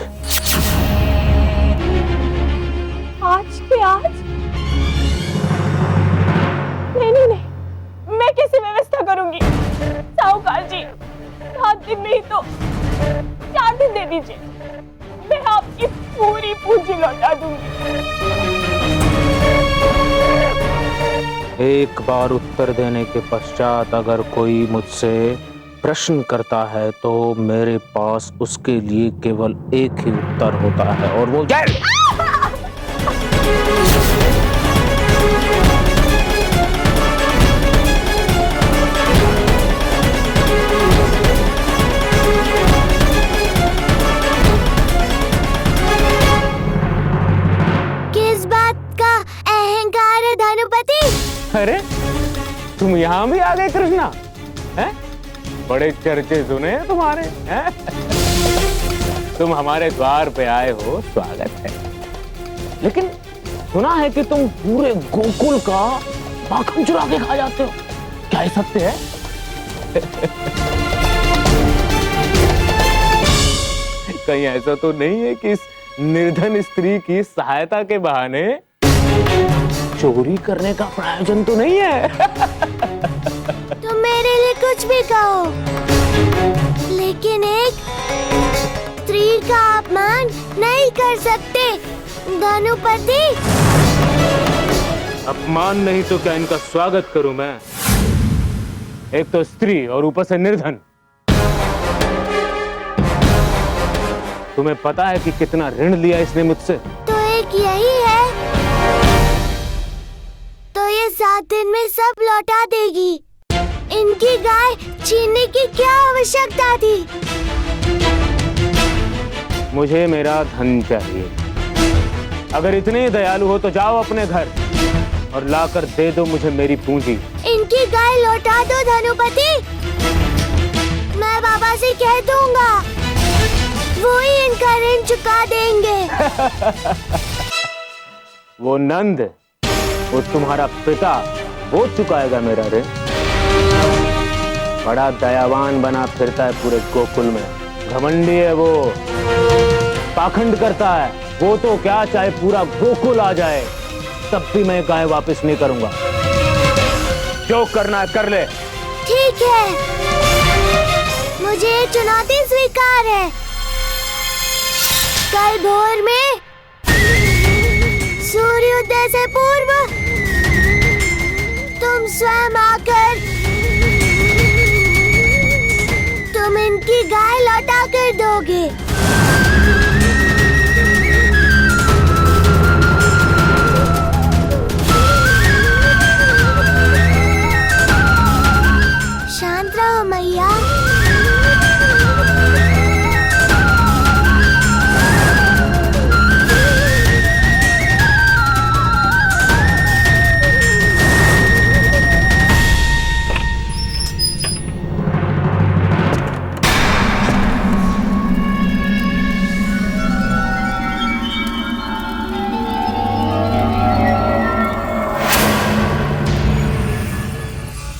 आज के आज? नहीं नहीं नहीं, मैं कैसे व्यवस्था करूंगी? साहूकार जी, 7 दिन में ही तो 4 दिन दे दीजिए, मैं आपकी पूरी पूंजी लौटा दूंगी। एक बार उत्तर देने के पश्चात अगर कोई मुझसे प्रश्न करता है तो मेरे पास उसके लिए केवल एक ही उत्तर होता है और वो जय। किस बात का अहंकार है धनुपति? अरे तुम यहाँ भी आ गए कृष्णा, हैं? बड़े चर्चे सुने हैं तुम्हारे, हैं? तुम हमारे द्वार पे आए हो, स्वागत है। लेकिन सुना है कि तुम पूरे गोकुल का माखन चुरा के खा जाते हो, क्या ये सत्य है? कहीं ऐसा तो नहीं है कि इस निर्धन स्त्री की सहायता के बहाने चोरी करने का प्रायोजन तो नहीं है? तुम मेरे लिए कुछ भी कहो, लेकिन एक स्त्री का अपमान नहीं कर सकते धनुपति। अपमान नहीं तो क्या इनका स्वागत करूं मैं? एक तो स्त्री और ऊपर से निर्धन। तुम्हें पता है कि कितना ऋण लिया इसने मुझसे? तो एक यही है, तो ये 7 दिन में सब लौटा देगी। इनकी गाय छीनने की क्या आवश्यकता थी? मुझे मेरा धन चाहिए। अगर इतने दयालु हो तो जाओ अपने घर और लाकर दे दो मुझे मेरी पूंजी। इनकी गाय लौटा दो धनुपति, मैं बाबा से कह दूंगा, वो ही इनका ऋण चुका देंगे। वो नंद, वो तुम्हारा पिता, वो चुकाएगा मेरा ऋण। बड़ा दयावान बना फिरता है पूरे गोकुल में, घमंडी है वो, पाखंड करता है। वो तो क्या चाहे पूरा गोकुल आ जाए, तब भी मैं गाय वापस नहीं करूंगा। जो करना है कर ले। ठीक है, मुझे ये चुनौती स्वीकार है। कल भोर में सूर्योदय से पूर्व तुम स्वयं आकर तुम इनकी गाय लौटा कर दोगे। शांत रहो मैया।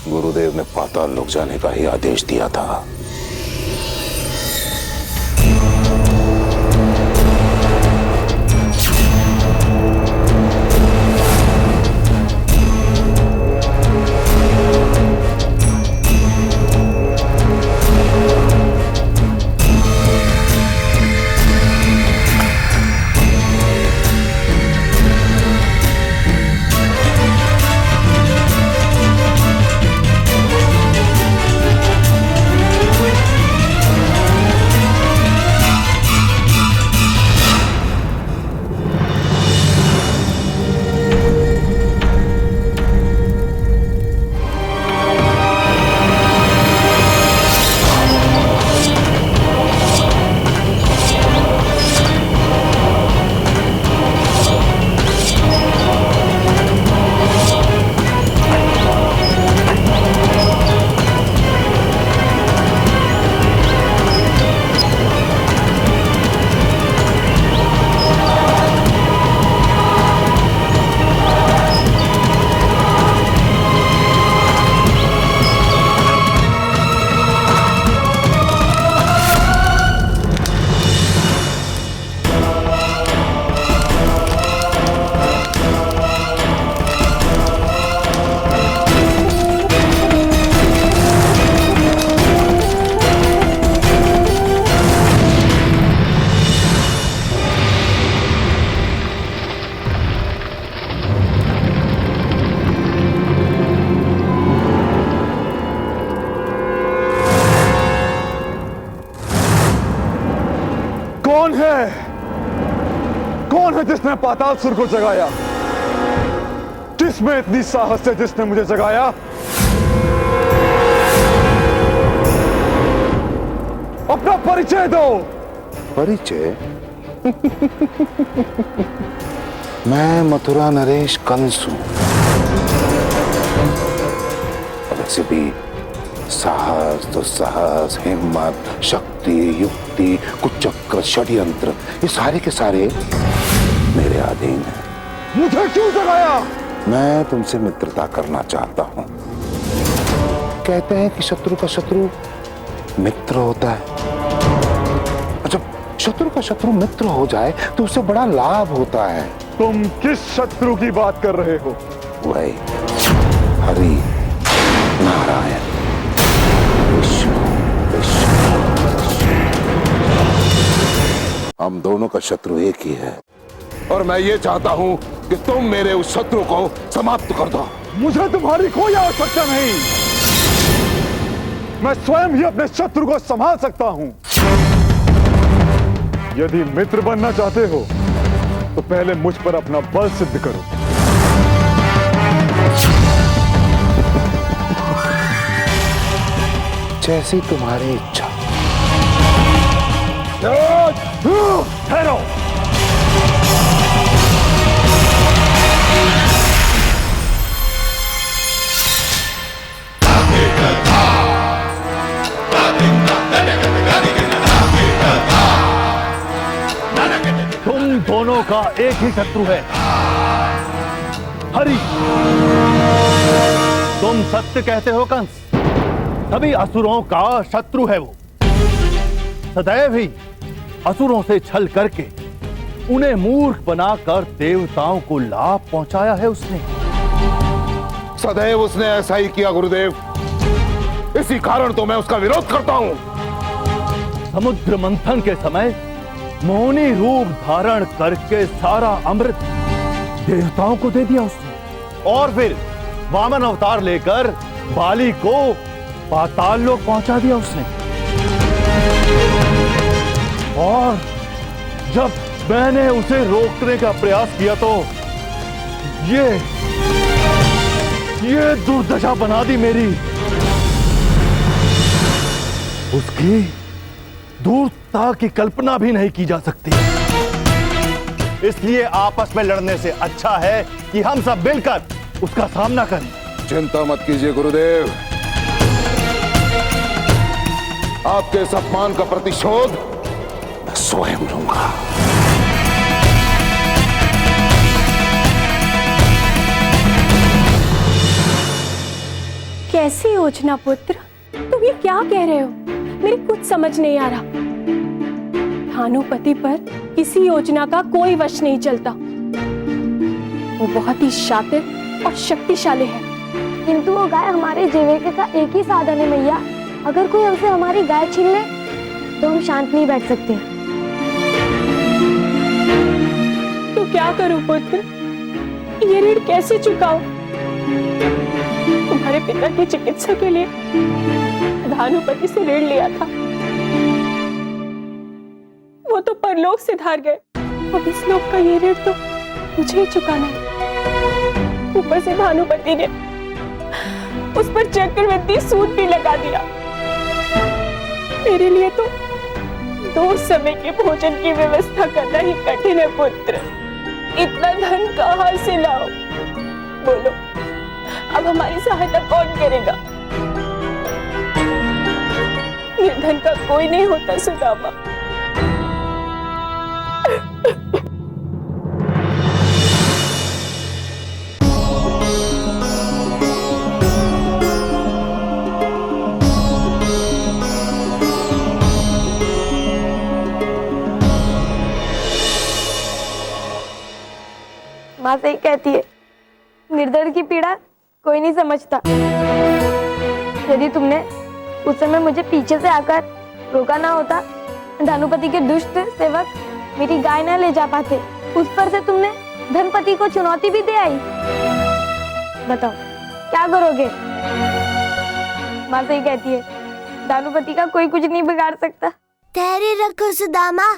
गुरुदेव ने पाताल लोक जाने का ही आदेश दिया था। है जिसने पातालसुर को जगाया? किसमें इतनी साहस है जिसने मुझे जगाया? अपना परिचय दो। परिचय? मैं मथुरा नरेश कंस हूं। वैसे भी साहस, दुस्साहस, हिम्मत, शक्ति, युक्ति, कुचक्र, षड्यंत्र, ये सारे के सारे मेरे अधीन हैं। मुझे क्यों जगाया? मैं तुमसे मित्रता करना चाहता हूं। कहते हैं कि शत्रु का शत्रु मित्र होता है। जब शत्रु का शत्रु मित्र हो जाए तो उससे बड़ा लाभ होता है। तुम किस शत्रु की बात कर रहे हो? वही हरि नारायण विष्णु। हम दोनों का शत्रु एक ही है और मैं ये चाहता हूं कि तुम मेरे उस शत्रु को समाप्त कर दो। मुझे तुम्हारी कोई आवश्यकता नहीं। मैं स्वयं ही अपने शत्रु को संभाल सकता हूं। यदि मित्र बनना चाहते हो तो पहले मुझ पर अपना बल सिद्ध करो। जैसी तुम्हारी इच्छा। ठहरो। तुम दोनों का एक ही शत्रु है, हरि। तुम सत्य कहते हो कंस, सभी असुरों का शत्रु है वो। सदैव ही असुरों से छल करके उन्हें मूर्ख बनाकर देवताओं को लाभ पहुंचाया है उसने। सदैव उसने ऐसा ही किया गुरुदेव। इसी कारण तो मैं उसका विरोध करता हूं। समुद्र मंथन के समय मोहिनी रूप धारण करके सारा अमृत देवताओं को दे दिया उसने, और फिर वामन अवतार लेकर बाली को पाताल लोक पहुंचा दिया उसने। और जब मैंने उसे रोकने का प्रयास किया तो ये दुर्दशा बना दी मेरी। उसकी दूरता की कल्पना भी नहीं की जा सकती। इसलिए आपस में लड़ने से अच्छा है कि हम सब मिलकर उसका सामना करें। चिंता मत कीजिए गुरुदेव, आपके इस अपमान का प्रतिशोध मैं स्वयं लूंगा। कैसी योजना पुत्र? तुम ये क्या कह रहे हो? मेरी कुछ समझ नहीं आ रहा। भानुपति पर किसी योजना का कोई वश नहीं चलता। वो बहुत ही शातिर और शक्तिशाली है। किंतु वो गाय हमारे जीविका का एक ही साधन है मैया। अगर कोई हमसे हमारी गाय छीन ले तो हम शांत नहीं बैठ सकते। तो क्या करूं पुत्र? ये ऋण कैसे चुकाऊं? तुम्हारे पिता की चिकित्सा के लिए भानुपति से ऋण लिया था, वो तो परलोक से धार गए। अब इस लोक का ये ऋण तो मुझे ही चुकाना है। ऊपर से भानुपति ने उस पर चक्रवृद्धि सूद भी लगा दिया। मेरे लिए तो 2 समय के भोजन की व्यवस्था करना ही कठिन है पुत्र। इतना धन कहाँ से लाओ? बोलो, अब हमारी सहायता कौन करेगा? निर्धन का कोई नहीं होता सुदामा। माँ सही कहती है, निर्धन की पीड़ा कोई नहीं समझता। यदि तुमने उस समय मुझे पीछे से आकर रोका ना होता, धनुपति के दुष्ट सेवक मेरी गाय न ले जा पाते। उस पर से तुमने धनपति को चुनौती भी दे आई। बताओ क्या करोगे? माँ सही कहती है, धनुपति का कोई कुछ नहीं बिगाड़ सकता। धैर्य रखो सुदामा,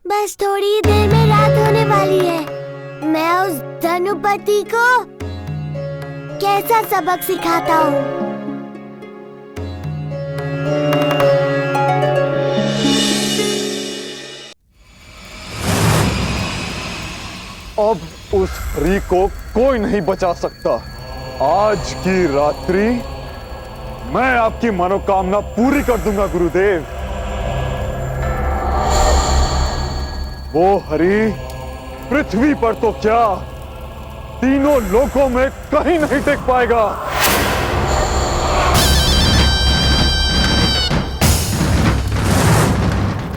बस थोड़ी ही देर में रात होने वाली है। मैं उस धनुपति को कैसा सबक सिखाता हूँ। अब उस हरि को कोई नहीं बचा सकता। आज की रात्रि मैं आपकी मनोकामना पूरी कर दूंगा गुरुदेव। वो हरि पृथ्वी पर तो क्या, तीनों लोकों में कहीं नहीं टिक पाएगा।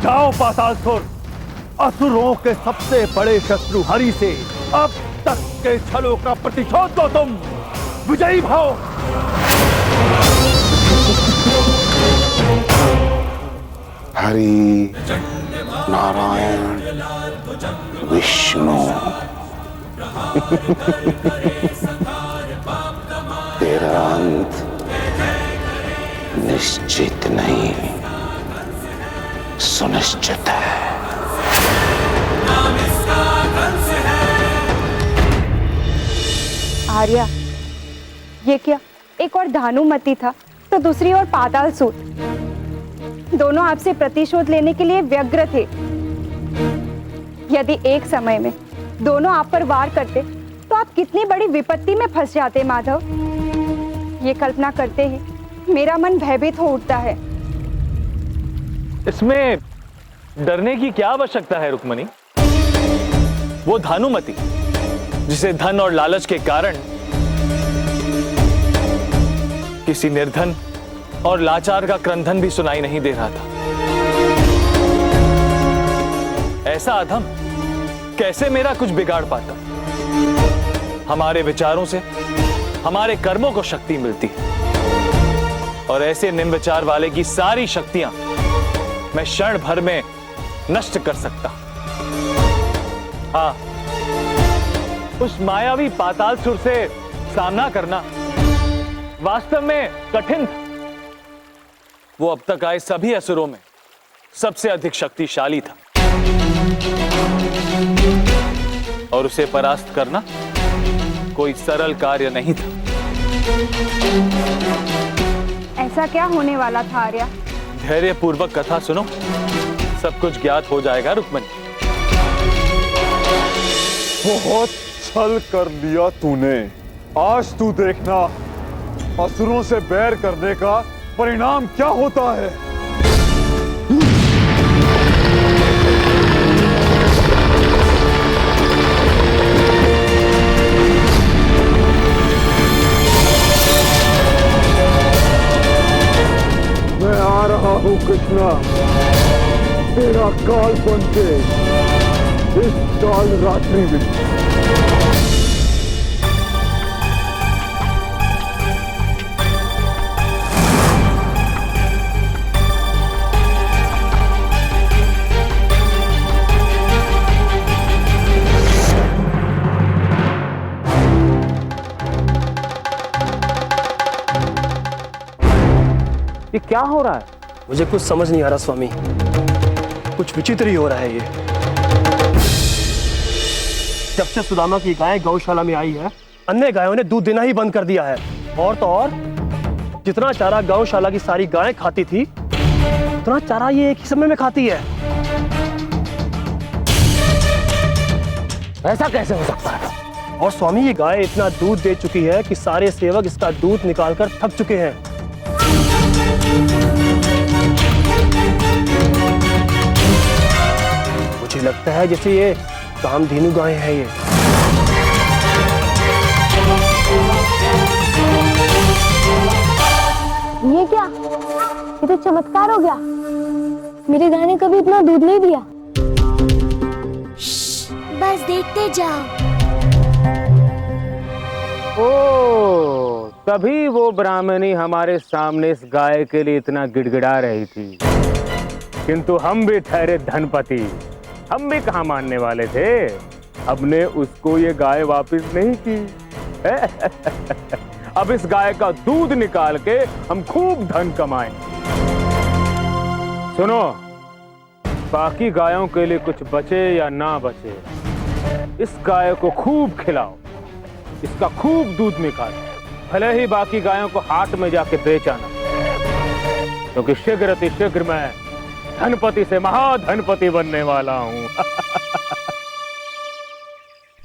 जाओ पातालसुर, असुरों के सबसे बड़े शत्रु हरि से अब तक के छलों का प्रतिशोध दो। तुम विजयी भाव। हरि, नारायण, विष्णु, तेरा अंत निश्चित नहीं, सुनिश्चित है। आर्या, ये क्या? एक और धानुमति था तो दूसरी ओर पातालसुर। दोनों आपसे प्रतिशोध लेने के लिए व्यग्र थे। यदि एक समय में दोनों आप पर वार करते तो आप कितनी बड़ी विपत्ति में फंस जाते माधव। ये कल्पना करते ही मेरा मन भयभीत हो उठता है। इसमें डरने की क्या आवश्यकता है रुक्मणी? वो धानुमति जिसे धन और लालच के कारण किसी निर्धन और लाचार का क्रंदन भी सुनाई नहीं दे रहा था, ऐसा अधम कैसे मेरा कुछ बिगाड़ पाता? हमारे विचारों से हमारे कर्मों को शक्ति मिलती है और ऐसे निम्न विचार वाले की सारी शक्तियां मैं क्षण भर में नष्ट कर सकता। हाँ, उस मायावी पातालसुर से सामना करना वास्तव में कठिन था। वो अब तक आए सभी असुरों में सबसे अधिक शक्तिशाली था और उसे परास्त करना कोई सरल कार्य नहीं था। ऐसा क्या होने वाला था आर्या? धैर्य पूर्वक कथा सुनो, सब कुछ ज्ञात हो जाएगा रुक्मणी। बहुत छल कर लिया तूने। आज तू देखना असुरों से बैर करने का परिणाम क्या होता है। मैं आ रहा हूं कृष्णा, तेरा काल बन के इस काल रात्रि में। ये क्या हो रहा है? मुझे कुछ समझ नहीं आ रहा स्वामी, कुछ विचित्र ही हो रहा है। ये जब से सुदामा की गाय गौशाला में आई है, अन्य गायों ने दूध देना ही बंद कर दिया है। और तो और जितना चारा गौशाला की सारी गायें खाती थी, उतना चारा ये एक ही समय में खाती है। ऐसा कैसे हो सकता है? और स्वामी, ये गाय इतना दूध दे चुकी है कि सारे सेवक इसका दूध निकालकर थक चुके हैं। मुझे लगता है जैसे ये कामधेनु गाय है। ये क्या? ये तो चमत्कार हो गया। मेरे गाय ने कभी इतना दूध नहीं दिया। बस देखते जाओ। ओ, तभी वो ब्राह्मणी हमारे सामने इस गाय के लिए इतना गिड़गिड़ा रही थी। किंतु हम भी ठहरे धनपति, हम भी कहाँ मानने वाले थे। हमने उसको ये गाय वापस नहीं की। अब इस गाय का दूध निकाल के हम खूब धन कमाएं। सुनो, बाकी गायों के लिए कुछ बचे या ना बचे, इस गाय को खूब खिलाओ, इसका खूब दूध निकालो, भले ही बाकी गायों को हाट में जाके बेच आना, क्योंकि शीघ्र अतिशीघ्र मैं धनपति से महाधनपति बनने वाला हूँ।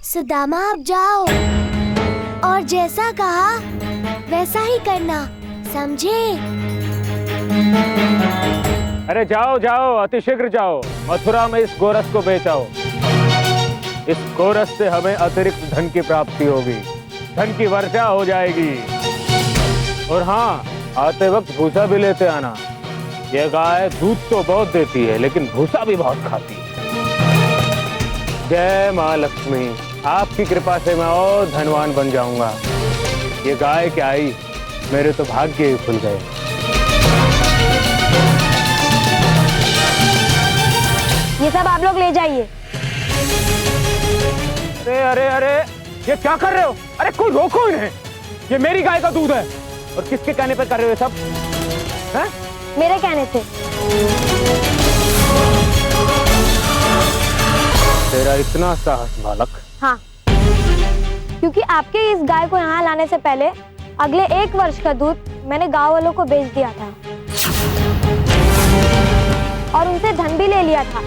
सुदामा आप जाओ और जैसा कहा वैसा ही करना, समझे? अरे जाओ जाओ, अतिशीघ्र जाओ, मथुरा में इस गोरस को बेचाओ। इस गोरस से हमें अतिरिक्त धन की प्राप्ति होगी, धन की वर्षा हो जाएगी। और हाँ, आते वक्त भूसा भी लेते आना। यह गाय दूध तो बहुत देती है, लेकिन भूसा भी बहुत खाती है। जय माँ लक्ष्मी, आपकी कृपा से मैं और धनवान बन जाऊंगा। ये गाय क्या आई, मेरे तो भाग्य ही खुल गए। ये सब आप लोग ले जाइए। अरे अरे अरे, ये क्या कर रहे हो? अरे कोई रोको इन्हें, ये मेरी गाय का दूध है। और किसके कहने पर कर रहे हो सब? हैं? मेरे कहने से। तेरा इतना साहस बालक? हाँ, क्योंकि आपके इस गाय को यहाँ लाने से पहले अगले 1 वर्ष का दूध मैंने गांव वालों को बेच दिया था और उनसे धन भी ले लिया था।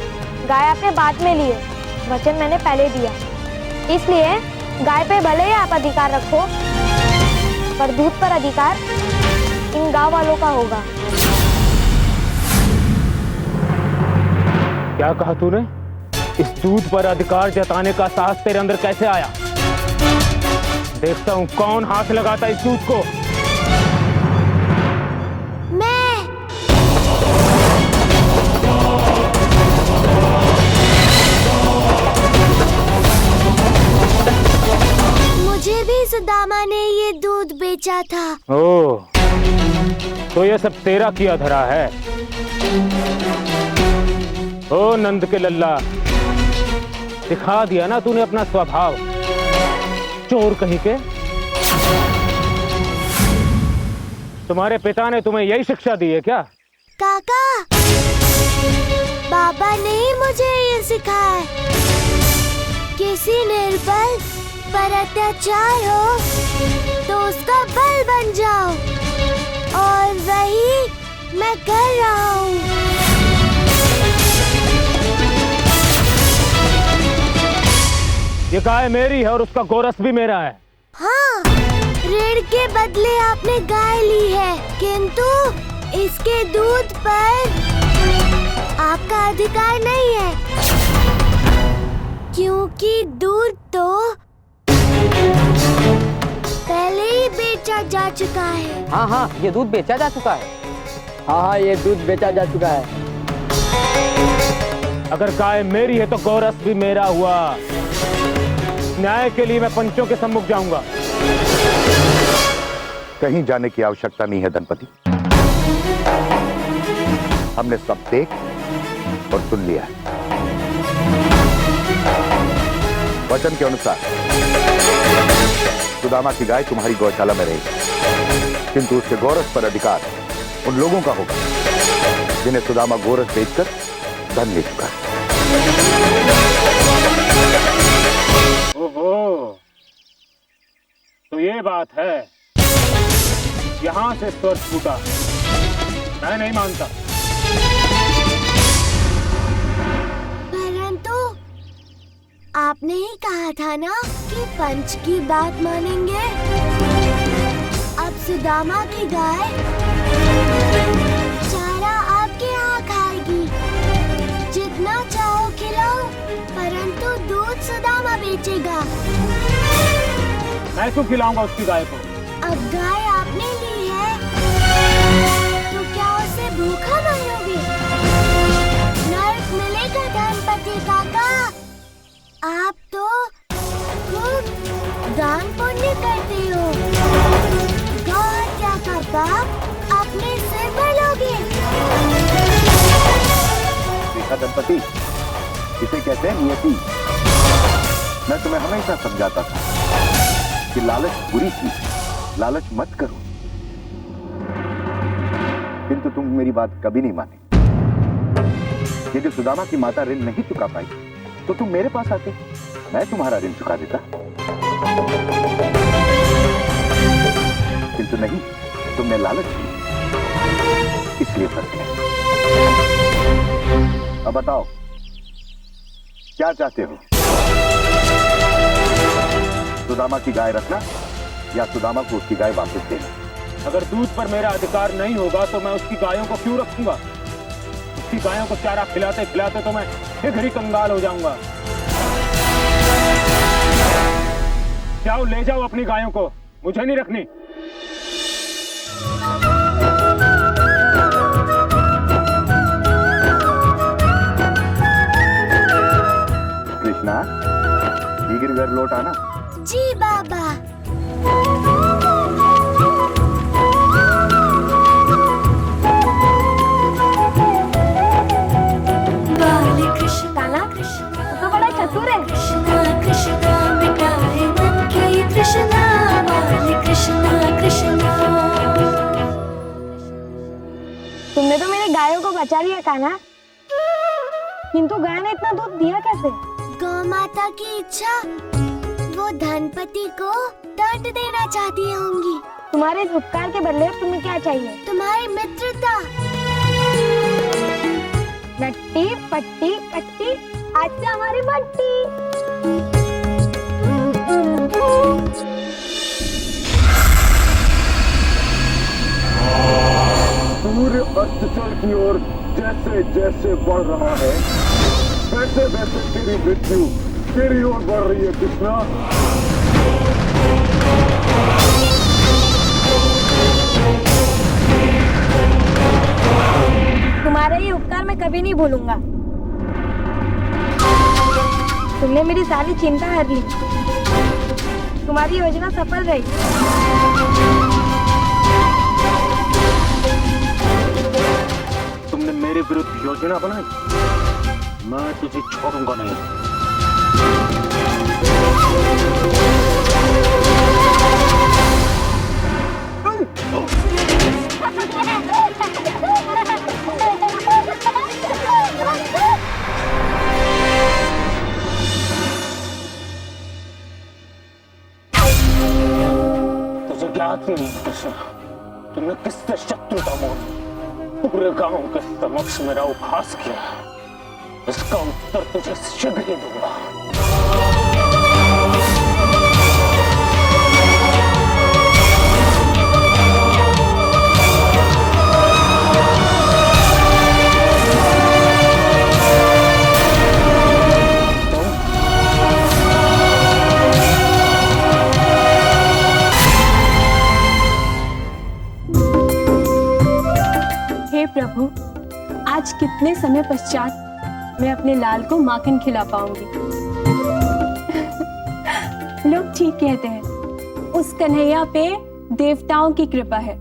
गाय आपने बाद में लिए, वचन मैंने पहले दिया। इसलिए गाय पे भले ही आप अधिकार रखो, पर दूध पर अधिकार इन गांव वालों का होगा। क्या कहा तूने? इस दूध पर अधिकार जताने का साहस तेरे अंदर कैसे आया? देखता हूं कौन हाथ लगाता इस दूध को। मुझे भी सुदामा ने ये दूध बेचा था। ओह, तो ये सब तेरा किया धरा है। ओ नंद के लल्ला, दिखा दिया ना तूने अपना स्वभाव, चोर कहीं के। तुम्हारे पिता ने तुम्हें यही शिक्षा दी है क्या? काका, बाबा ने ही मुझे ये सिखाया। किसी निर्बल पर अत्याचार हो तो उसका बल बन जाओ, और वही मैं कर रहा हूँ। ये गाय मेरी है और उसका गोरस भी मेरा है। हाँ, ऋण के बदले आपने गाय ली है, किंतु इसके दूध पर आपका अधिकार नहीं है, क्योंकि दूध तो पहले ही बेचा जा चुका है। हाँ हाँ, ये दूध बेचा जा चुका है। हाँ हाँ, ये दूध बेचा जा चुका है। अगर गाय मेरी है तो गोरस भी मेरा हुआ। न्याय के लिए मैं पंचों के सम्मुख जाऊंगा। कहीं जाने की आवश्यकता नहीं है धनपति, हमने सब देख और सुन लिया है। वचन के अनुसार सुदामा की गाय तुम्हारी गौशाला में रहेगी, किंतु उसके गोरस पर अधिकार उन लोगों का होगा जिन्हें सुदामा गोरस बेचकर धन ले चुका है। ओहो, तो ये बात है। यहां से स्वर फूटा, मैं नहीं मानता। परंतु आपने ही कहा था ना कि पंच की बात मानेंगे। अब सुदामा की गाय चारा आपके यहाँ खाएगी, जितना चाहो खिलाओ, परंतु दूध सुदामा बेचेगा। मैं क्यों खिलाऊंगा उसकी गाय को? अब गाय आपने ली है तो क्या उसे भूखा मारोगे? नर्क मिलेगा धनपति काका। आप तो खूब दान पुण्य करते हो, गौ हत्या का पाप अपने सिर पर लोगे। देखा धनपति, इसे कहते हैं नियति। मैं तुम्हें हमेशा समझाता था कि लालच बुरी चीज, लालच मत करो, किंतु तुम मेरी बात कभी नहीं माने। यदि सुदामा की माता ऋण नहीं चुका पाई तो तुम मेरे पास आते, मैं तुम्हारा ऋण चुका देता। किंतु नहीं, तुमने लालच की, इसलिए फंस गए। अब बताओ क्या चाहते हो? सुदामा की गाय रखना या सुदामा को उसकी गाय वापस देना? अगर दूध पर मेरा अधिकार नहीं होगा तो मैं उसकी गायों को क्यों रखूंगा? उसकी गायों को चारा खिलाते खिलाते तो मैं फिर ही कंगाल हो जाऊंगा। जाओ ले जाओ अपनी गायों को, मुझे नहीं रखनी। कृष्णा, गिर घर लौट आना। जी बाबा। कान्हा तो बड़ा चतुर है। कृष्णा कृष्णा मिटाए मन के कृष्णा, बाल कृष्णा कृष्णा। तुमने तो मेरे गायों को बचा लिया कान्हा, किंतु गाय ने इतना दूध दिया कैसे? गौ माता की इच्छा, वो धनपति को दंड देना चाहती होंगी। तुम्हारे इस उपकार के बदले तुम्हें क्या चाहिए? तुम्हारी मित्रता। नट्टी पट्टी कट्टी, आज से हमारी बट्टी। सूर्य अस्ताचल की ओर जैसे जैसे बढ़ रहा है, वैसे वैसे तेरी मृत्यु तेरी ओर बढ़ रही है कृष्णा। तुम्हारा ये उपकार मैं कभी नहीं भूलूंगा। तुमने मेरी सारी चिंता हर ली, तुम्हारी योजना सफल रही। तुमने मेरे विरुद्ध योजना बनाई, मैं तुझे छोड़ूंगा नहीं। तुझे ज्ञात नहीं कृष्ण, तुमने किससे शत्रुता मोड़ी, पूरे गांव के समक्ष मेरा उपहास किया। इसका उत्तर तुझे शीघ्र ही दूंगा। हे प्रभु, आज कितने समय पश्चात मैं अपने लाल को माखन खिला पाऊंगी। लोग ठीक कहते हैं, उस कन्हैया पे देवताओं की कृपा है।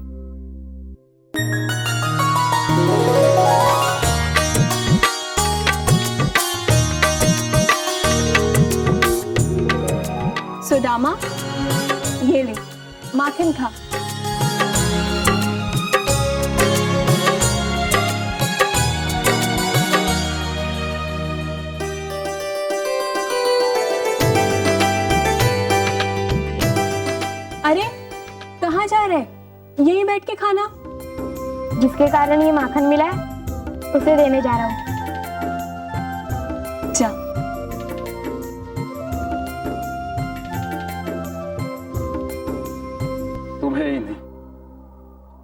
सुदामा, ये ले माखन खा। अरे कहाँ जा रहे? यहीं बैठ के खाना। जिसके कारण ये माखन मिला है, उसे देने जा रहा हूँ। जा। तुम्हें ही नहीं,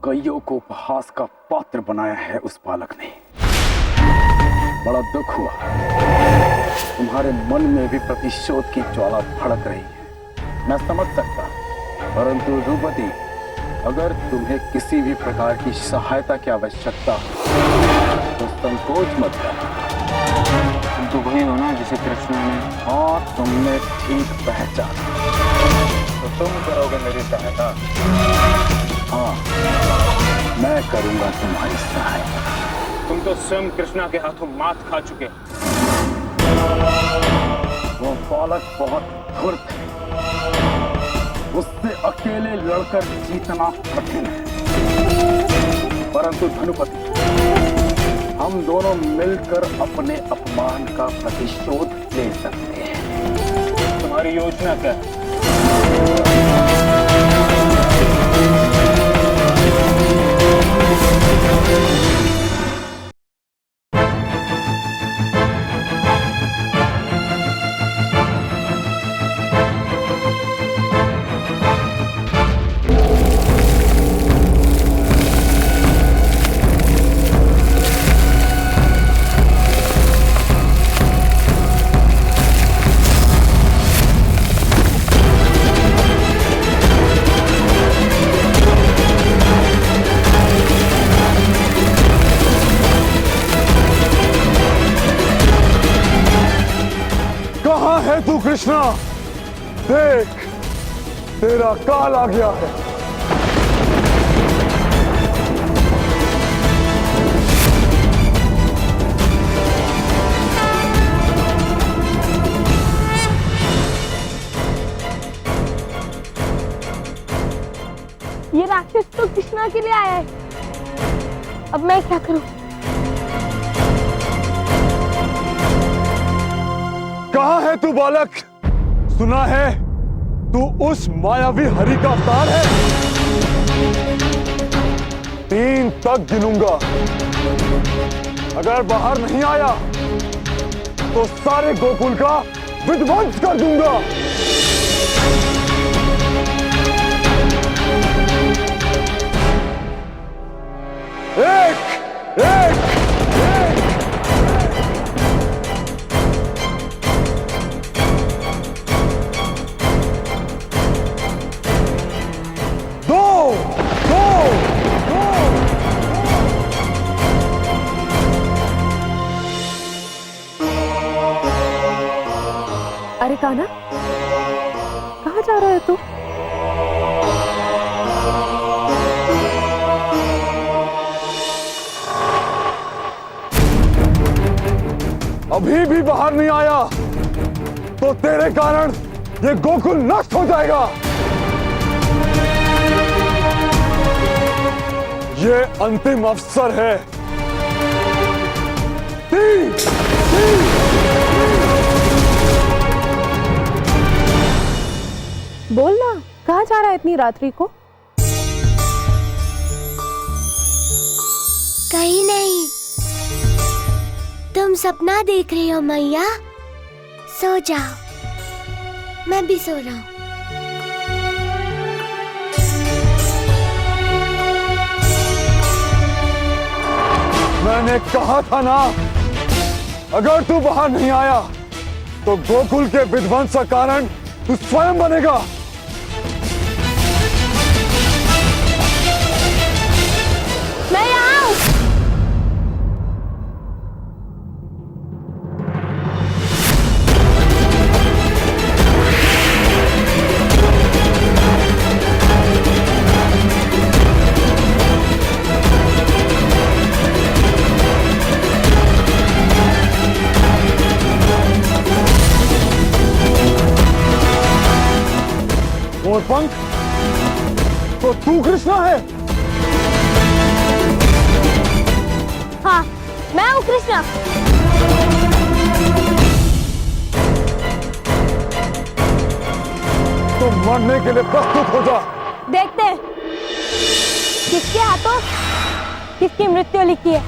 कईयों को उपहास का पात्र बनाया है उस बालक ने। बड़ा दुख हुआ, तुम्हारे मन में भी प्रतिशोध की ज्वाला भड़क रही है, मैं समझ सकता। परंतु द्रौपदी, अगर तुम्हें किसी भी प्रकार की सहायता की आवश्यकता हो तो संकोच मत करना। तुम तो वही हो ना जिसे कृष्णा ने। और तुमने ठीक पहचाना, तो तुम करोगे मेरी सहायता? हाँ, मैं करूंगा तुम्हारी सहायता। तुम तो स्वयं कृष्णा के हाथों मात खा चुके। वो बालक बहुत धूर्त है, उससे अकेले लड़कर जीतना कठिन है। परंतु धनुपति, हम हम दोनों मिलकर अपने अपमान का प्रतिशोध ले सकते हैं। तुम्हारी योजना क्या है? कहाँ है तू कृष्णा? देख, तेरा काल आ गया है। ये राक्षस तो कृष्णा के लिए आया है। अब मैं क्या करूं? कहाँ है तू बालक? सुना है तू उस मायावी हरि का अवतार है। 3 तक गिनूंगा, अगर बाहर नहीं आया तो सारे गोकुल का विध्वंस कर दूंगा। एक एक अरे कान्हा, कहाँ जा रहा है तू? अभी भी बाहर नहीं आया तो तेरे कारण ये गोकुल नष्ट हो जाएगा। ये अंतिम अवसर है। बोलना, कहाँ जा रहा है इतनी रात्रि को? कहीं नहीं। तुम सपना देख रही हो मैया? सो जाओ, मैं भी सो रहा हूँ। मैंने कहा था ना, अगर तू बाहर नहीं आया तो गोकुल के विध्वंस का कारण तू स्वयं बनेगा। मैं यहाँ हूँ। मोरपंख, तो तू कृष्णा है? हाँ, मैं हूँ कृष्णा। तो मरने के लिए प्रस्तुत हो जा। देखते हैं किसके हाथों किसकी मृत्यु लिखी है।